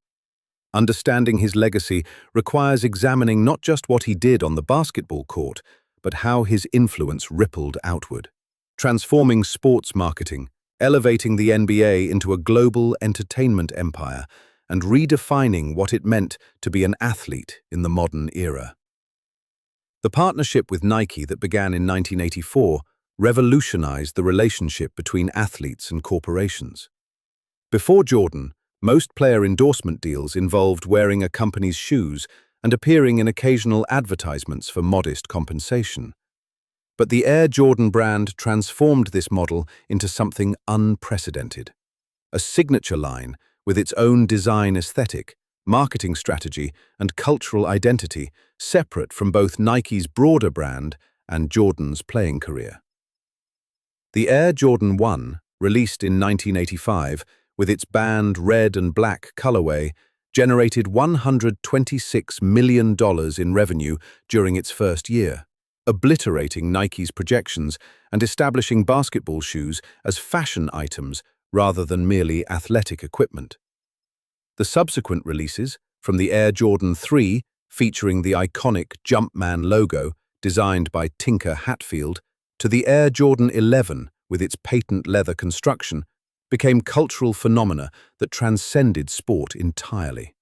Understanding his legacy requires examining not just what he did on the basketball court, but how his influence rippled outward, transforming sports marketing, elevating the NBA into a global entertainment empire, and redefining what it meant to be an athlete in the modern era. The partnership with Nike that began in 1984 revolutionized the relationship between athletes and corporations. Before Jordan, most player endorsement deals involved wearing a company's shoes and appearing in occasional advertisements for modest compensation. But the Air Jordan brand transformed this model into something unprecedented. A signature line with its own design aesthetic, marketing strategy, and cultural identity, separate from both Nike's broader brand and Jordan's playing career. The Air Jordan 1, released in 1985, with its banned red and black colorway, generated $126 million in revenue during its first year, obliterating Nike's projections and establishing basketball shoes as fashion items rather than merely athletic equipment. The subsequent releases, from the Air Jordan 3, featuring the iconic Jumpman logo, designed by Tinker Hatfield, to the Air Jordan 11, with its patent leather construction, became cultural phenomena that transcended sport entirely.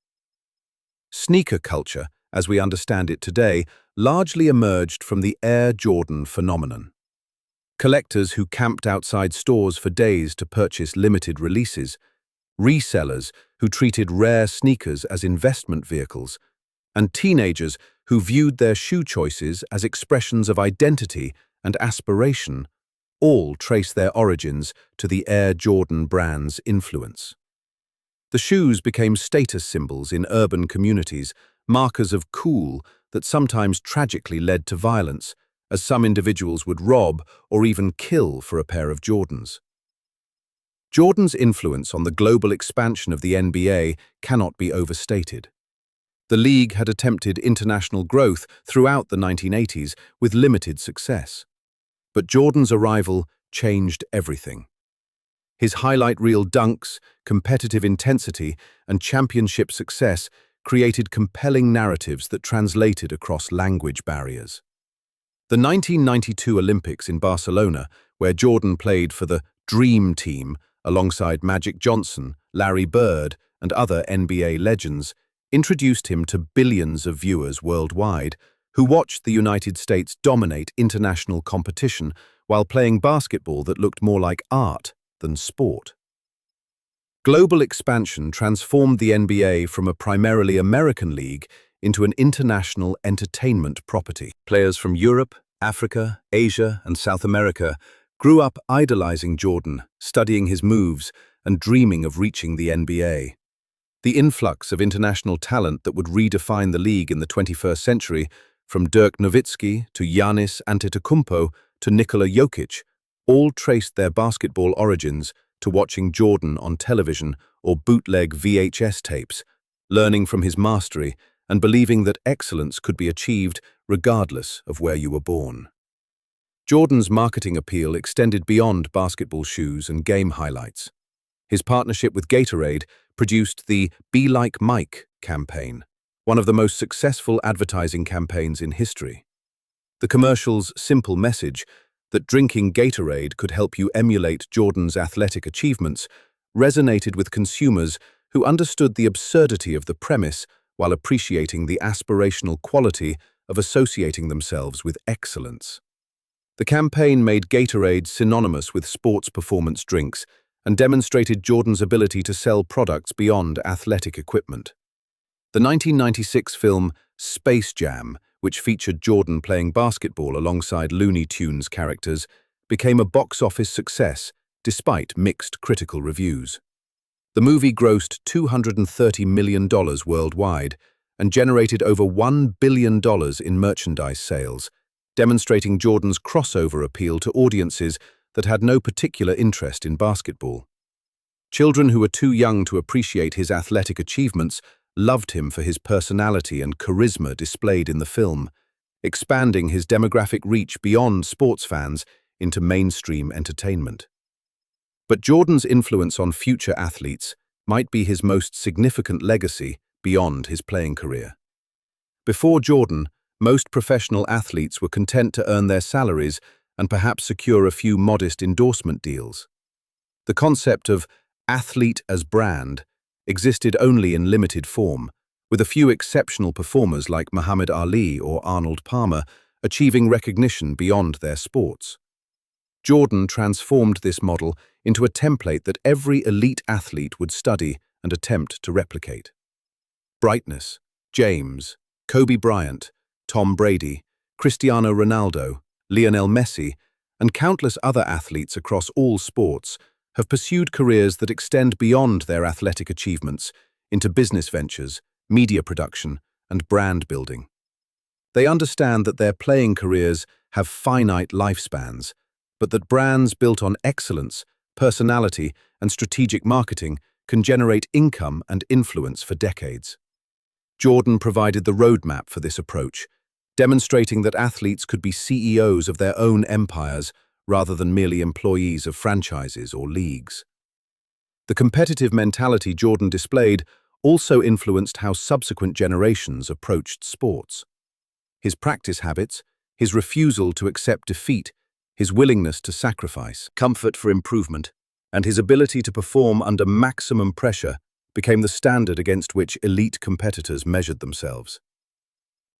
Sneaker culture, as we understand it today, largely emerged from the Air Jordan phenomenon. Collectors who camped outside stores for days to purchase limited releases, resellers who treated rare sneakers as investment vehicles, and teenagers who viewed their shoe choices as expressions of identity and aspiration, all trace their origins to the Air Jordan brand's influence. The shoes became status symbols in urban communities, markers of cool that sometimes tragically led to violence, as some individuals would rob or even kill for a pair of Jordans. Jordan's influence on the global expansion of the NBA cannot be overstated. The league had attempted international growth throughout the 1980s with limited success. But Jordan's arrival changed everything. His highlight reel dunks, competitive intensity, and championship success created compelling narratives that translated across language barriers. The 1992 Olympics in Barcelona, where Jordan played for the Dream Team alongside Magic Johnson, Larry Bird, and other NBA legends, introduced him to billions of viewers worldwide who watched the United States dominate international competition while playing basketball that looked more like art than sport. Global expansion transformed the NBA from a primarily American league into an international entertainment property. Players from Europe, Africa, Asia, and South America grew up idolizing Jordan, studying his moves, and dreaming of reaching the NBA. The influx of international talent that would redefine the league in the 21st century, from Dirk Nowitzki to Giannis Antetokounmpo to Nikola Jokic, all traced their basketball origins to watching Jordan on television or bootleg VHS tapes, learning from his mastery and believing that excellence could be achieved regardless of where you were born. Jordan's marketing appeal extended beyond basketball shoes and game highlights. His partnership with Gatorade produced the Be Like Mike campaign, one of the most successful advertising campaigns in history. The commercial's simple message that drinking Gatorade could help you emulate Jordan's athletic achievements resonated with consumers who understood the absurdity of the premise while appreciating the aspirational quality of associating themselves with excellence. The campaign made Gatorade synonymous with sports performance drinks and demonstrated Jordan's ability to sell products beyond athletic equipment. The 1996 film Space Jam, which featured Jordan playing basketball alongside Looney Tunes characters, became a box office success despite mixed critical reviews. The movie grossed $230 million worldwide and generated over $1 billion in merchandise sales, demonstrating Jordan's crossover appeal to audiences that had no particular interest in basketball. Children who were too young to appreciate his athletic achievements loved him for his personality and charisma displayed in the film, expanding his demographic reach beyond sports fans into mainstream entertainment. But Jordan's influence on future athletes might be his most significant legacy beyond his playing career. Before Jordan, most professional athletes were content to earn their salaries and perhaps secure a few modest endorsement deals. The concept of athlete as brand existed only in limited form, with a few exceptional performers like Muhammad Ali or Arnold Palmer achieving recognition beyond their sports. Jordan transformed this model into a template that every elite athlete would study and attempt to replicate. Brightness, James, Kobe Bryant, Tom Brady, Cristiano Ronaldo, Lionel Messi, and countless other athletes across all sports have pursued careers that extend beyond their athletic achievements into business ventures, media production, and brand building. They understand that their playing careers have finite lifespans, but that brands built on excellence, personality, and strategic marketing can generate income and influence for decades. Jordan provided the roadmap for this approach, demonstrating that athletes could be CEOs of their own empires rather than merely employees of franchises or leagues. The competitive mentality Jordan displayed also influenced how subsequent generations approached sports. His practice habits, his refusal to accept defeat, his willingness to sacrifice comfort for improvement, and his ability to perform under maximum pressure became the standard against which elite competitors measured themselves.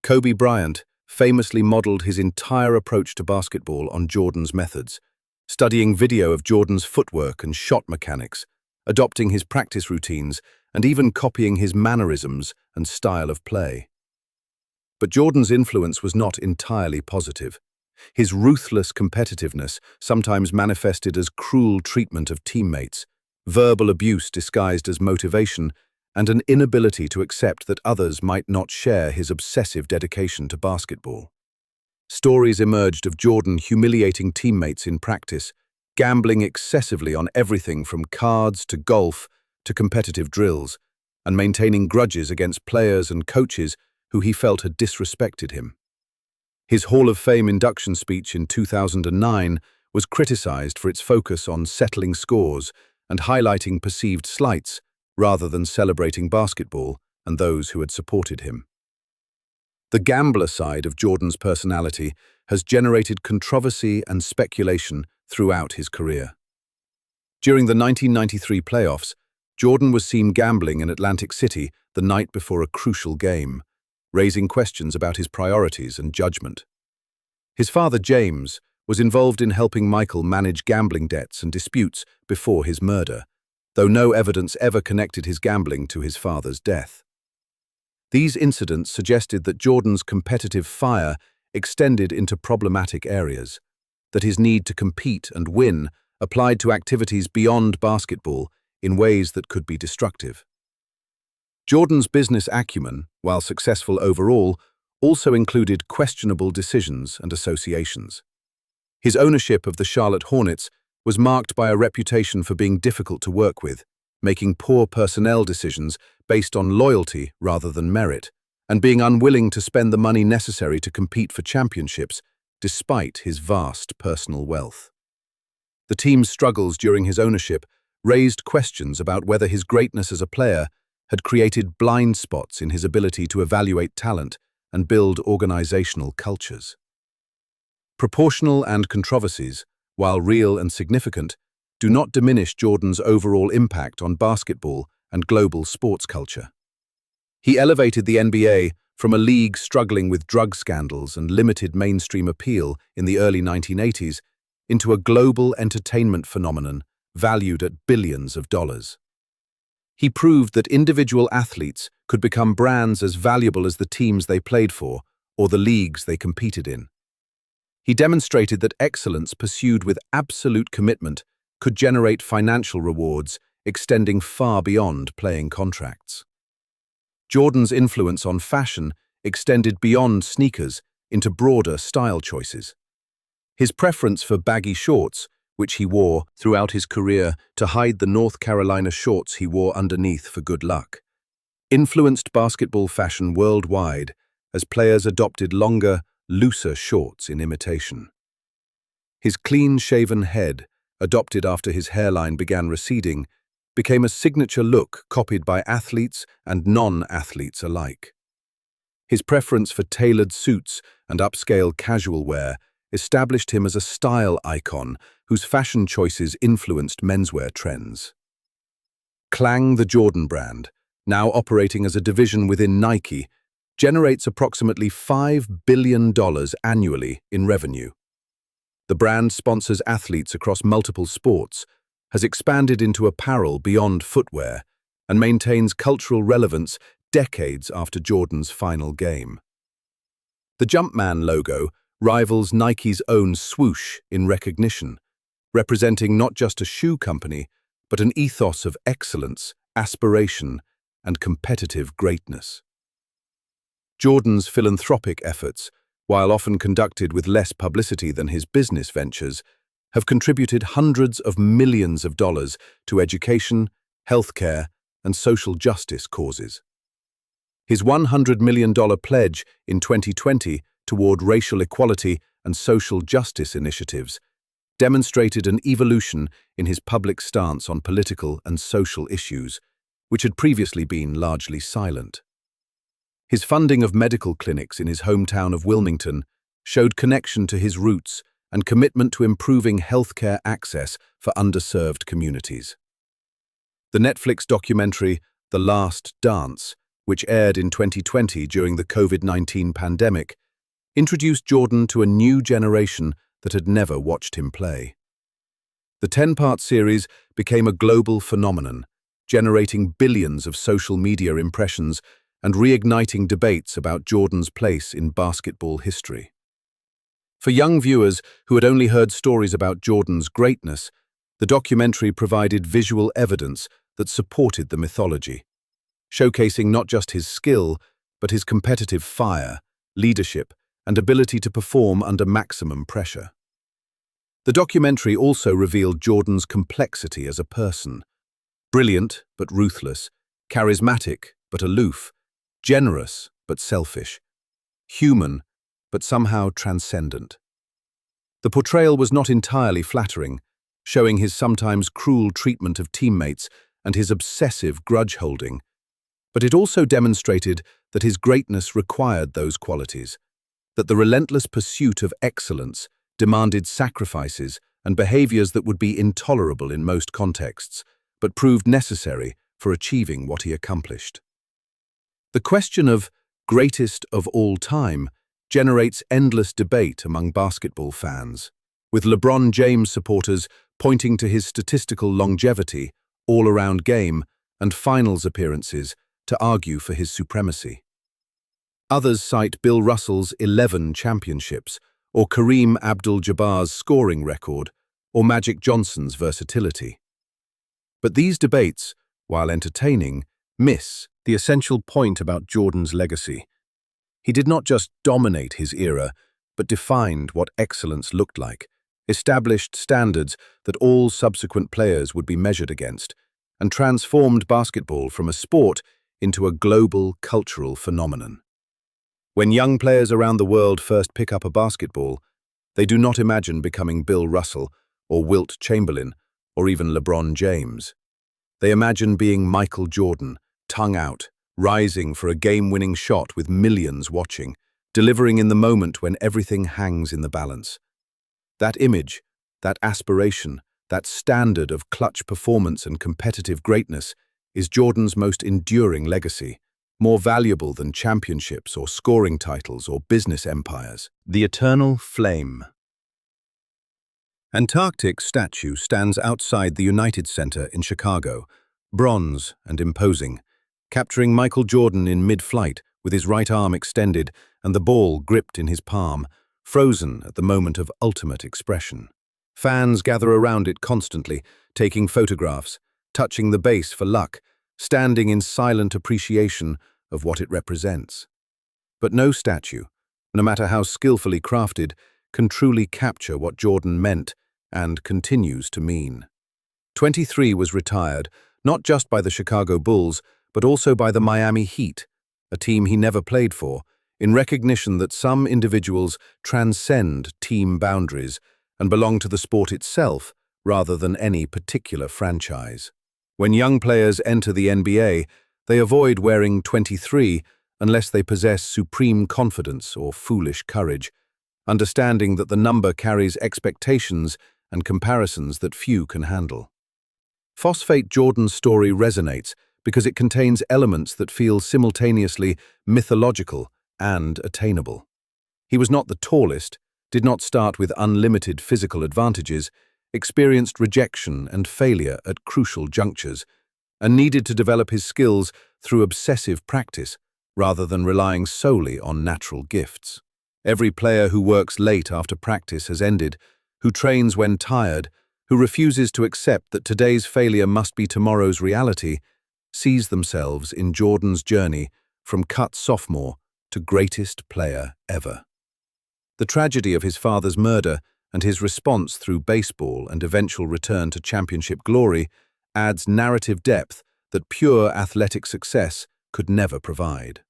Kobe Bryant famously modeled his entire approach to basketball on Jordan's methods, studying video of Jordan's footwork and shot mechanics, adopting his practice routines, and even copying his mannerisms and style of play. But Jordan's influence was not entirely positive. His ruthless competitiveness sometimes manifested as cruel treatment of teammates, verbal abuse disguised as motivation, and an inability to accept that others might not share his obsessive dedication to basketball. Stories emerged of Jordan humiliating teammates in practice, gambling excessively on everything from cards to golf to competitive drills, and maintaining grudges against players and coaches who he felt had disrespected him. His Hall of Fame induction speech in 2009 was criticized for its focus on settling scores and highlighting perceived slights rather than celebrating basketball and those who had supported him. The gambler side of Jordan's personality has generated controversy and speculation throughout his career. During the 1993 playoffs, Jordan was seen gambling in Atlantic City the night before a crucial game, raising questions about his priorities and judgment. His father, James, was involved in helping Michael manage gambling debts and disputes before his murder, though no evidence ever connected his gambling to his father's death. These incidents suggested that Jordan's competitive fire extended into problematic areas, that his need to compete and win applied to activities beyond basketball in ways that could be destructive. Jordan's business acumen, while successful overall, also included questionable decisions and associations. His ownership of the Charlotte Hornets was marked by a reputation for being difficult to work with, making poor personnel decisions based on loyalty rather than merit, and being unwilling to spend the money necessary to compete for championships, despite his vast personal wealth. The team's struggles during his ownership raised questions about whether his greatness as a player had created blind spots in his ability to evaluate talent and build organizational cultures. Proportional and controversies, while real and significant, do not diminish Jordan's overall impact on basketball and global sports culture. He elevated the NBA from a league struggling with drug scandals and limited mainstream appeal in the early 1980s into a global entertainment phenomenon valued at billions of dollars. He proved that individual athletes could become brands as valuable as the teams they played for or the leagues they competed in. He demonstrated that excellence pursued with absolute commitment could generate financial rewards extending far beyond playing contracts. Jordan's influence on fashion extended beyond sneakers into broader style choices. His preference for baggy shorts, which he wore throughout his career to hide the North Carolina shorts he wore underneath for good luck, influenced basketball fashion worldwide as players adopted longer, looser shorts in imitation. His clean-shaven head, adopted after his hairline began receding, became a signature look copied by athletes and non-athletes alike. His preference for tailored suits and upscale casual wear established him as a style icon whose fashion choices influenced menswear trends. Clang, the Jordan brand, now operating as a division within Nike, generates approximately $5 billion annually in revenue. The brand sponsors athletes across multiple sports, has expanded into apparel beyond footwear, and maintains cultural relevance decades after Jordan's final game. The Jumpman logo rivals Nike's own swoosh in recognition, representing not just a shoe company, but an ethos of excellence, aspiration, and competitive greatness. Jordan's philanthropic efforts, while often conducted with less publicity than his business ventures, have contributed hundreds of millions of dollars to education, healthcare, and social justice causes. His $100 million pledge in 2020 toward racial equality and social justice initiatives demonstrated an evolution in his public stance on political and social issues, which had previously been largely silent. His funding of medical clinics in his hometown of Wilmington showed connection to his roots and commitment to improving healthcare access for underserved communities. The Netflix documentary, The Last Dance, which aired in 2020 during the COVID-19 pandemic, introduced Jordan to a new generation that had never watched him play. The 10-part series became a global phenomenon, generating billions of social media impressions and reigniting debates about Jordan's place in basketball history. For young viewers who had only heard stories about Jordan's greatness, the documentary provided visual evidence that supported the mythology, showcasing not just his skill, but his competitive fire, leadership, and ability to perform under maximum pressure. The documentary also revealed Jordan's complexity as a person: brilliant but ruthless, charismatic but aloof, generous but selfish, human but somehow transcendent. The portrayal was not entirely flattering, showing his sometimes cruel treatment of teammates and his obsessive grudge-holding, but it also demonstrated that his greatness required those qualities, that the relentless pursuit of excellence demanded sacrifices and behaviors that would be intolerable in most contexts, but proved necessary for achieving what he accomplished. The question of greatest of all time generates endless debate among basketball fans, with LeBron James supporters pointing to his statistical longevity, all-around game, and finals appearances to argue for his supremacy. Others cite Bill Russell's 11 championships, or Kareem Abdul-Jabbar's scoring record, or Magic Johnson's versatility. But these debates, while entertaining, miss the essential point about Jordan's legacy. He did not just dominate his era, but defined what excellence looked like, established standards that all subsequent players would be measured against, and transformed basketball from a sport into a global cultural phenomenon. When young players around the world first pick up a basketball, they do not imagine becoming Bill Russell or Wilt Chamberlain or even LeBron James. They imagine being Michael Jordan, tongue out, rising for a game-winning shot with millions watching, delivering in the moment when everything hangs in the balance. That image, that aspiration, that standard of clutch performance and competitive greatness is Jordan's most enduring legacy, more valuable than championships or scoring titles or business empires. The eternal flame. Antarctic statue stands outside the United Center in Chicago, bronze and imposing, capturing Michael Jordan in mid-flight with his right arm extended and the ball gripped in his palm, frozen at the moment of ultimate expression. Fans gather around it constantly, taking photographs, touching the base for luck, standing in silent appreciation of what it represents. But no statue, no matter how skillfully crafted, can truly capture what Jordan meant and continues to mean. 23 was retired, not just by the Chicago Bulls, but also by the Miami Heat, a team he never played for, in recognition that some individuals transcend team boundaries and belong to the sport itself rather than any particular franchise. When young players enter the NBA, they avoid wearing 23 unless they possess supreme confidence or foolish courage, understanding that the number carries expectations and comparisons that few can handle. Phosphate Jordan's story resonates because it contains elements that feel simultaneously mythological and attainable. He was not the tallest, did not start with unlimited physical advantages, experienced rejection and failure at crucial junctures, and needed to develop his skills through obsessive practice rather than relying solely on natural gifts. Every player who works late after practice has ended, who trains when tired, who refuses to accept that today's failure must be tomorrow's reality, sees themselves in Jordan's journey from cut sophomore to greatest player ever. The tragedy of his father's murder and his response through baseball and eventual return to championship glory adds narrative depth that pure athletic success could never provide.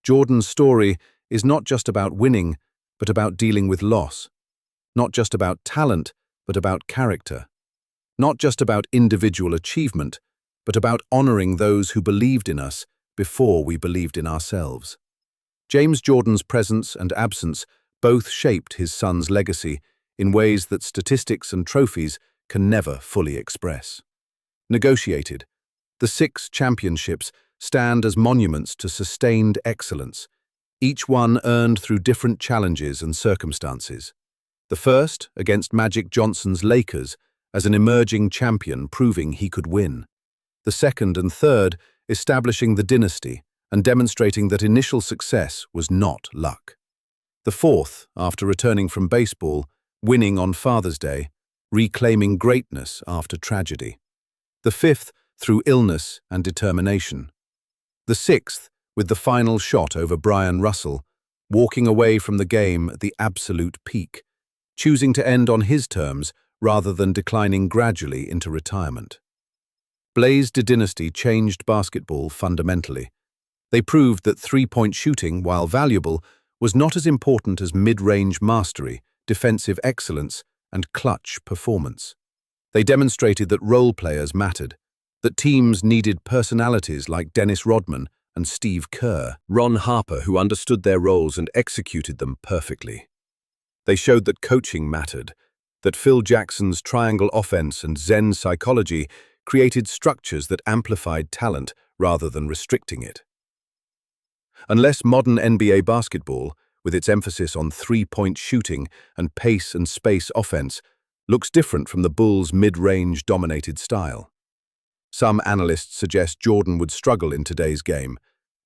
Jordan's story is not just about winning, but about dealing with loss. Not just about talent, but about character. Not just about individual achievement, but about honoring those who believed in us before we believed in ourselves. James Jordan's presence and absence both shaped his son's legacy in ways that statistics and trophies can never fully express. Negotiated, the 6 championships stand as monuments to sustained excellence, each one earned through different challenges and circumstances. The first against Magic Johnson's Lakers as an emerging champion proving he could win. The second and third establishing the dynasty and demonstrating that initial success was not luck. The fourth, after returning from baseball, winning on Father's Day, reclaiming greatness after tragedy. The fifth, through illness and determination. The sixth, with the final shot over Brian Russell, walking away from the game at the absolute peak, choosing to end on his terms rather than declining gradually into retirement. Blaze dynasty changed basketball fundamentally. They proved that three-point shooting, while valuable, was not as important as mid-range mastery, defensive excellence, and clutch performance. They demonstrated that role players mattered, that teams needed personalities like Dennis Rodman and Steve Kerr, Ron Harper, who understood their roles and executed them perfectly. They showed that coaching mattered, that Phil Jackson's triangle offense and Zen psychology created structures that amplified talent rather than restricting it. Unless modern NBA basketball, with its emphasis on three-point shooting and pace and space offense, looks different from the Bulls' mid-range dominated style. Some analysts suggest Jordan would struggle in today's game,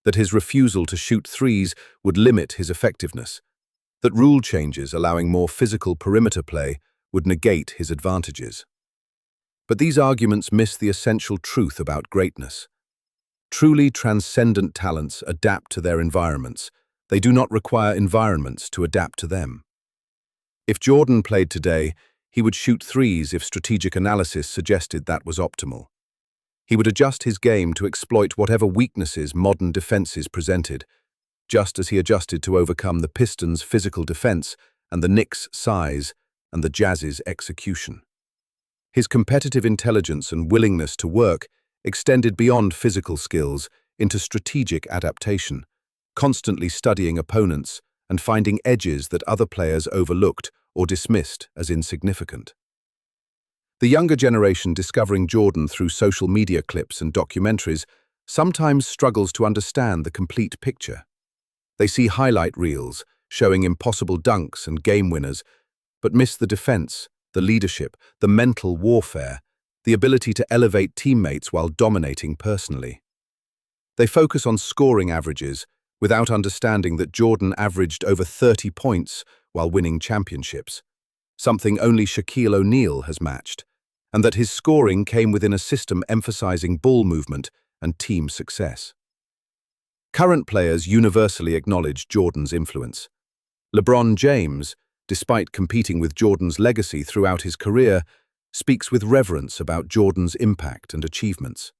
that his refusal to shoot threes would limit his effectiveness, that rule changes allowing more physical perimeter play would negate his advantages. But these arguments miss the essential truth about greatness. Truly transcendent talents adapt to their environments. They do not require environments to adapt to them. If Jordan played today, he would shoot threes if strategic analysis suggested that was optimal. He would adjust his game to exploit whatever weaknesses modern defenses presented, just as he adjusted to overcome the Pistons' physical defense and the Knicks' size and the Jazz's execution. His competitive intelligence and willingness to work extended beyond physical skills into strategic adaptation, constantly studying opponents and finding edges that other players overlooked or dismissed as insignificant. The younger generation discovering Jordan through social media clips and documentaries sometimes struggles to understand the complete picture. They see highlight reels showing impossible dunks and game winners, but miss the defense, the leadership, the mental warfare, the ability to elevate teammates while dominating personally. They focus on scoring averages, without understanding that Jordan averaged over 30 points while winning championships, something only Shaquille O'Neal has matched, and that his scoring came within a system emphasizing ball movement and team success. Current players universally acknowledge Jordan's influence. LeBron James, despite competing with Jordan's legacy throughout his career, speaks with reverence about Jordan's impact and achievements.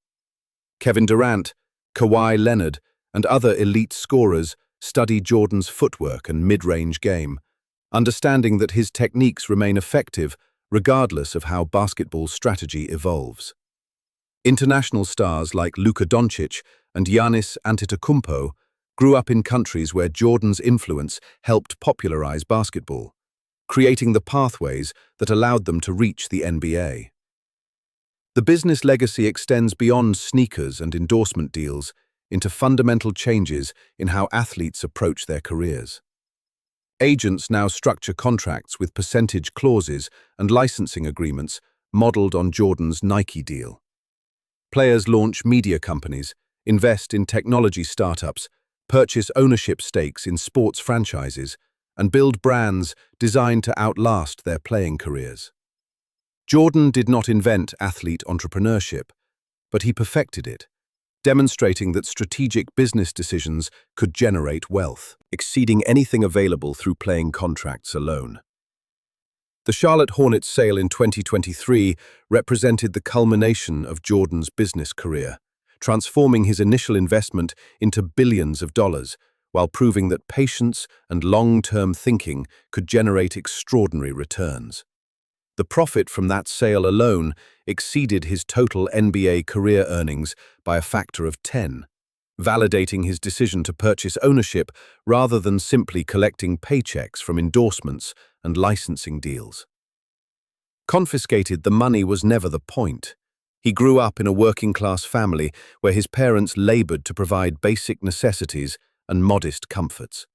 Kevin Durant, Kawhi Leonard, and other elite scorers study Jordan's footwork and mid-range game, understanding that his techniques remain effective regardless of how basketball strategy evolves. International stars like Luka Doncic and Giannis Antetokounmpo grew up in countries where Jordan's influence helped popularize basketball, creating the pathways that allowed them to reach the NBA. The business legacy extends beyond sneakers and endorsement deals into fundamental changes in how athletes approach their careers. Agents now structure contracts with percentage clauses and licensing agreements modeled on Jordan's Nike deal. Players launch media companies, invest in technology startups, purchase ownership stakes in sports franchises, and build brands designed to outlast their playing careers. Jordan did not invent athlete entrepreneurship, but he perfected it, demonstrating that strategic business decisions could generate wealth, exceeding anything available through playing contracts alone. The Charlotte Hornets sale in 2023 represented the culmination of Jordan's business career, transforming his initial investment into billions of dollars, while proving that patience and long-term thinking could generate extraordinary returns. The profit from that sale alone exceeded his total NBA career earnings by a factor of 10, validating his decision to purchase ownership rather than simply collecting paychecks from endorsements and licensing deals. Confiscated, the money was never the point. He grew up in a working-class family where his parents labored to provide basic necessities and modest comforts.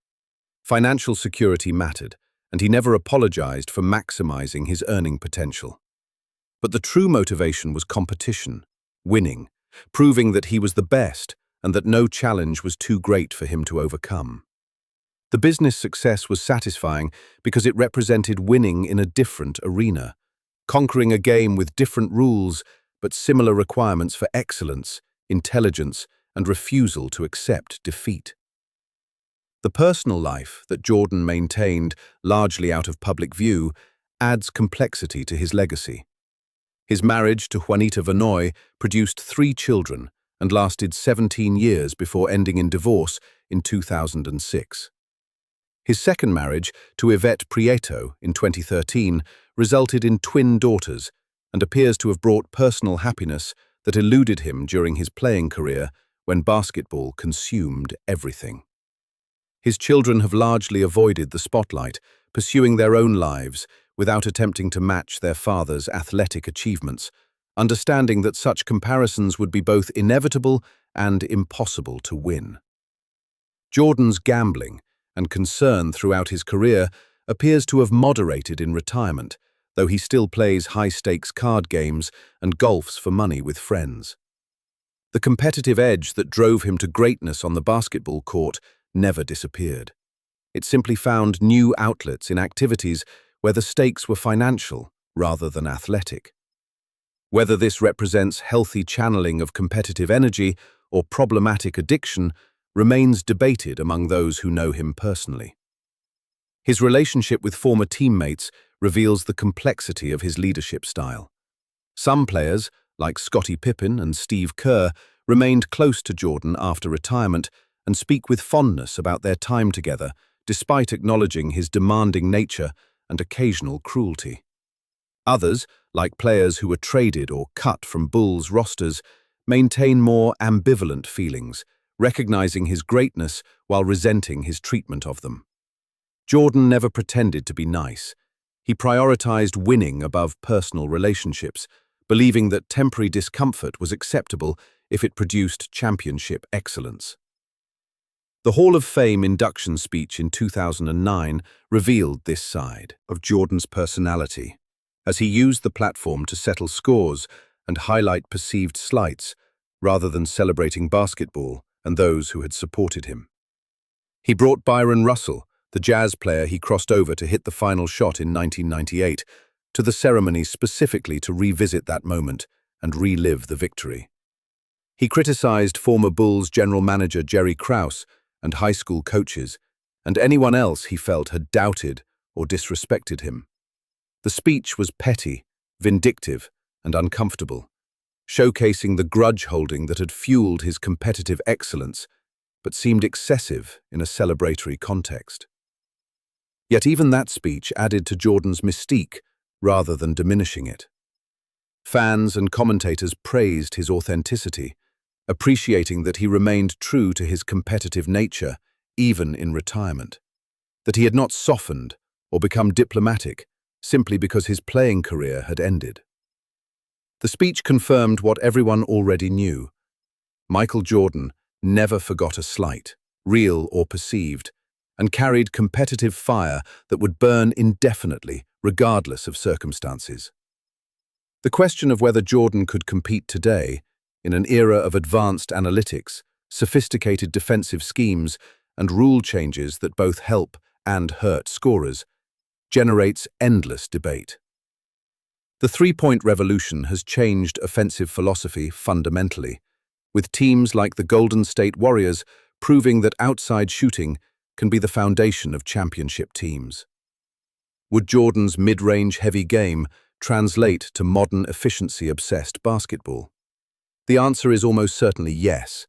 Financial security mattered, and he never apologized for maximizing his earning potential. But the true motivation was competition, winning, proving that he was the best and that no challenge was too great for him to overcome. The business success was satisfying because it represented winning in a different arena, conquering a game with different rules but similar requirements for excellence, intelligence, and refusal to accept defeat. The personal life that Jordan maintained, largely out of public view, adds complexity to his legacy. His marriage to Juanita Vanoy produced 3 children and lasted 17 years before ending in divorce in 2006. His second marriage to Yvette Prieto in 2013 resulted in twin daughters and appears to have brought personal happiness that eluded him during his playing career when basketball consumed everything. His children have largely avoided the spotlight, pursuing their own lives without attempting to match their father's athletic achievements, understanding that such comparisons would be both inevitable and impossible to win. Jordan's gambling and concern throughout his career appears to have moderated in retirement, though he still plays high-stakes card games and golfs for money with friends. The competitive edge that drove him to greatness on the basketball court never disappeared. It simply found new outlets in activities where the stakes were financial rather than athletic. Whether this represents healthy channeling of competitive energy or problematic addiction remains debated among those who know him personally. His relationship with former teammates reveals the complexity of his leadership style. Some players, like Scottie Pippen and Steve Kerr, remained close to Jordan after retirement and speak with fondness about their time together, despite acknowledging his demanding nature and occasional cruelty. Others, like players who were traded or cut from Bulls rosters, maintain more ambivalent feelings, recognizing his greatness while resenting his treatment of them. Jordan never pretended to be nice. He prioritized winning above personal relationships, believing that temporary discomfort was acceptable if it produced championship excellence. The Hall of Fame induction speech in 2009 revealed this side of Jordan's personality. as he used the platform to settle scores and highlight perceived slights, rather than celebrating basketball and those who had supported him. He brought Byron Russell, the jazz player he crossed over to hit the final shot in 1998, to the ceremony specifically to revisit that moment and relive the victory. He criticized former Bulls general manager Jerry Krause and high school coaches, and anyone else he felt had doubted or disrespected him. The speech was petty, vindictive, and uncomfortable, showcasing the grudge-holding that had fueled his competitive excellence, but seemed excessive in a celebratory context. Yet even that speech added to Jordan's mystique rather than diminishing it. Fans and commentators praised his authenticity, appreciating that he remained true to his competitive nature even in retirement, that he had not softened or become diplomatic simply because his playing career had ended. The speech confirmed what everyone already knew. Michael Jordan never forgot a slight, real or perceived, and carried competitive fire that would burn indefinitely, regardless of circumstances. The question of whether Jordan could compete today, in an era of advanced analytics, sophisticated defensive schemes, and rule changes that both help and hurt scorers, generates endless debate. The three-point revolution has changed offensive philosophy fundamentally, with teams like the Golden State Warriors proving that outside shooting can be the foundation of championship teams. Would Jordan's mid-range heavy game translate to modern efficiency-obsessed basketball? The answer is almost certainly yes,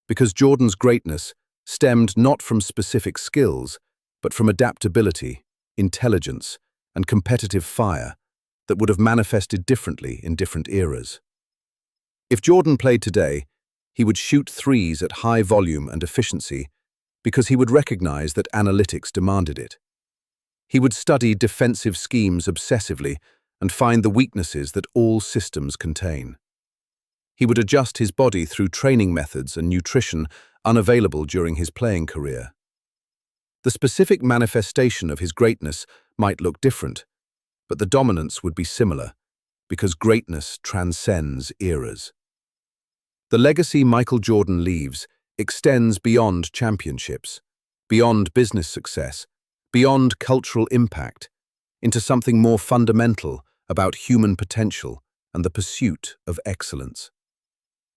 because Jordan's greatness stemmed not from specific skills, but from adaptability, intelligence, and competitive fire that would have manifested differently in different eras. If Jordan played today, he would shoot threes at high volume and efficiency because he would recognize that analytics demanded it. He would study defensive schemes obsessively and find the weaknesses that all systems contain. He would adjust his body through training methods and nutrition unavailable during his playing career. The specific manifestation of his greatness might look different, but the dominance would be similar, because greatness transcends eras. The legacy Michael Jordan leaves extends beyond championships, beyond business success, beyond cultural impact, into something more fundamental about human potential and the pursuit of excellence.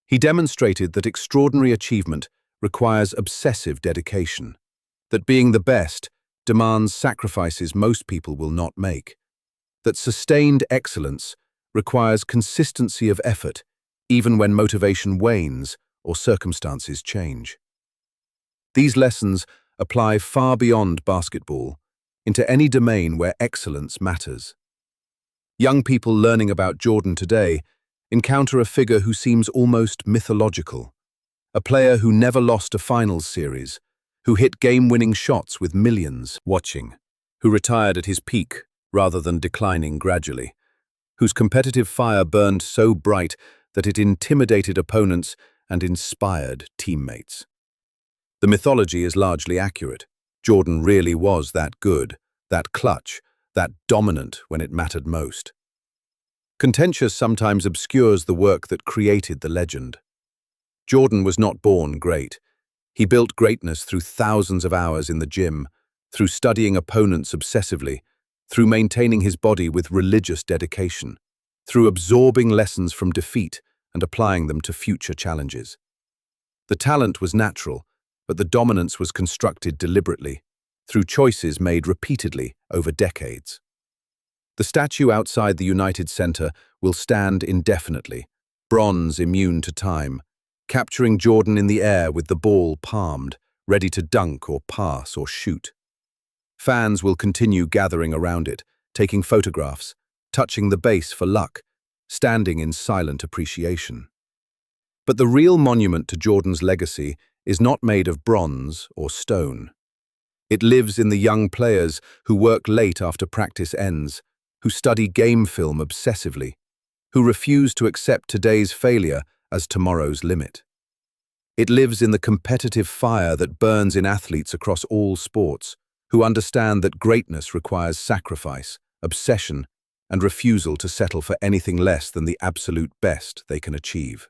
He demonstrated that extraordinary achievement requires obsessive dedication, that being the best demands sacrifices most people will not make, that sustained excellence requires consistency of effort even when motivation wanes or circumstances change. These lessons apply far beyond basketball, into any domain where excellence matters. Young people learning about Jordan today encounter a figure who seems almost mythological, a player who never lost a finals series, who hit game-winning shots with millions watching, who retired at his peak rather than declining gradually, whose competitive fire burned so bright that it intimidated opponents and inspired teammates. The mythology is largely accurate. Jordan really was that good, that clutch, that dominant when it mattered most. Contentious sometimes obscures the work that created the legend. Jordan was not born great. He built greatness through thousands of hours in the gym, through studying opponents obsessively, through maintaining his body with religious dedication, through absorbing lessons from defeat and applying them to future challenges. The talent was natural, but the dominance was constructed deliberately, through choices made repeatedly over decades. The statue outside the United Center will stand indefinitely, bronze immune to time, capturing Jordan in the air with the ball palmed, ready to dunk or pass or shoot. Fans will continue gathering around it, taking photographs, touching the base for luck, standing in silent appreciation. But the real monument to Jordan's legacy is not made of bronze or stone. It lives in the young players who work late after practice ends, who study game film obsessively, who refuse to accept today's failure as tomorrow's limit. It lives in the competitive fire that burns in athletes across all sports, who understand that greatness requires sacrifice, obsession, and refusal to settle for anything less than the absolute best they can achieve.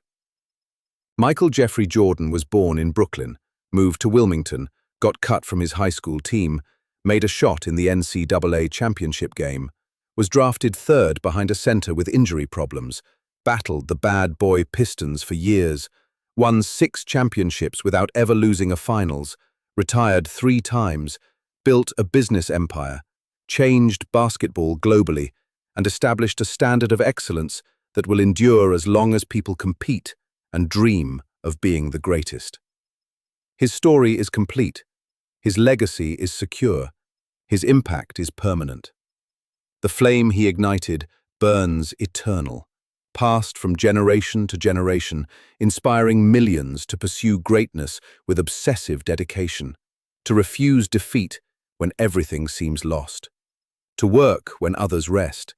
Michael Jeffrey Jordan was born in Brooklyn, moved to Wilmington, got cut from his high school team, made a shot in the NCAA championship game, was drafted third behind a center with injury problems, battled the bad boy Pistons for years, won 6 championships without ever losing a finals, retired 3 times, built a business empire, changed basketball globally, and established a standard of excellence that will endure as long as people compete and dream of being the greatest. His story is complete. His legacy is secure. His impact is permanent. The flame he ignited burns eternal, passed from generation to generation, inspiring millions to pursue greatness with obsessive dedication, to refuse defeat when everything seems lost, to work when others rest,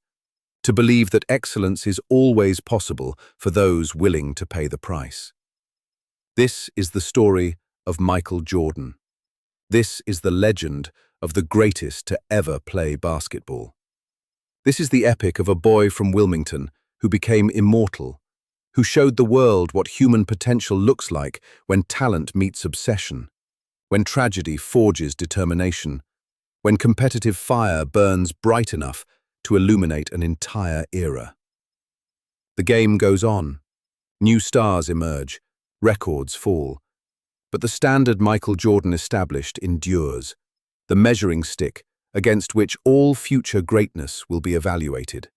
to believe that excellence is always possible for those willing to pay the price. This is the story of Michael Jordan. This is the legend of the greatest to ever play basketball. This is the epic of a boy from Wilmington who became immortal, who showed the world what human potential looks like when talent meets obsession, when tragedy forges determination, when competitive fire burns bright enough to illuminate an entire era. The game goes on. New stars emerge, records fall. But the standard Michael Jordan established endures, the measuring stick against which all future greatness will be evaluated.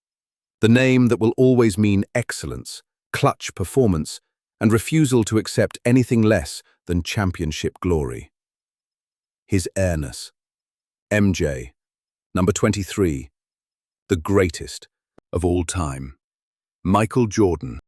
The name that will always mean excellence, clutch performance, and refusal to accept anything less than championship glory. His airness. MJ, number 23, the greatest of all time. Michael Jordan.